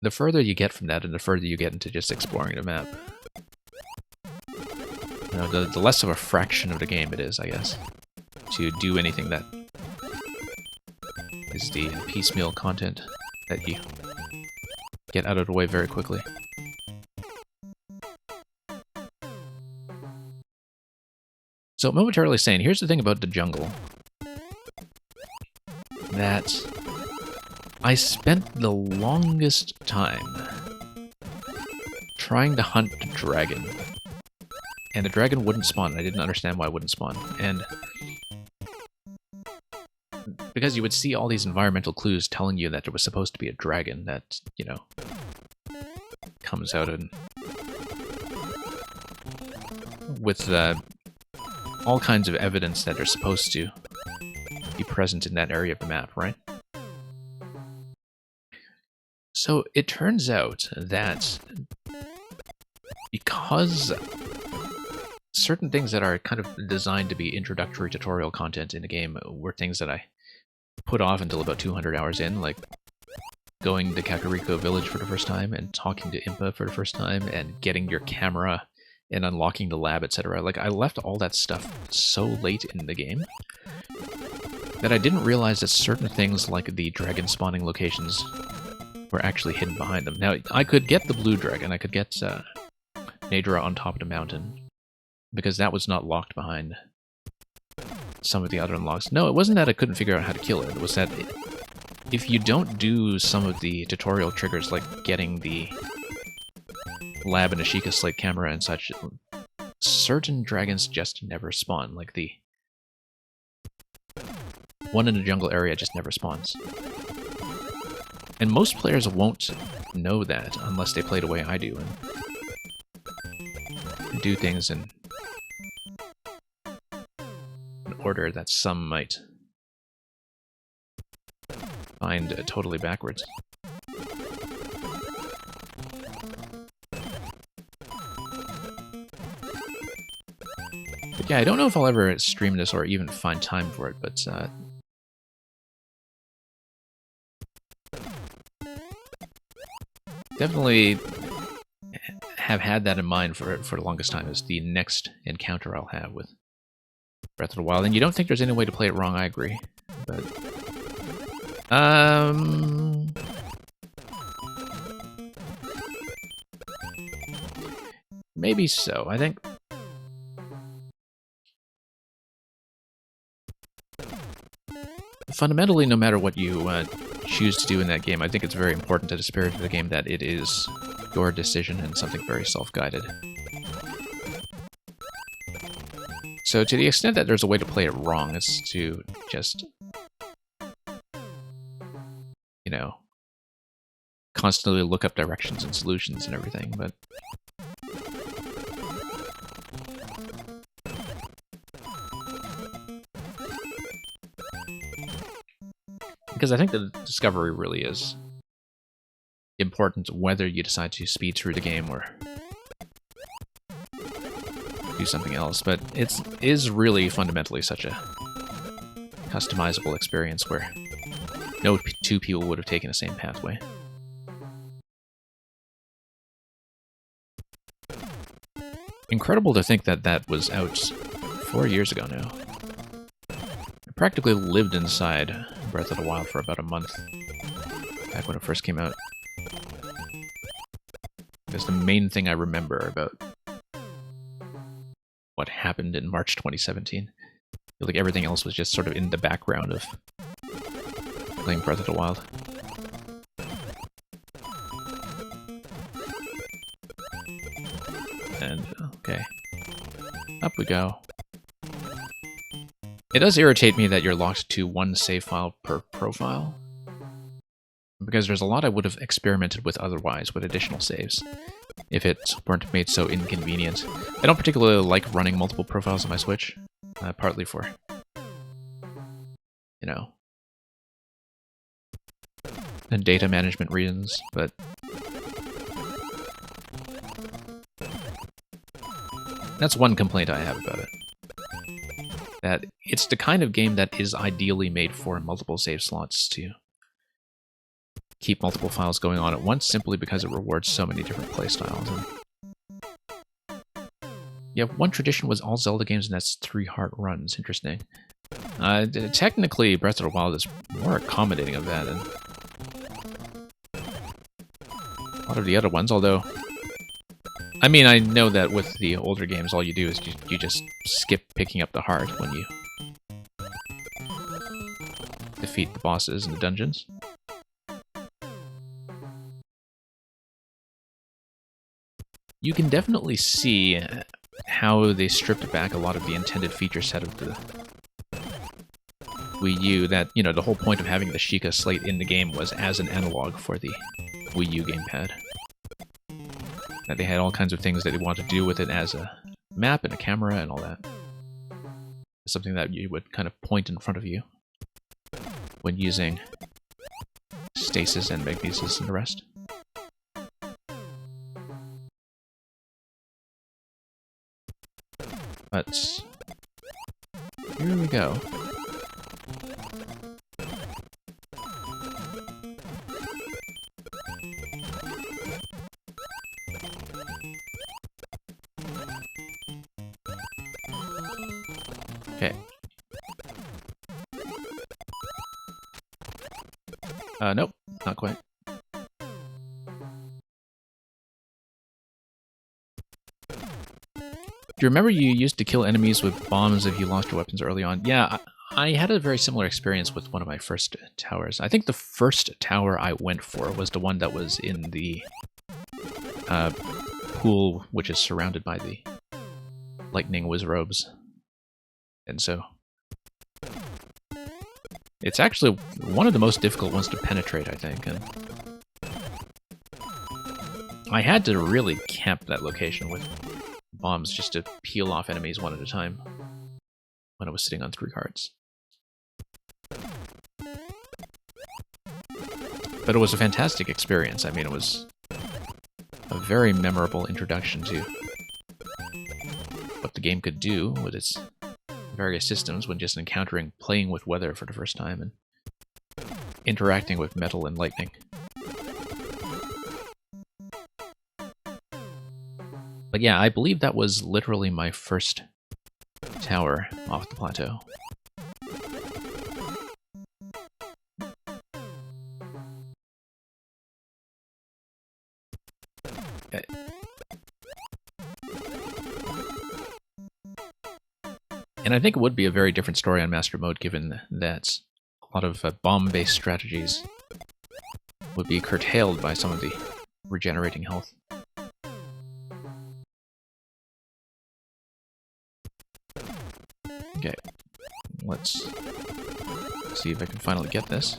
the further you get from that and the further you get into just exploring the map, you know, the less of a fraction of the game it is, I guess, to do anything that is the piecemeal content that you get out of the way very quickly. So momentarily saying, here's the thing about the jungle. That I spent the longest time trying to hunt the dragon. And the dragon wouldn't spawn. I didn't understand why it wouldn't spawn. And because you would see all these environmental clues telling you that there was supposed to be a dragon that, you know, comes out and with all kinds of evidence that are supposed to be present in that area of the map, right? So it turns out that because certain things that are kind of designed to be introductory tutorial content in the game were things that I put off until about 200 hours in, like going to Kakariko Village for the first time and talking to Impa for the first time and getting your camera and unlocking the lab, etc. Like, I left all that stuff so late in the game that I didn't realize that certain things like the dragon spawning locations were actually hidden behind them. Now, I could get the blue dragon, I could get Nadra on top of the mountain, because that was not locked behind some of the other unlocks. No, it wasn't that I couldn't figure out how to kill it. It was that if you don't do some of the tutorial triggers, like getting the lab and Ashika Slate camera and such, certain dragons just never spawn. Like the one in the jungle area just never spawns. And most players won't know that unless they play the way I do and do things in an order that some might find totally backwards. But yeah, I don't know if I'll ever stream this or even find time for it, but definitely have had that in mind for the longest time as the next encounter I'll have with Breath of the Wild. And you don't think there's any way to play it wrong, I agree. But maybe so. I think fundamentally, no matter what you choose to do in that game, I think it's very important to the spirit of the game that it is your decision and something very self-guided. So to the extent that there's a way to play it wrong, it's to just, you know, constantly look up directions and solutions and everything, but because I think the discovery really is important whether you decide to speed through the game or do something else, but it is really fundamentally such a customizable experience where no two people would have taken the same pathway. Incredible to think that that was out 4 years ago now. practically lived inside Breath of the Wild for about a month, back when it first came out. That's the main thing I remember about what happened in March 2017. I feel like everything else was just sort of in the background of playing Breath of the Wild. And, okay. Up we go. It does irritate me that you're locked to one save file per profile, because there's a lot I would have experimented with otherwise with additional saves, if it weren't made so inconvenient. I don't particularly like running multiple profiles on my Switch, partly for, you know, and data management reasons, but that's one complaint I have about it. That it's the kind of game that is ideally made for multiple save slots to keep multiple files going on at once, simply because it rewards so many different playstyles. And yeah, one tradition was all Zelda games, and that's 3 heart runs. Interesting. Technically, Breath of the Wild is more accommodating of that than a lot of the other ones, although I mean, I know that with the older games, all you do is you just skip picking up the heart when you defeat the bosses in the dungeons. You can definitely see how they stripped back a lot of the intended feature set of the Wii U. That, you know, the whole point of having the Sheikah slate in the game was as an analog for the Wii U gamepad. That they had all kinds of things that they wanted to do with it as a map and a camera and all that. Something that you would kind of point in front of you when using stasis and magnesis and the rest. But here we go. Okay. Nope, not quite. Do you remember you used to kill enemies with bombs if you lost your weapons early on? Yeah, I had a very similar experience with one of my first towers. I think the first tower I went for was the one that was in the pool, which is surrounded by the lightning wizrobes. And so it's actually one of the most difficult ones to penetrate, I think. And I had to really camp that location with bombs just to peel off enemies one at a time when I was sitting on 3 hearts. But it was a fantastic experience. I mean, it was a very memorable introduction to what the game could do with its various systems when just playing with weather for the first time and interacting with metal and lightning. But yeah, I believe that was literally my first tower off the plateau. Okay. And I think it would be a very different story on Master Mode, given that a lot of bomb-based strategies would be curtailed by some of the regenerating health. Okay, let's see if I can finally get this.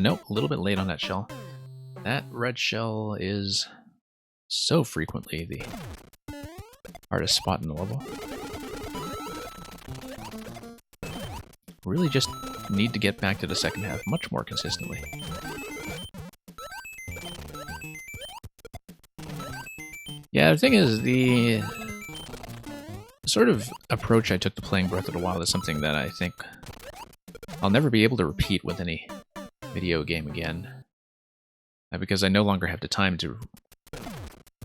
Nope, a little bit late on that shell. That red shell is so frequently the hardest spot in the level. Really just need to get back to the second half much more consistently. Yeah, the thing is, the sort of approach I took to playing Breath of the Wild is something that I think I'll never be able to repeat with any video game again. because I no longer have the time to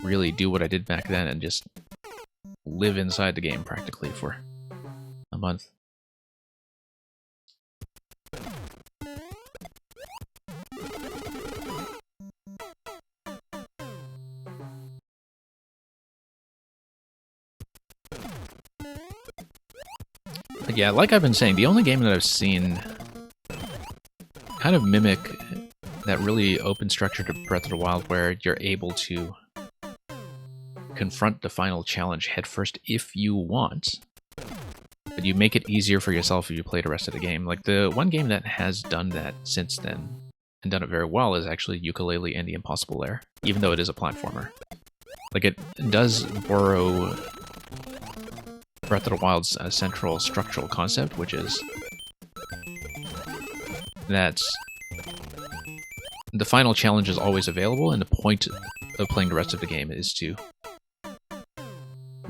really do what I did back then and just live inside the game practically for a month. But yeah, like I've been saying, the only game that I've seen kind of mimic that really open structure to Breath of the Wild where you're able to confront the final challenge headfirst if you want, but you make it easier for yourself if you play the rest of the game. Like, the one game that has done that since then, and done it very well, is actually Yooka-Laylee and the Impossible Lair, even though it is a platformer. Like, it does borrow Breath of the Wild's central structural concept, which is that the final challenge is always available, and the point of playing the rest of the game is to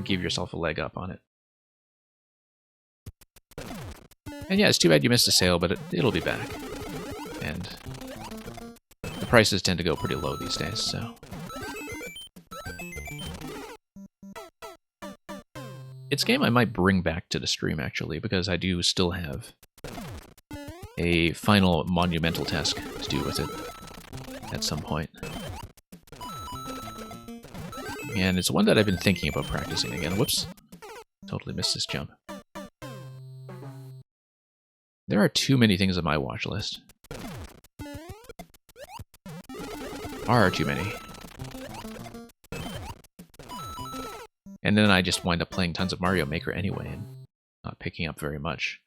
give yourself a leg up on it. And yeah, it's too bad you missed the sale, but it'll be back. And the prices tend to go pretty low these days, so... It's a game I might bring back to the stream, actually, because I do still have a final monumental task to do with it at some point. And it's one that I've been thinking about practicing again. Whoops. Totally missed this jump. There are too many things on my watch list. Far too many. And then I just wind up playing tons of Mario Maker anyway, and not picking up very much,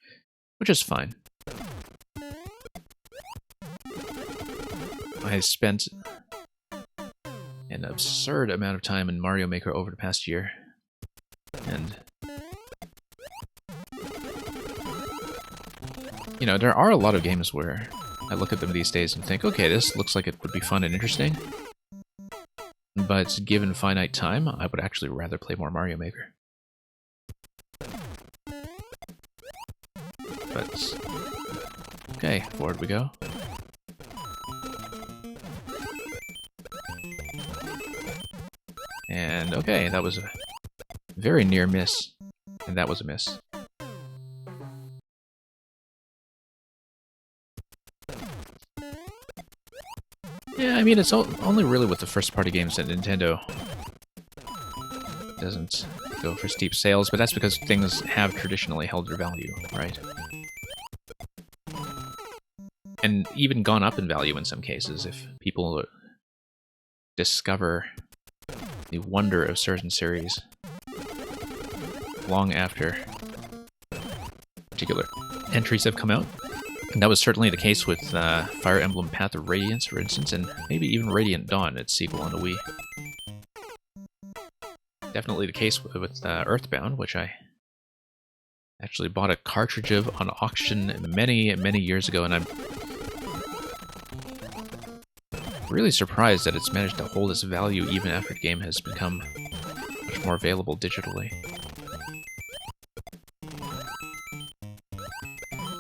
which is fine. I spent an absurd amount of time in Mario Maker over the past year, and you know, there are a lot of games where I look at them these days and think, okay, this looks like it would be fun and interesting, but given finite time, I would actually rather play more Mario Maker. But, okay, forward we go. And okay, that was a very near miss, and that was a miss. Yeah, I mean, it's only really with the first-party games that Nintendo doesn't go for steep sales, but that's because things have traditionally held their value, right? And even gone up in value in some cases if people discover the wonder of certain series long after particular entries have come out. And that was certainly the case with Fire Emblem Path of Radiance, for instance, and maybe even Radiant Dawn, its sequel on the Wii. Definitely the case with Earthbound, which I actually bought a cartridge of on auction many, many years ago, and I'm really surprised that it's managed to hold its value even after the game has become much more available digitally.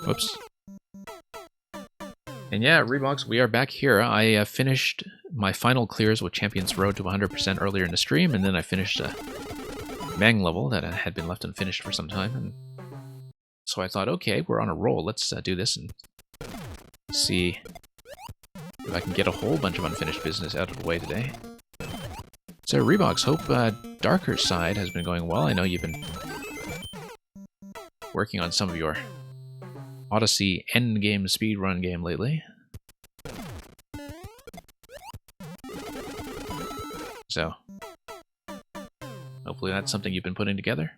Whoops. And yeah, Reeboks, we are back here. I finished my final clears with Champion's Road to 100% earlier in the stream, and then I finished a Mang level that had been left unfinished for some time. And so I thought, okay, we're on a roll. Let's do this and see if I can get a whole bunch of unfinished business out of the way today. So Reeboks, hope Darker Side has been going well. I know you've been working on some of your Odyssey endgame speedrun game lately. So, hopefully that's something you've been putting together.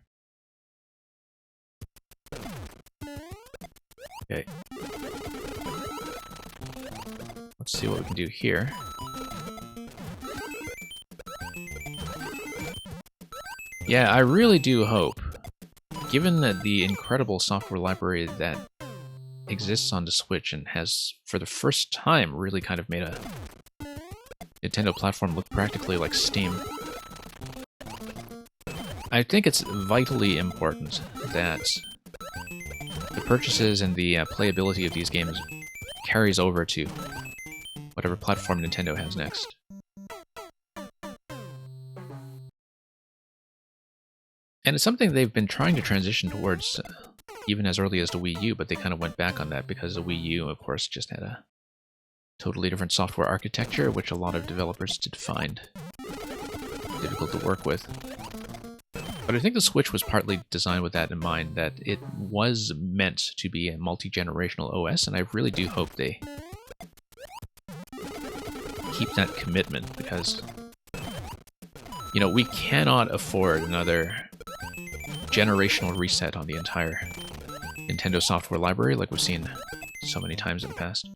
Okay. Let's see what we can do here. Yeah, I really do hope, given that the incredible software library that exists on the Switch and has, for the first time, really kind of made a Nintendo platform look practically like Steam. I think it's vitally important that the purchases and the playability of these games carries over to whatever platform Nintendo has next. And it's something they've been trying to transition towards even as early as the Wii U, but they kind of went back on that because the Wii U, of course, just had a totally different software architecture, which a lot of developers did find difficult to work with. But I think the Switch was partly designed with that in mind, that it was meant to be a multi-generational OS, and I really do hope they keep that commitment, because, you know, we cannot afford another generational reset on the entire Nintendo software library like we've seen so many times in the past.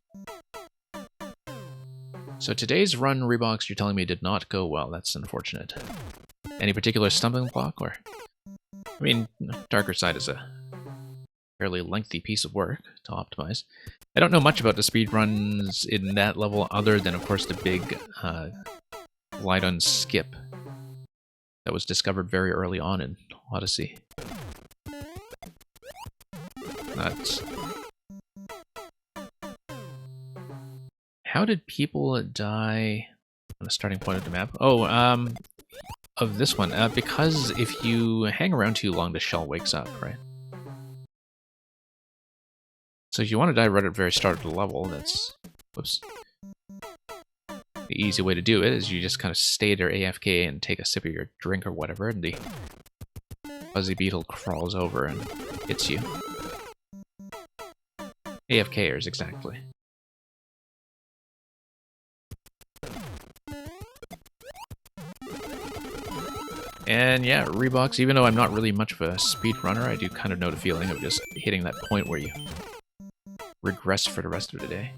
So today's run, Rebox, you're telling me did not go well. That's unfortunate. Any particular stumbling block, or? I mean, Darker Side is a fairly lengthy piece of work to optimize. I don't know much about the speedruns in that level, other than, of course, the big glide-on skip that was discovered very early on in Odyssey. Nuts. How did people die on the starting point of the map? Oh, of this one. Because if you hang around too long, the shell wakes up, right? So if you want to die right at the very start of the level, that's... Whoops. The easy way to do it is you just kind of stay there AFK and take a sip of your drink or whatever, and the fuzzy beetle crawls over and hits you. AFKers, exactly. And yeah, Rebox, even though I'm not really much of a speed runner, I do kind of know the feeling of just hitting that point where you regress for the rest of the day.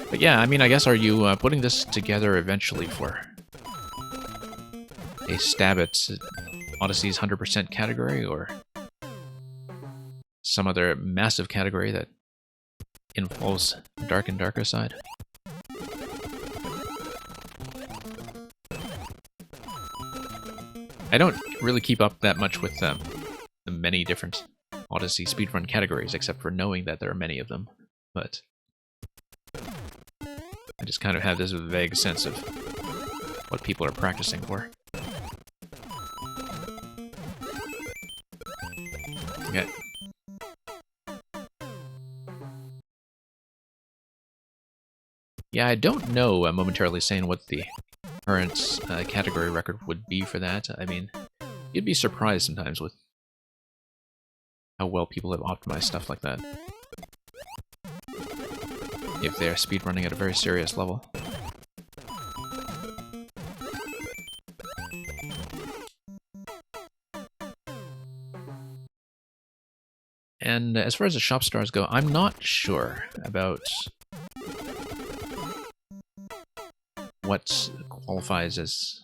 But yeah, I mean, I guess, are you putting this together eventually for a stab at Odyssey's 100% category, or some other massive category that involves Dark and Darker Side? I don't really keep up that much with the many different Odyssey speedrun categories, except for knowing that there are many of them, but I just kind of have this vague sense of what people are practicing for. Okay. Yeah, I don't know, momentarily saying what the current category record would be for that. I mean, you'd be surprised sometimes with how well people have optimized stuff like that, if they're speedrunning at a very serious level. And as far as the shop stars go, I'm not sure about what qualifies as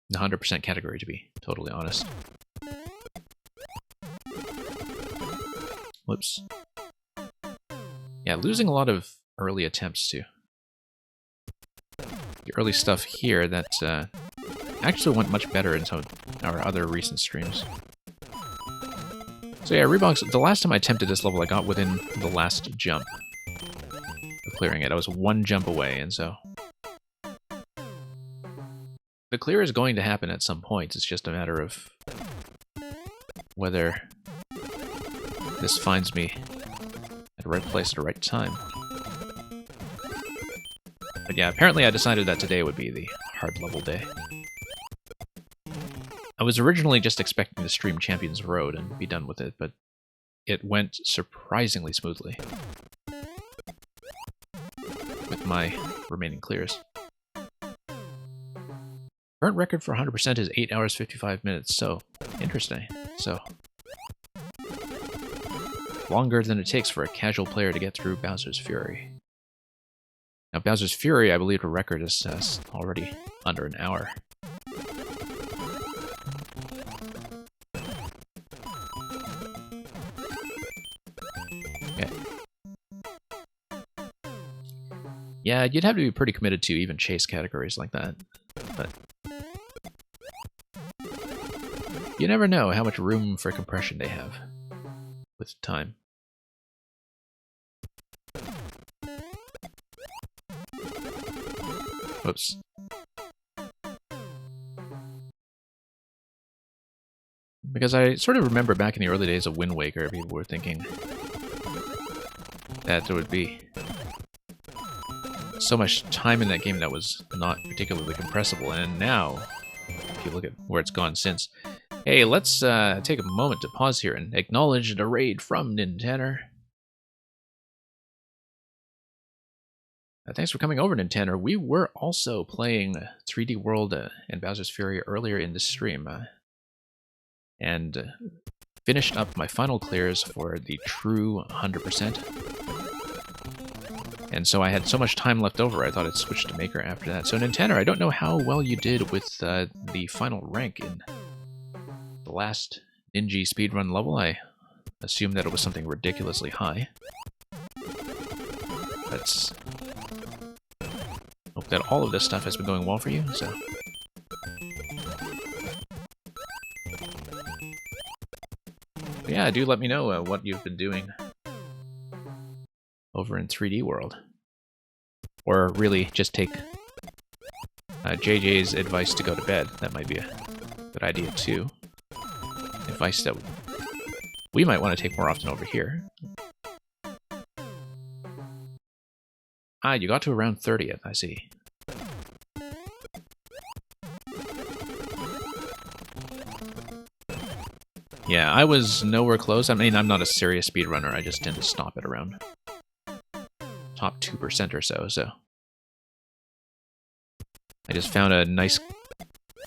the 100% category, to be totally honest. Whoops. Yeah, losing a lot of early attempts too. The early stuff here that actually went much better in some of our other recent streams. So yeah, Rebox, the last time I attempted this level, I got within the last jump of clearing it. I was one jump away, and so the clear is going to happen at some point. It's just a matter of whether this finds me at the right place at the right time. But yeah, apparently I decided that today would be the hard level day. I was originally just expecting to stream Champions Road and be done with it, but it went surprisingly smoothly with my remaining clears. Current record for 100% is 8 hours 55 minutes, so interesting. So longer than it takes for a casual player to get through Bowser's Fury. Now, Bowser's Fury, I believe the record is already under an hour. Okay. Yeah, you'd have to be pretty committed to even chase categories like that, but you never know how much room for compression they have. with time. Whoops. Because I sort of remember back in the early days of Wind Waker, people were thinking that there would be so much time in that game that was not particularly compressible, and now, if you look at where it's gone since, hey, let's take a moment to pause here and acknowledge the raid from Nintenor. Thanks for coming over, Nintenor. We were also playing 3D World and Bowser's Fury earlier in the stream, and finished up my final clears for the true 100%. And so I had so much time left over, I thought I'd switch to Maker after that. So Nintenor, I don't know how well you did with the final rank in the last Ninja speedrun level. I assume that it was something ridiculously high. Let's hope that all of this stuff has been going well for you, so... But yeah, do let me know what you've been doing over in 3D World. Or really, just take JJ's advice to go to bed. That might be a good idea, too. Advice that we might want to take more often over here. Ah, you got to around 30th, I see. Yeah, I was nowhere close. I mean, I'm not a serious speedrunner. I just tend to stop at around top 2% or so, so... I just found a nice,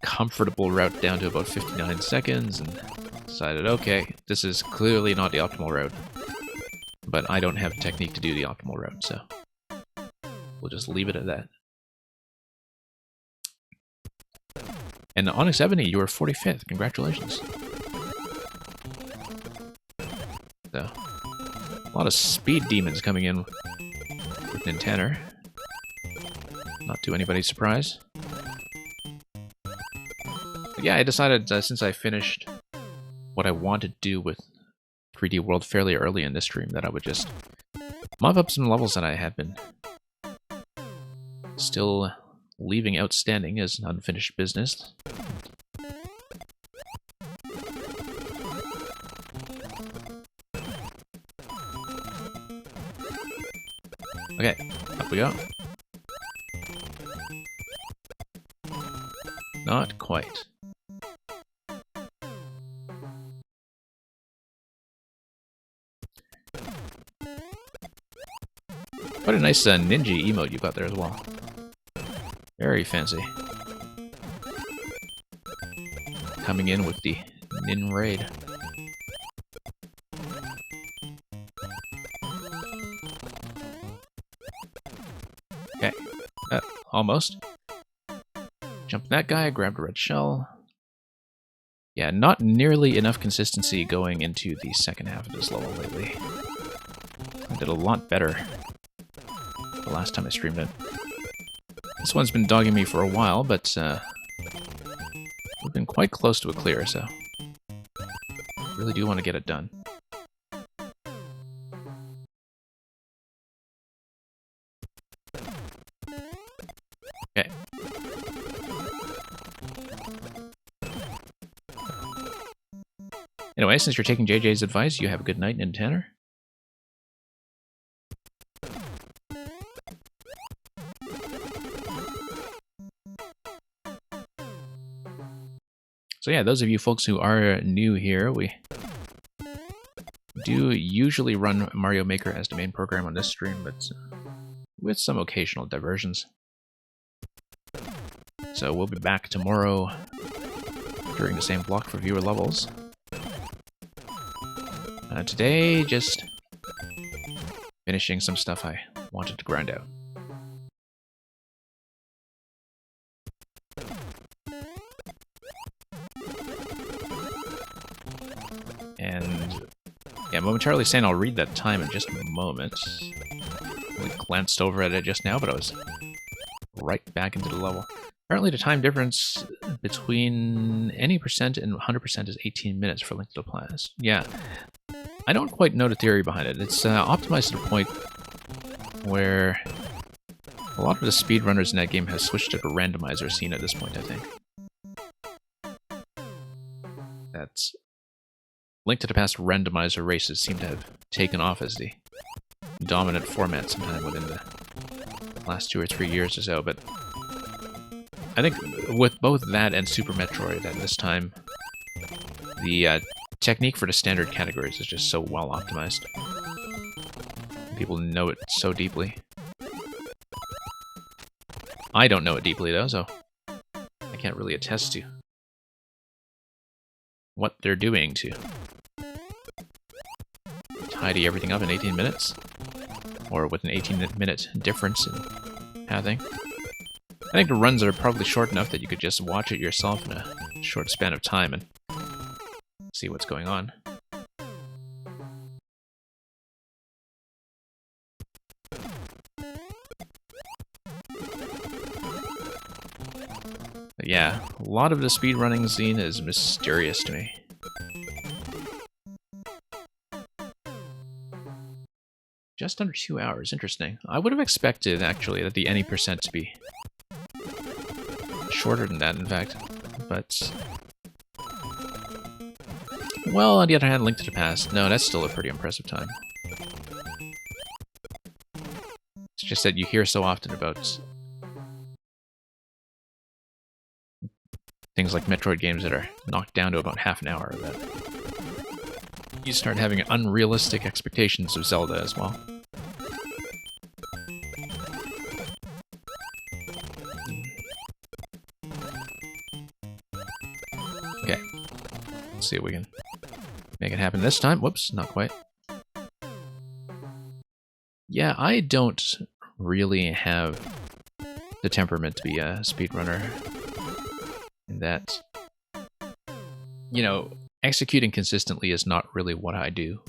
comfortable route down to about 59 seconds, and decided, okay, this is clearly not the optimal route. But I don't have a technique to do the optimal route, so... we'll just leave it at that. And Onyx Ebony, you were 45th. Congratulations. So, a lot of speed demons coming in with Nintenor. Not to anybody's surprise. But yeah, I decided since I finished what I wanted to do with 3D World fairly early in this stream that I would just mop up some levels that I had been still leaving outstanding as unfinished business. Okay, up we go. Not quite. What a nice ninja emote you got there as well. Very fancy. Coming in with the Nin Raid. Okay. Almost. Jumped that guy, grabbed a red shell. Yeah, not nearly enough consistency going into the second half of this level lately. I did a lot better the last time I streamed it. This one's been dogging me for a while, but we've been quite close to a clear, so really do want to get it done. Okay. Anyway, since you're taking JJ's advice, you have a good night, Nintenor. So yeah, those of you folks who are new here, we do usually run Mario Maker as the main program on this stream, but with some occasional diversions. So we'll be back tomorrow during the same block for viewer levels. Today, just finishing some stuff I wanted to grind out. And yeah, momentarily saying I'll read that time in just a moment. I glanced over at it just now, but I was right back into the level. Apparently the time difference between any percent and 100% is 18 minutes for Link to the Past. Yeah. I don't quite know the theory behind it. It's optimized to the point where a lot of the speedrunners in that game have switched to the randomizer scene at this point, I think. That's Link to the Past randomizer races seem to have taken off as the dominant format sometime within the last 2 or 3 years or so, but I think with both that and Super Metroid at this time, the technique for the standard categories is just so well optimized. People know it so deeply. I don't know it deeply though, so I can't really attest to what they're doing to tidy everything up in 18 minutes, or with an 18-minute difference in pathing. I think the runs are probably short enough that you could just watch it yourself in a short span of time and see what's going on. But yeah, a lot of the speedrunning scene is mysterious to me. Just under 2 hours, interesting. I would have expected, actually, that the any percent to be shorter than that, in fact. But, well, on the other hand, Link to the Past, no, that's still a pretty impressive time. It's just that you hear so often about things like Metroid games that are knocked down to about half an hour, that you start having unrealistic expectations of Zelda as well. Okay, let's see if we can make it happen this time. Whoops, not quite. Yeah, I don't really have the temperament to be a speedrunner. In that, you know, executing consistently is not really what I do.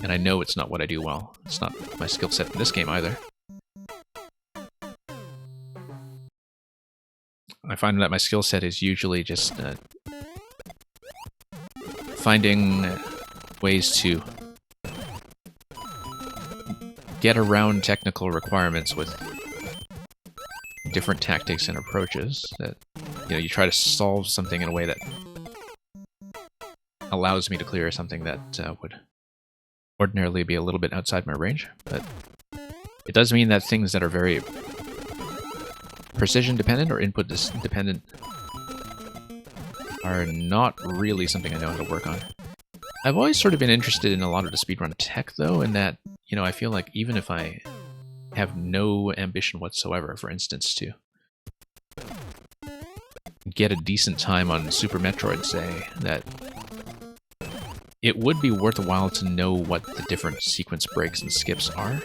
And I know it's not what I do well. It's not my skill set in this game either. I find that my skill set is usually just finding ways to get around technical requirements with different tactics and approaches. That, you know, you try to solve something in a way that allows me to clear something that would ordinarily be a little bit outside my range, but it does mean that things that are very precision dependent or input dependent are not really something I know how to work on. I've always sort of been interested in a lot of the speedrun tech, though, in that, you know, I feel like even if I have no ambition whatsoever, for instance, to get a decent time on Super Metroid, say, that it would be worthwhile to know what the different sequence breaks and skips are,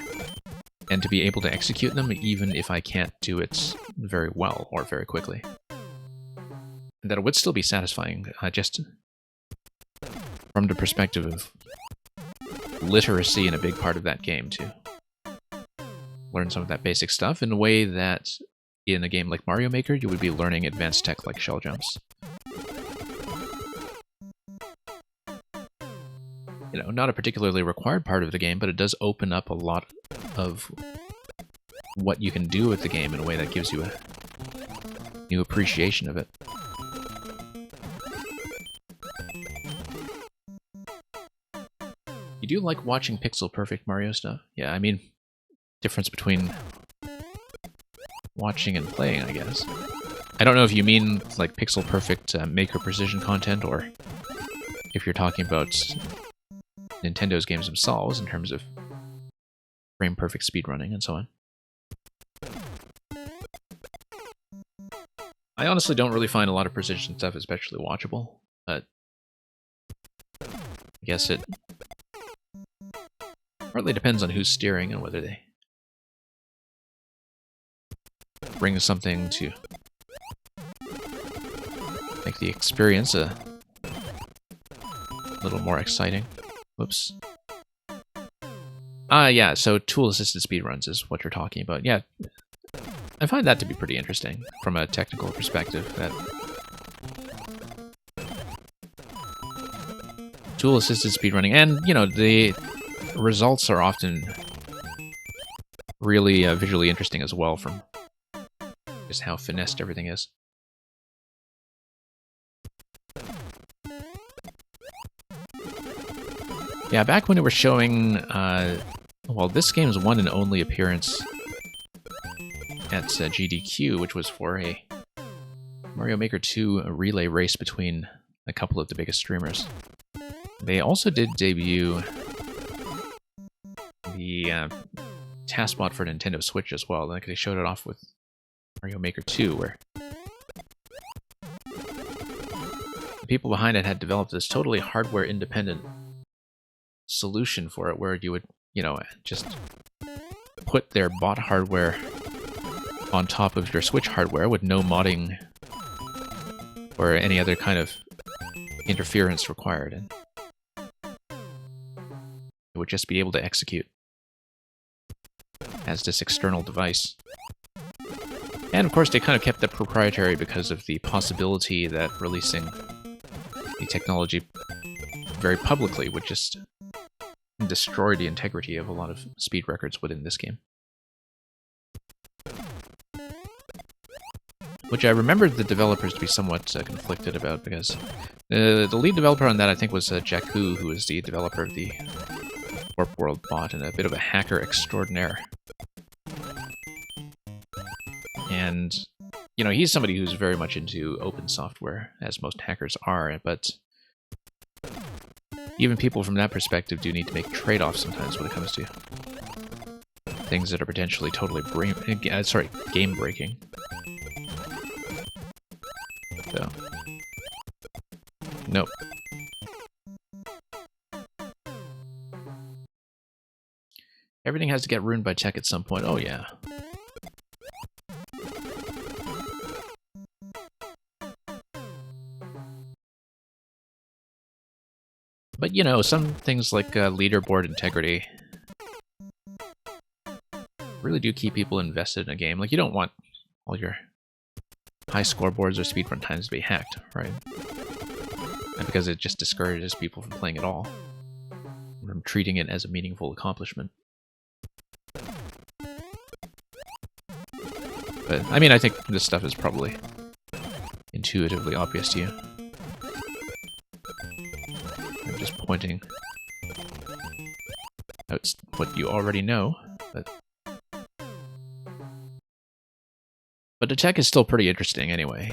and to be able to execute them even if I can't do it very well or very quickly. And that it would still be satisfying, just from the perspective of literacy in a big part of that game, too. Learn some of that basic stuff in a way that in a game like Mario Maker you would be learning advanced tech like shell jumps. You know, not a particularly required part of the game, but it does open up a lot of what you can do with the game in a way that gives you a new appreciation of it. You do like watching pixel perfect Mario stuff? Yeah, I mean, difference between watching and playing, I guess. I don't know if you mean like pixel perfect Maker precision content, or if you're talking about Nintendo's games themselves in terms of frame perfect speedrunning and so on. I honestly don't really find a lot of precision stuff especially watchable, but I guess it partly depends on who's steering and whether they bring something to make the experience a little more exciting. Whoops. Yeah, so tool-assisted speedruns is what you're talking about. Yeah, I find that to be pretty interesting from a technical perspective, that tool-assisted speedrunning, and, you know, the results are often really visually interesting as well from just how finessed everything is. Yeah, back when it was showing, well, this game's one and only appearance at GDQ, which was for a Mario Maker 2 relay race between a couple of the biggest streamers. They also did debut the TASBot for Nintendo Switch as well. Like, they showed it off with Mario Maker 2, where the people behind it had developed this totally hardware-independent solution for it, where you would, you know, just put their bot hardware on top of your Switch hardware with no modding or any other kind of interference required, and it would just be able to execute as this external device. And of course they kind of kept that proprietary because of the possibility that releasing the technology very publicly would just destroy the integrity of a lot of speed records within this game. Which I remembered the developers to be somewhat conflicted about, because the lead developer on that, I think, was Jakku, who is the developer of the Warp World bot and a bit of a hacker extraordinaire. And, you know, he's somebody who's very much into open software, as most hackers are, but even people from that perspective do need to make trade-offs sometimes when it comes to things that are potentially totally game-breaking. So, nope. Everything has to get ruined by tech at some point. Oh, yeah. But, you know, some things like leaderboard integrity really do keep people invested in a game. Like, you don't want all your high scoreboards or speedrun times to be hacked, right? And because it just discourages people from playing at all, from treating it as a meaningful accomplishment. But, I mean, I think this stuff is probably intuitively obvious to you. I'm just pointing out what you already know, but the tech is still pretty interesting anyway,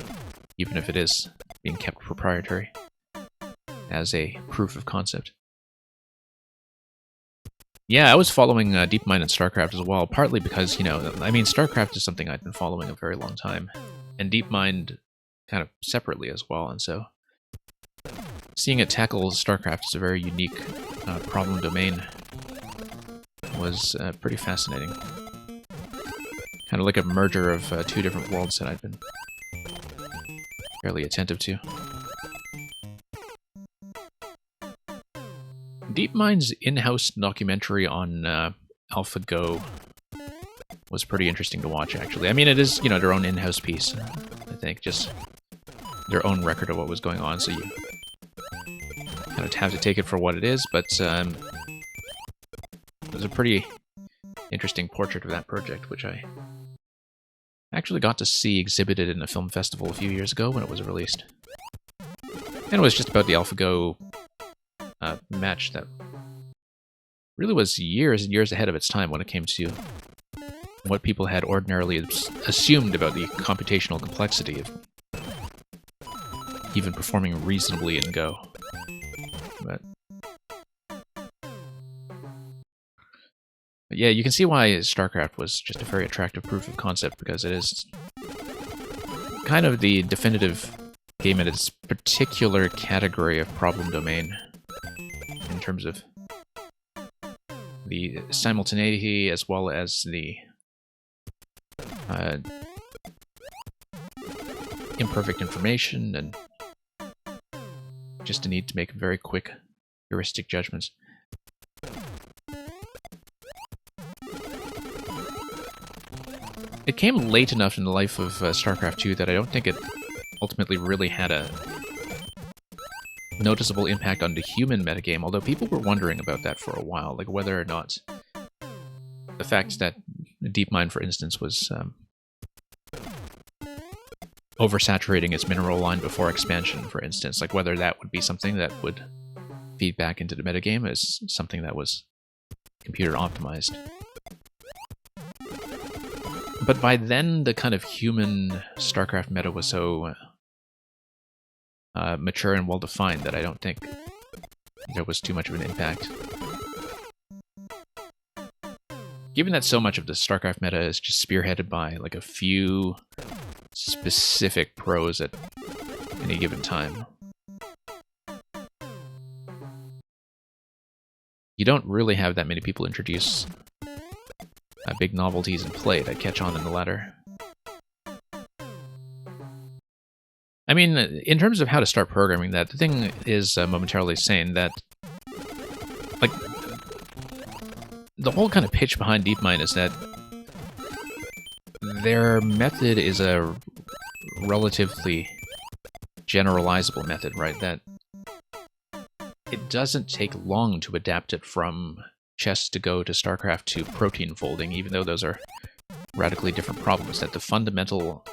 even if it is being kept proprietary as a proof of concept. Yeah, I was following DeepMind and StarCraft as well, partly because, you know, I mean, StarCraft is something I've been following a very long time, and DeepMind kind of separately as well, and so seeing it tackle StarCraft as a very unique problem domain was pretty fascinating. Kind of like a merger of two different worlds that I've been fairly attentive to. DeepMind's in-house documentary on AlphaGo was pretty interesting to watch, actually. I mean, it is, you know, their own in-house piece, I think, just their own record of what was going on, so you kind of have to take it for what it is, but it was a pretty interesting portrait of that project, which I actually got to see exhibited in a film festival a few years ago when it was released. And it was just about the AlphaGo match that really was years and years ahead of its time when it came to what people had ordinarily assumed about the computational complexity of even performing reasonably in Go. But yeah, you can see why StarCraft was just a very attractive proof of concept, because it is kind of the definitive game in its particular category of problem domain in terms of the simultaneity as well as the imperfect information and just a need to make very quick heuristic judgments. It came late enough in the life of StarCraft 2 that I don't think it ultimately really had a noticeable impact on the human metagame, although people were wondering about that for a while, like whether or not the fact that DeepMind, for instance, was oversaturating its mineral line before expansion, for instance, like whether that would be something that would feed back into the metagame as something that was computer optimized. But by then, the kind of human StarCraft meta was so mature and well-defined that I don't think there was too much of an impact. Given that so much of the StarCraft meta is just spearheaded by like a few specific pros at any given time, you don't really have that many people introduce big novelties in play that catch on in the ladder. I mean, in terms of how to start programming that, the thing is momentarily saying that, like, the whole kind of pitch behind DeepMind is that their method is a relatively generalizable method, right? That it doesn't take long to adapt it from chess to Go to StarCraft to protein folding, even though those are radically different problems. That the fundamental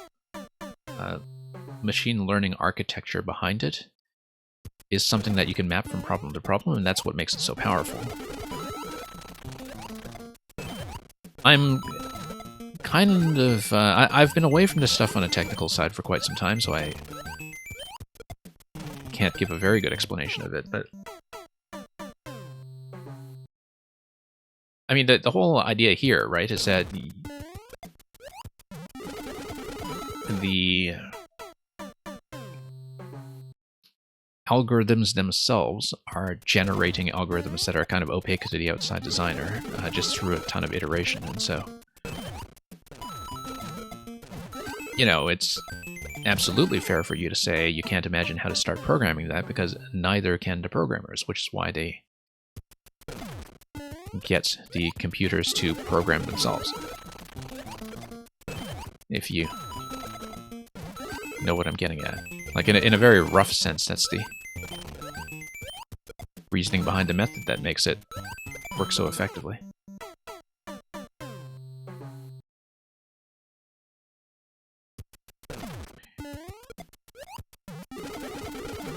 machine learning architecture behind it is something that you can map from problem to problem, and that's what makes it so powerful. I'm kind of... I've been away from this stuff on a technical side for quite some time, so I can't give a very good explanation of it, but... I mean, the whole idea here, right, is that the algorithms themselves are generating algorithms that are kind of opaque to the outside designer, just through a ton of iteration, and so... You know, it's absolutely fair for you to say you can't imagine how to start programming that, because neither can the programmers, which is why they get the computers to program themselves. If you know what I'm getting at. Like, in a very rough sense, that's the reasoning behind the method that makes it work so effectively.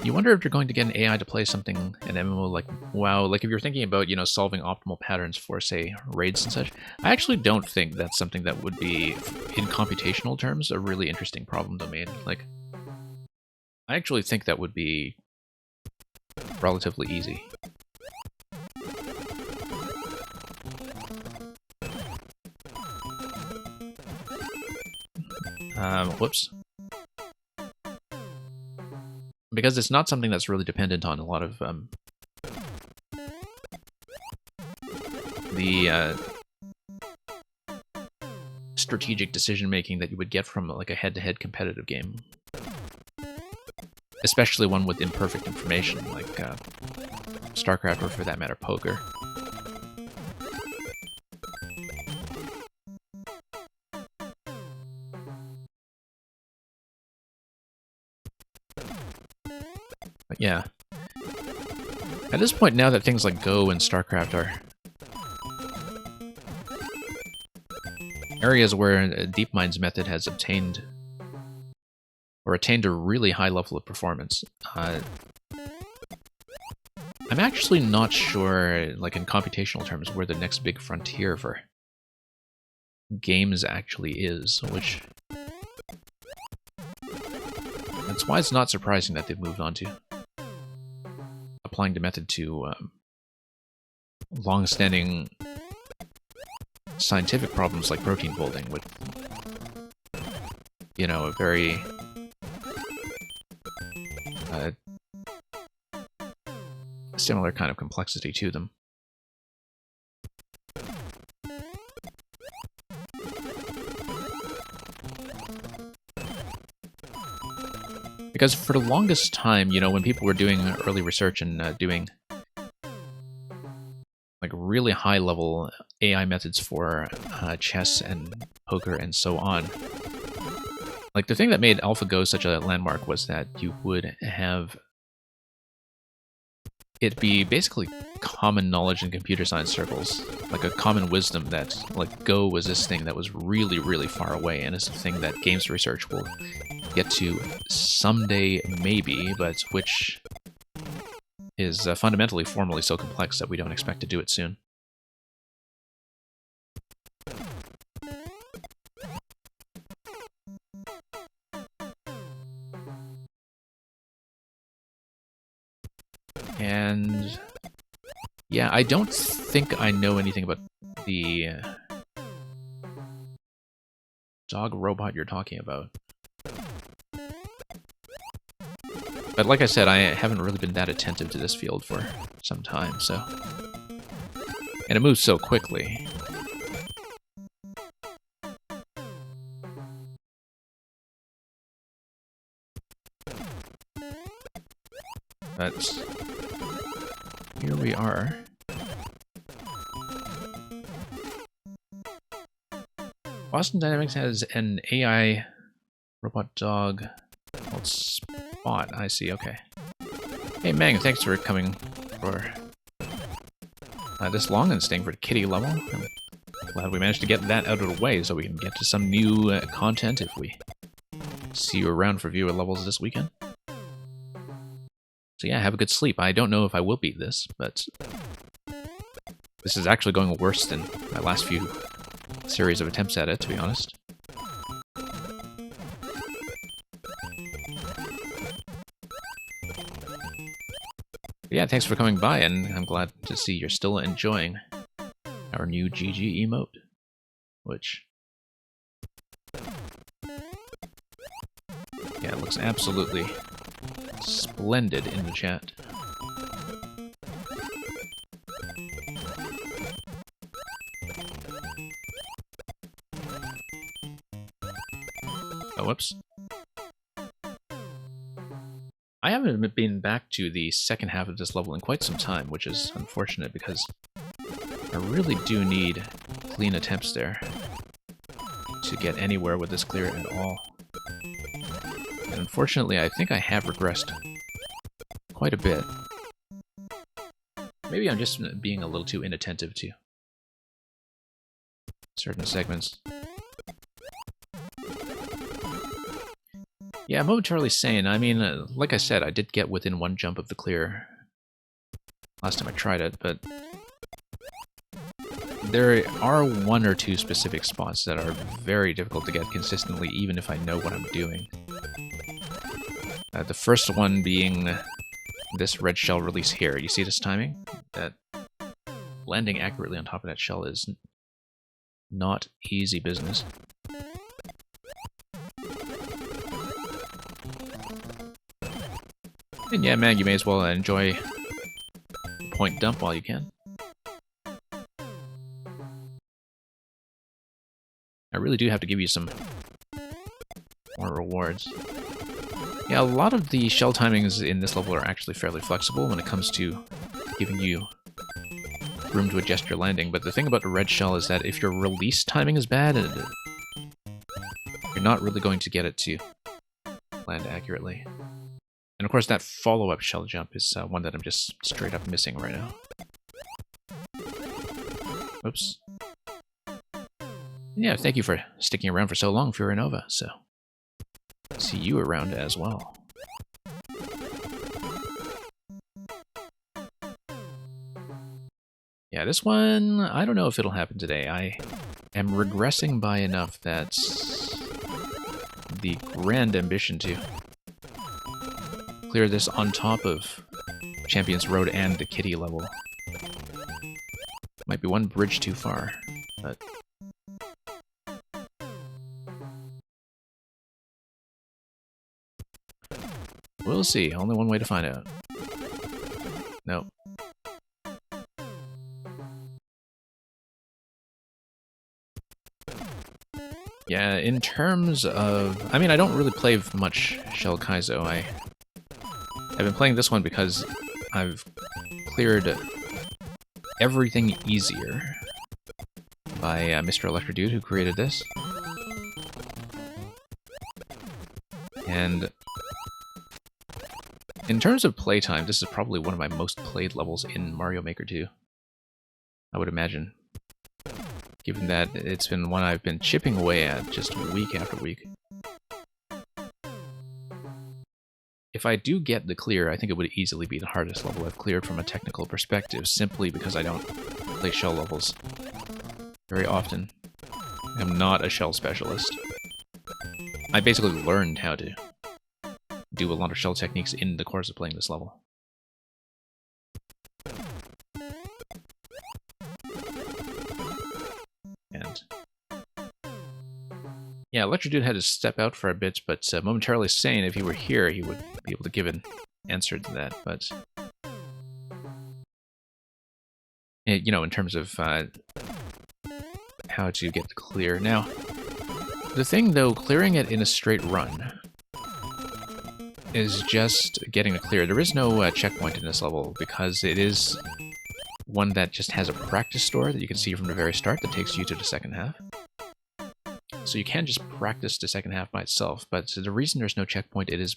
You wonder if you're going to get an AI to play something, an MMO like WoW, like if you're thinking about, you know, solving optimal patterns for, say, raids and such. I actually don't think that's something that would be, in computational terms, a really interesting problem domain. Like, I actually think that would be relatively easy. Whoops. Because it's not something that's really dependent on a lot of the strategic decision-making that you would get from like a head-to-head competitive game. Especially one with imperfect information, like StarCraft, or for that matter, poker. But yeah. At this point, now that things like Go and StarCraft are areas where DeepMind's method has obtained or attained a really high level of performance, I'm actually not sure, like in computational terms, where the next big frontier for games actually is, which... That's why it's not surprising that they've moved on to applying the method to long-standing scientific problems like protein folding, with, you know, a very similar kind of complexity to them. Because for the longest time, you know, when people were doing early research and doing like really high-level AI methods for chess and poker and so on, like the thing that made AlphaGo such a landmark was that you would have it be basically common knowledge in computer science circles, like a common wisdom that like Go was this thing that was really, really far away, and it's a thing that games research will get to someday maybe, but which is fundamentally formally so complex that we don't expect to do it soon. And yeah, I don't think I know anything about the dog robot you're talking about. But like I said, I haven't really been that attentive to this field for some time, so... And it moves so quickly. But... here we are. Boston Dynamics has an AI robot dog called Spot. I see, okay. Hey Mang, thanks for coming for this long and staying for the kitty level. I'm glad we managed to get that out of the way so we can get to some new content if we see you around for viewer levels this weekend. So yeah, have a good sleep. I don't know if I will beat this, but this is actually going worse than my last few series of attempts at it, to be honest. Yeah, thanks for coming by, and I'm glad to see you're still enjoying our new GG emote, which... yeah, it looks absolutely splendid in the chat. Oh, whoops. I haven't been back to the second half of this level in quite some time, which is unfortunate because I really do need clean attempts there to get anywhere with this clear at all. And unfortunately, I think I have regressed quite a bit. Maybe I'm just being a little too inattentive to certain segments. Yeah, momentarily sane. I mean, like I said, I did get within one jump of the clear last time I tried it, but there are one or two specific spots that are very difficult to get consistently, even if I know what I'm doing. The first one being this red shell release here. You see this timing? That landing accurately on top of that shell is not easy business. And yeah, man, you may as well enjoy the point dump while you can. I really do have to give you some more rewards. Yeah, a lot of the shell timings in this level are actually fairly flexible when it comes to giving you room to adjust your landing, but the thing about the red shell is that if your release timing is bad, you're not really going to get it to land accurately. And of course that follow-up shell jump is one that I'm just straight up missing right now. Oops. Yeah, thank you for sticking around for so long, Furinova, so see you around as well. Yeah, this one, I don't know if it'll happen today. I am regressing by enough that the grand ambition to clear this on top of Champions Road and the kitty level might be one bridge too far, but we'll see. Only one way to find out. Nope. Yeah, in terms of... I mean, I don't really play much Shell Kaizo. I've been playing this one because I've cleared everything easier by Mr. Electro Dude, who created this. And In terms of playtime, this is probably one of my most played levels in Mario Maker 2. I would imagine. Given that it's been one I've been chipping away at just week after week. If I do get the clear, I think it would easily be the hardest level I've cleared from a technical perspective, simply because I don't play shell levels very often. I'm not a shell specialist. I basically learned how to do a lot of shell techniques in the course of playing this level. And yeah, Electrodude had to step out for a bit, but momentarily saying if he were here, he would be able to give an answer to that. But you know, in terms of how to get clear. Now, the thing though, clearing it in a straight run is just getting a clear. There is no checkpoint in this level because it is one that just has a practice store that you can see from the very start that takes you to the second half. So you can just practice the second half by itself, but the reason there's no checkpoint it is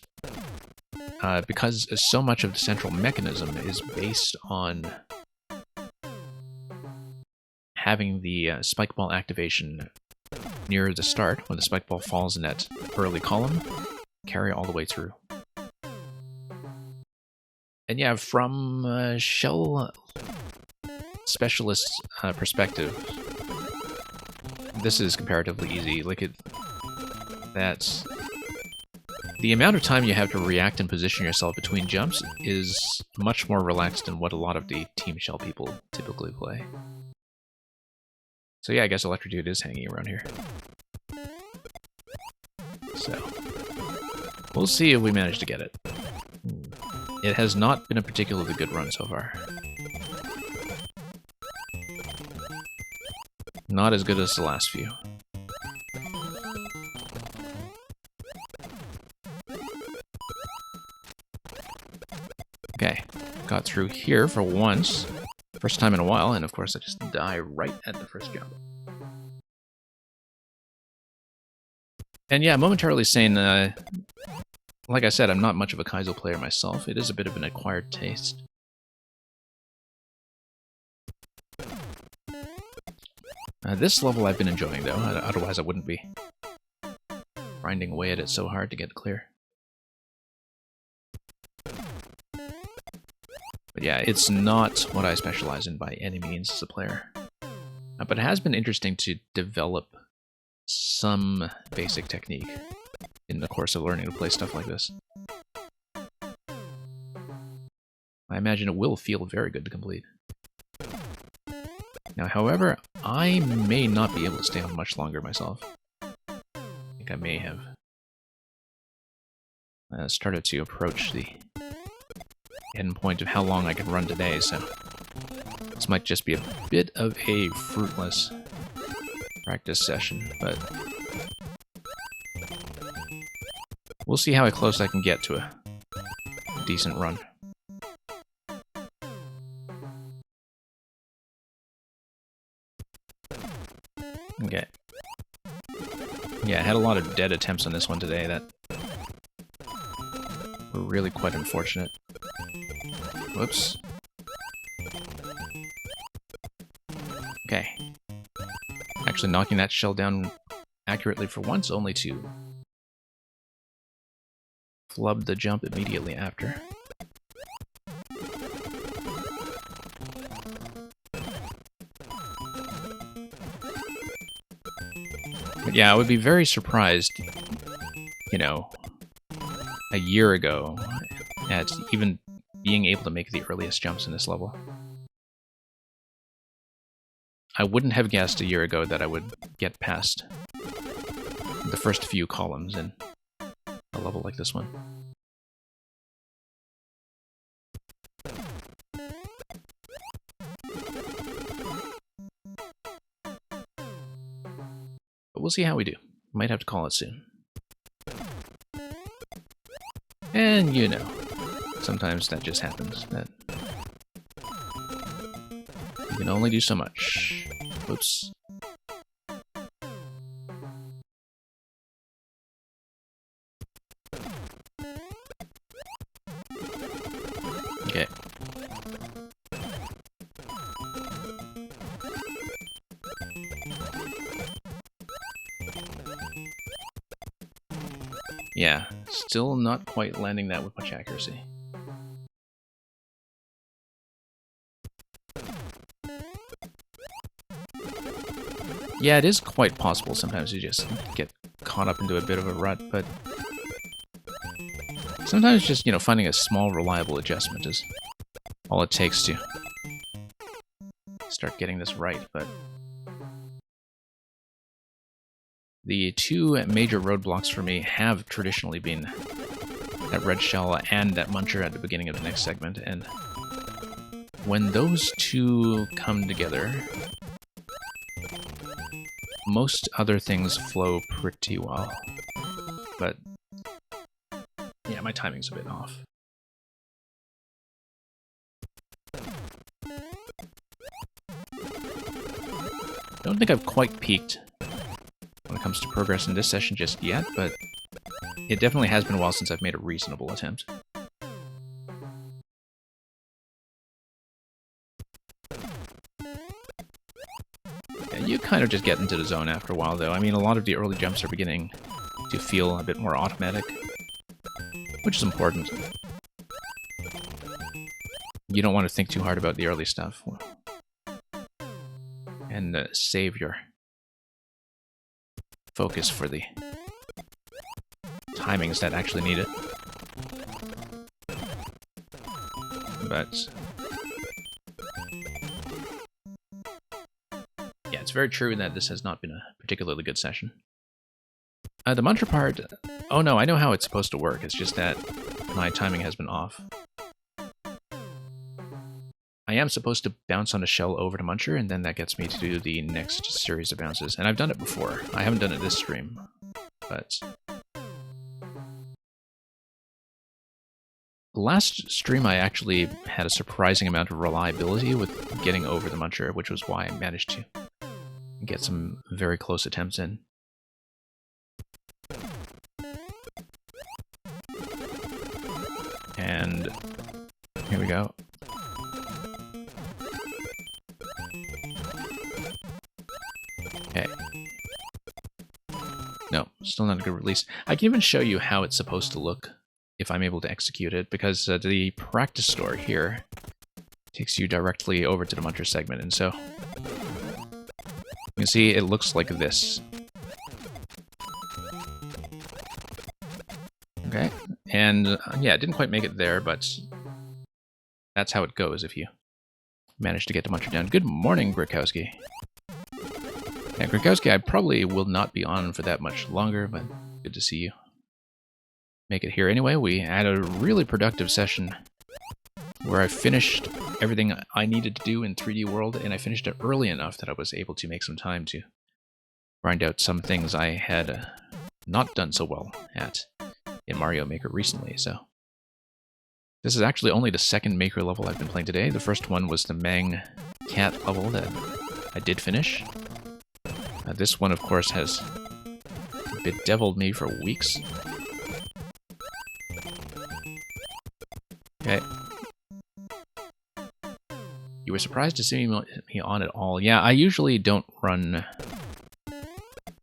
because so much of the central mechanism is based on having the spike ball activation near the start, when the spike ball falls in that early column, carry all the way through. And yeah, from a shell specialist perspective, this is comparatively easy. Like that's the amount of time you have to react and position yourself between jumps is much more relaxed than what a lot of the Team Shell people typically play. So yeah, I guess Electrodude is hanging around here. So we'll see if we manage to get it. It has not been a particularly good run so far. Not as good as the last few. Okay, got through here for once. First time in a while, and of course I just die right at the first jump. And yeah, momentarily saying, like I said, I'm not much of a Kaizo player myself. It is a bit of an acquired taste. This level I've been enjoying, though. Otherwise I wouldn't be grinding away at it so hard to get clear. But yeah, it's not what I specialize in by any means as a player. But it has been interesting to develop some basic technique in the course of learning to play stuff like this. I imagine it will feel very good to complete. Now, however, I may not be able to stay on much longer myself. I think I may have started to approach the end point of how long I can run today, so this might just be a bit of a fruitless practice session, but we'll see how close I can get to a decent run. Okay. Yeah, I had a lot of dead attempts on this one today that were really quite unfortunate. Whoops. Okay. Actually knocking that shell down accurately for once, only to flub the jump immediately after. But yeah, I would be very surprised, you know, a year ago at even being able to make the earliest jumps in this level. I wouldn't have guessed a year ago that I would get past the first few columns in a level like this one. But we'll see how we do. Might have to call it soon. And you know, sometimes that just happens. That you can only do so much. Whoops. Okay. Yeah, still not quite landing that with much accuracy. Yeah, it is quite possible sometimes you just get caught up into a bit of a rut, but sometimes just, you know, finding a small, reliable adjustment is all it takes to start getting this right, but the two major roadblocks for me have traditionally been that red shell and that muncher at the beginning of the next segment, and when those two come together, most other things flow pretty well. But yeah, my timing's a bit off. I don't think I've quite peaked when it comes to progress in this session just yet, but it definitely has been a while since I've made a reasonable attempt. Yeah, you kind of just get into the zone after a while, though. I mean, a lot of the early jumps are beginning to feel a bit more automatic, which is important. You don't want to think too hard about the early stuff, and save your focus for the timings that actually need it. But yeah, it's very true that this has not been a particularly good session. The muncher part, oh no, I know how it's supposed to work, it's just that my timing has been off. I am supposed to bounce on a shell over to muncher, and then that gets me to do the next series of bounces. And I've done it before. I haven't done it this stream, but last stream I actually had a surprising amount of reliability with getting over the muncher, which was why I managed to get some very close attempts in. And here we go. Okay. No, still not a good release. I can even show you how it's supposed to look if I'm able to execute it, because the practice store here takes you directly over to the muncher segment, and so you can see it looks like this. Okay, and yeah, it didn't quite make it there, but that's how it goes if you manage to get the muncher down. Good morning, Grikowski. Yeah, Grikowski, I probably will not be on for that much longer, but good to see you make it here. Anyway, we had a really productive session where I finished everything I needed to do in 3D World, and I finished it early enough that I was able to make some time to grind out some things I had not done so well at in Mario Maker recently. So this is actually only the second Maker level I've been playing today. The first one was the Mang Cat level that I did finish. This one, of course, has bedeviled me for weeks. Okay. You were surprised to see me on at all. Yeah, I usually don't run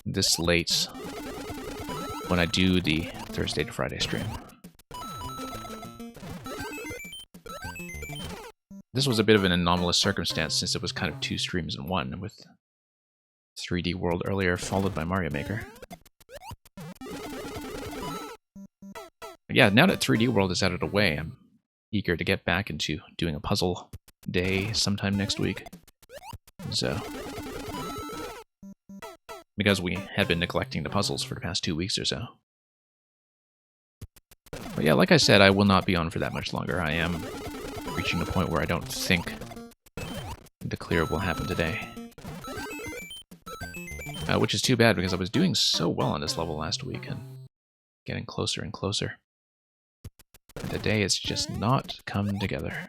this late when I do the Thursday to Friday stream. This was a bit of an anomalous circumstance since it was kind of two streams in one, with 3D World earlier, followed by Mario Maker. But yeah, now that 3D World is out of the way, I'm eager to get back into doing a puzzle day sometime next week. So, because we had been neglecting the puzzles for the past 2 weeks or so. But yeah, like I said, I will not be on for that much longer. I am reaching the point where I don't think the clear will happen today. Which is too bad, because I was doing so well on this level last week and getting closer and closer. And today it's just not come together.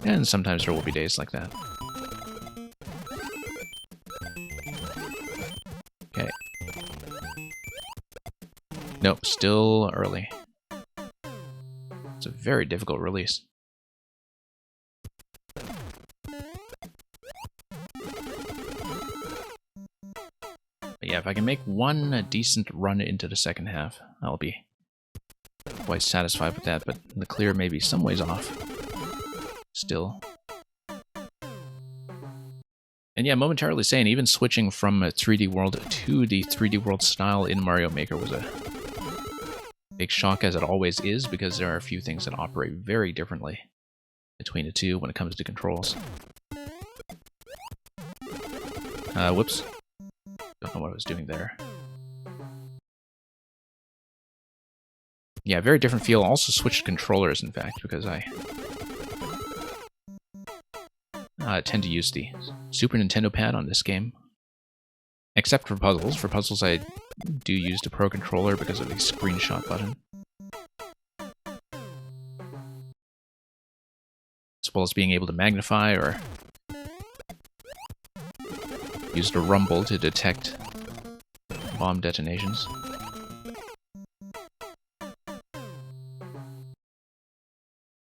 And sometimes there will be days like that. Okay. Nope, still early. It's a very difficult release. But yeah, if I can make one decent run into the second half, I'll be quite satisfied with that, but the clear may be some ways off still. And yeah, momentarily saying, even switching from a 3D World to the 3D World style in Mario Maker was a big shock, as it always is, because there are a few things that operate very differently between the two when it comes to controls. Whoops. Don't know what I was doing there. Yeah, very different feel. Also switched controllers, in fact, because I tend to use the Super Nintendo pad on this game. Except for puzzles. For puzzles, I do use the Pro Controller because of the screenshot button. As well as being able to magnify or use the rumble to detect bomb detonations.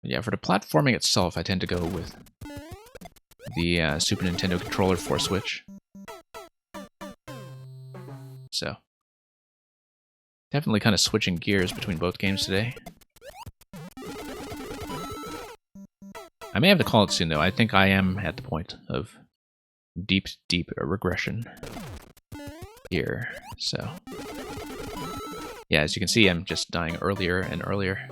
But yeah, for the platforming itself, I tend to go with the Super Nintendo controller for Switch. So, definitely kind of switching gears between both games today. I may have to call it soon, though. I think I am at the point of deep regression here. So, yeah, as you can see, I'm just dying earlier and earlier.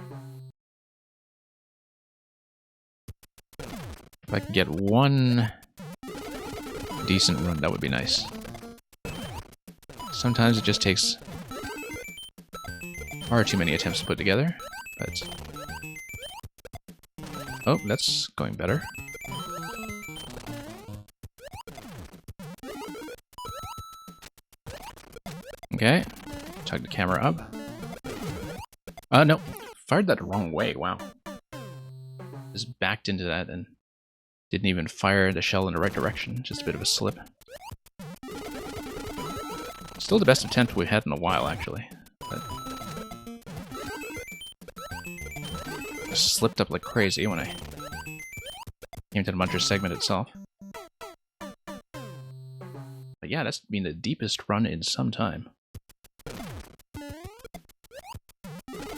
If I could get one decent run, that would be nice. Sometimes it just takes far too many attempts to put together, but... Oh, that's going better. Okay, tug the camera up. No, fired that the wrong way, wow. Just backed into that and didn't even fire the shell in the right direction, just a bit of a slip. Still the best attempt we've had in a while, actually. But just slipped up like crazy when I came to the Muncher segment itself. But yeah, that's been the deepest run in some time.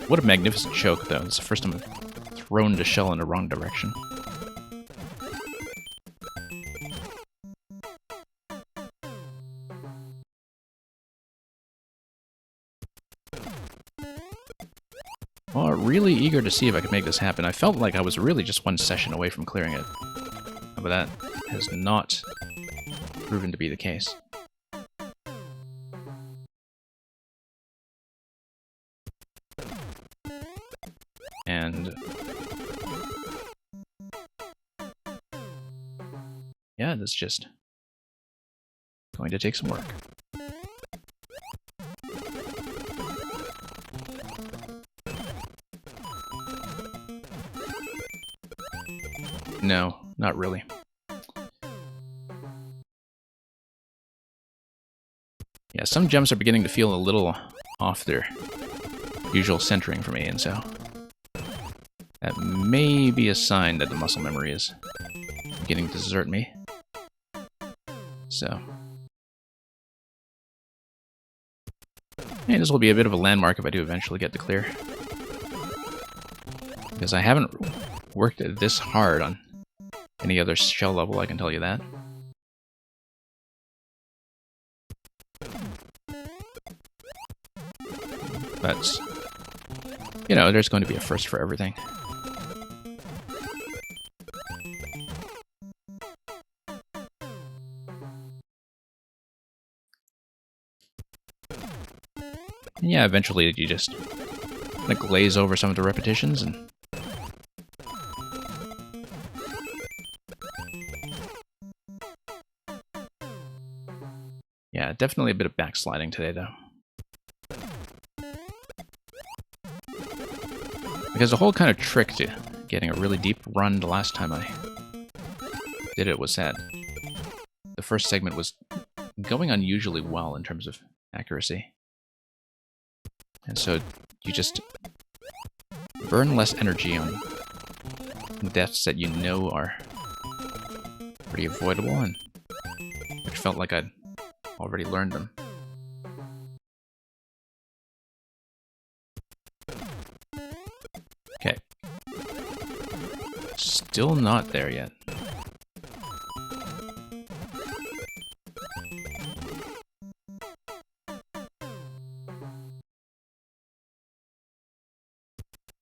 What a magnificent choke, though. It's the first time I've thrown the shell in the wrong direction. Well, really eager to see if I could make this happen. I felt like I was really just one session away from clearing it. But that has not proven to be the case. And yeah, that's just going to take some work. No, not really. Yeah, some jumps are beginning to feel a little off their usual centering for me, and so that may be a sign that the muscle memory is beginning to desert me. So, hey, this will be a bit of a landmark if I do eventually get the clear. Because I haven't worked this hard on any other shell level, I can tell you that. But, you know, there's going to be a first for everything. And yeah, eventually you just kind of glaze over some of the repetitions and yeah, definitely a bit of backsliding today, though. Because the whole kind of trick to getting a really deep run the last time I did it was that the first segment was going unusually well in terms of accuracy. And so you just burn less energy on deaths that you know are pretty avoidable and which felt like I'd already learned them. Okay. Still not there yet.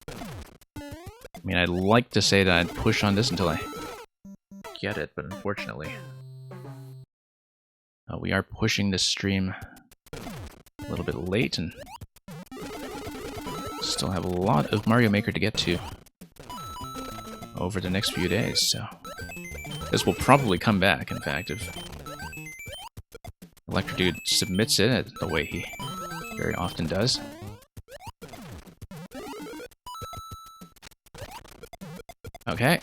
I mean, I'd like to say that I'd push on this until I get it, but unfortunately, we are pushing this stream a little bit late and still have a lot of Mario Maker to get to over the next few days, so this will probably come back, in fact, if Electrodude submits it the way he very often does. Okay,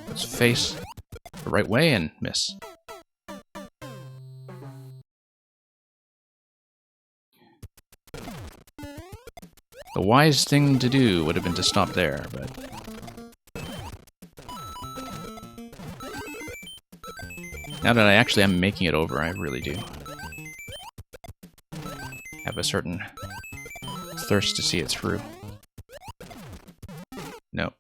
let's face the right way and miss. The wise thing to do would have been to stop there, but now that I actually am making it over, I really do have a certain thirst to see it through. No.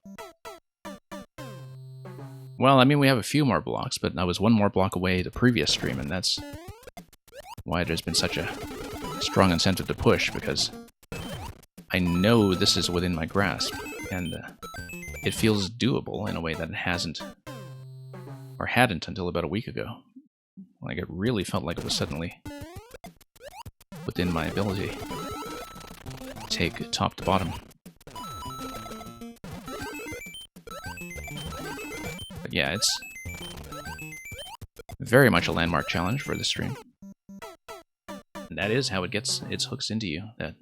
Well, I mean, we have a few more blocks, but I was one more block away the previous stream, and that's why there's been such a strong incentive to push, because I know this is within my grasp, and it feels doable in a way that it hasn't, or hadn't until about a week ago. Like, it really felt like it was suddenly within my ability to take top to bottom. But yeah, it's very much a landmark challenge for this stream. And that is how it gets its hooks into you, that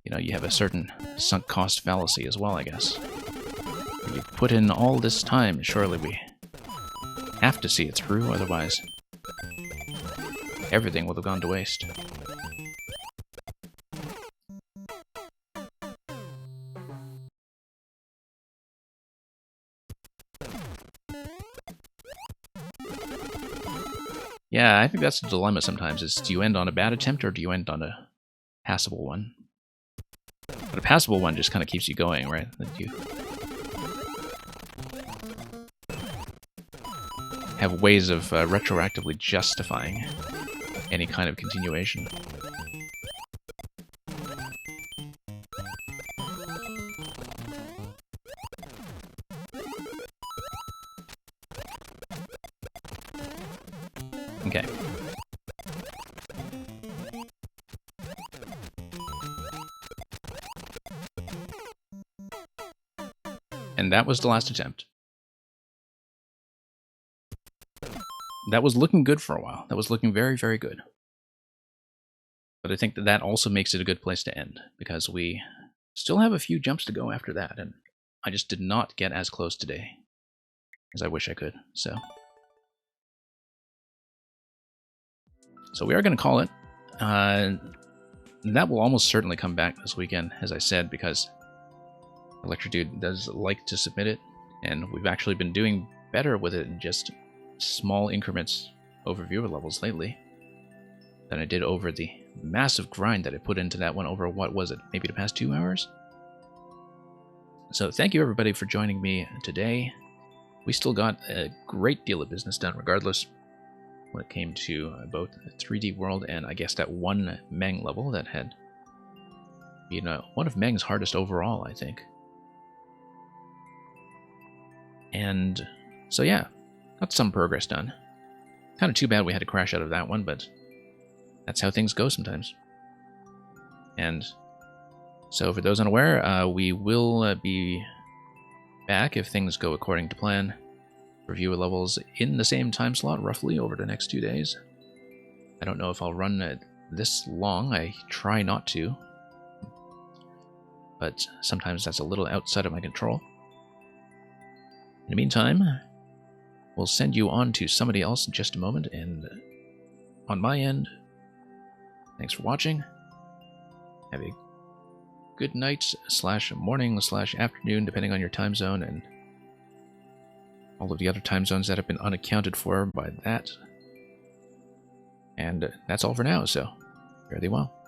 you know, you have a certain sunk cost fallacy as well, I guess. You put in all this time, surely we have to see it through, otherwise everything will have gone to waste. Yeah, I think that's the dilemma sometimes, is do you end on a bad attempt or do you end on a passable one? But a passable one just kind of keeps you going, right? That you have ways of retroactively justifying any kind of continuation. Okay. And that was the last attempt. That was looking good for a while. That was looking very, very good. But I think that that also makes it a good place to end, because we still have a few jumps to go after that, and I just did not get as close today as I wish I could, so we are going to call it. That will almost certainly come back this weekend, as I said, because Electrodude does like to submit it, and we've actually been doing better with it in just small increments over viewer levels lately than I did over the massive grind that I put into that one over, what was it, maybe the past 2 hours? So thank you everybody for joining me today. We still got a great deal of business done regardless when it came to both 3D World and I guess that one Meng level that had been one of Meng's hardest overall, I think. And so yeah, got some progress done. Kind of too bad we had to crash out of that one, but that's how things go sometimes. And so for those unaware, we will be back if things go according to plan. Reviewer levels in the same time slot, roughly, over the next 2 days. I don't know if I'll run this long. I try not to. But sometimes that's a little outside of my control. In the meantime, we'll send you on to somebody else in just a moment, and on my end, thanks for watching. Have a good night / morning / afternoon, depending on your time zone, and all of the other time zones that have been unaccounted for by that. And that's all for now, so fare thee well.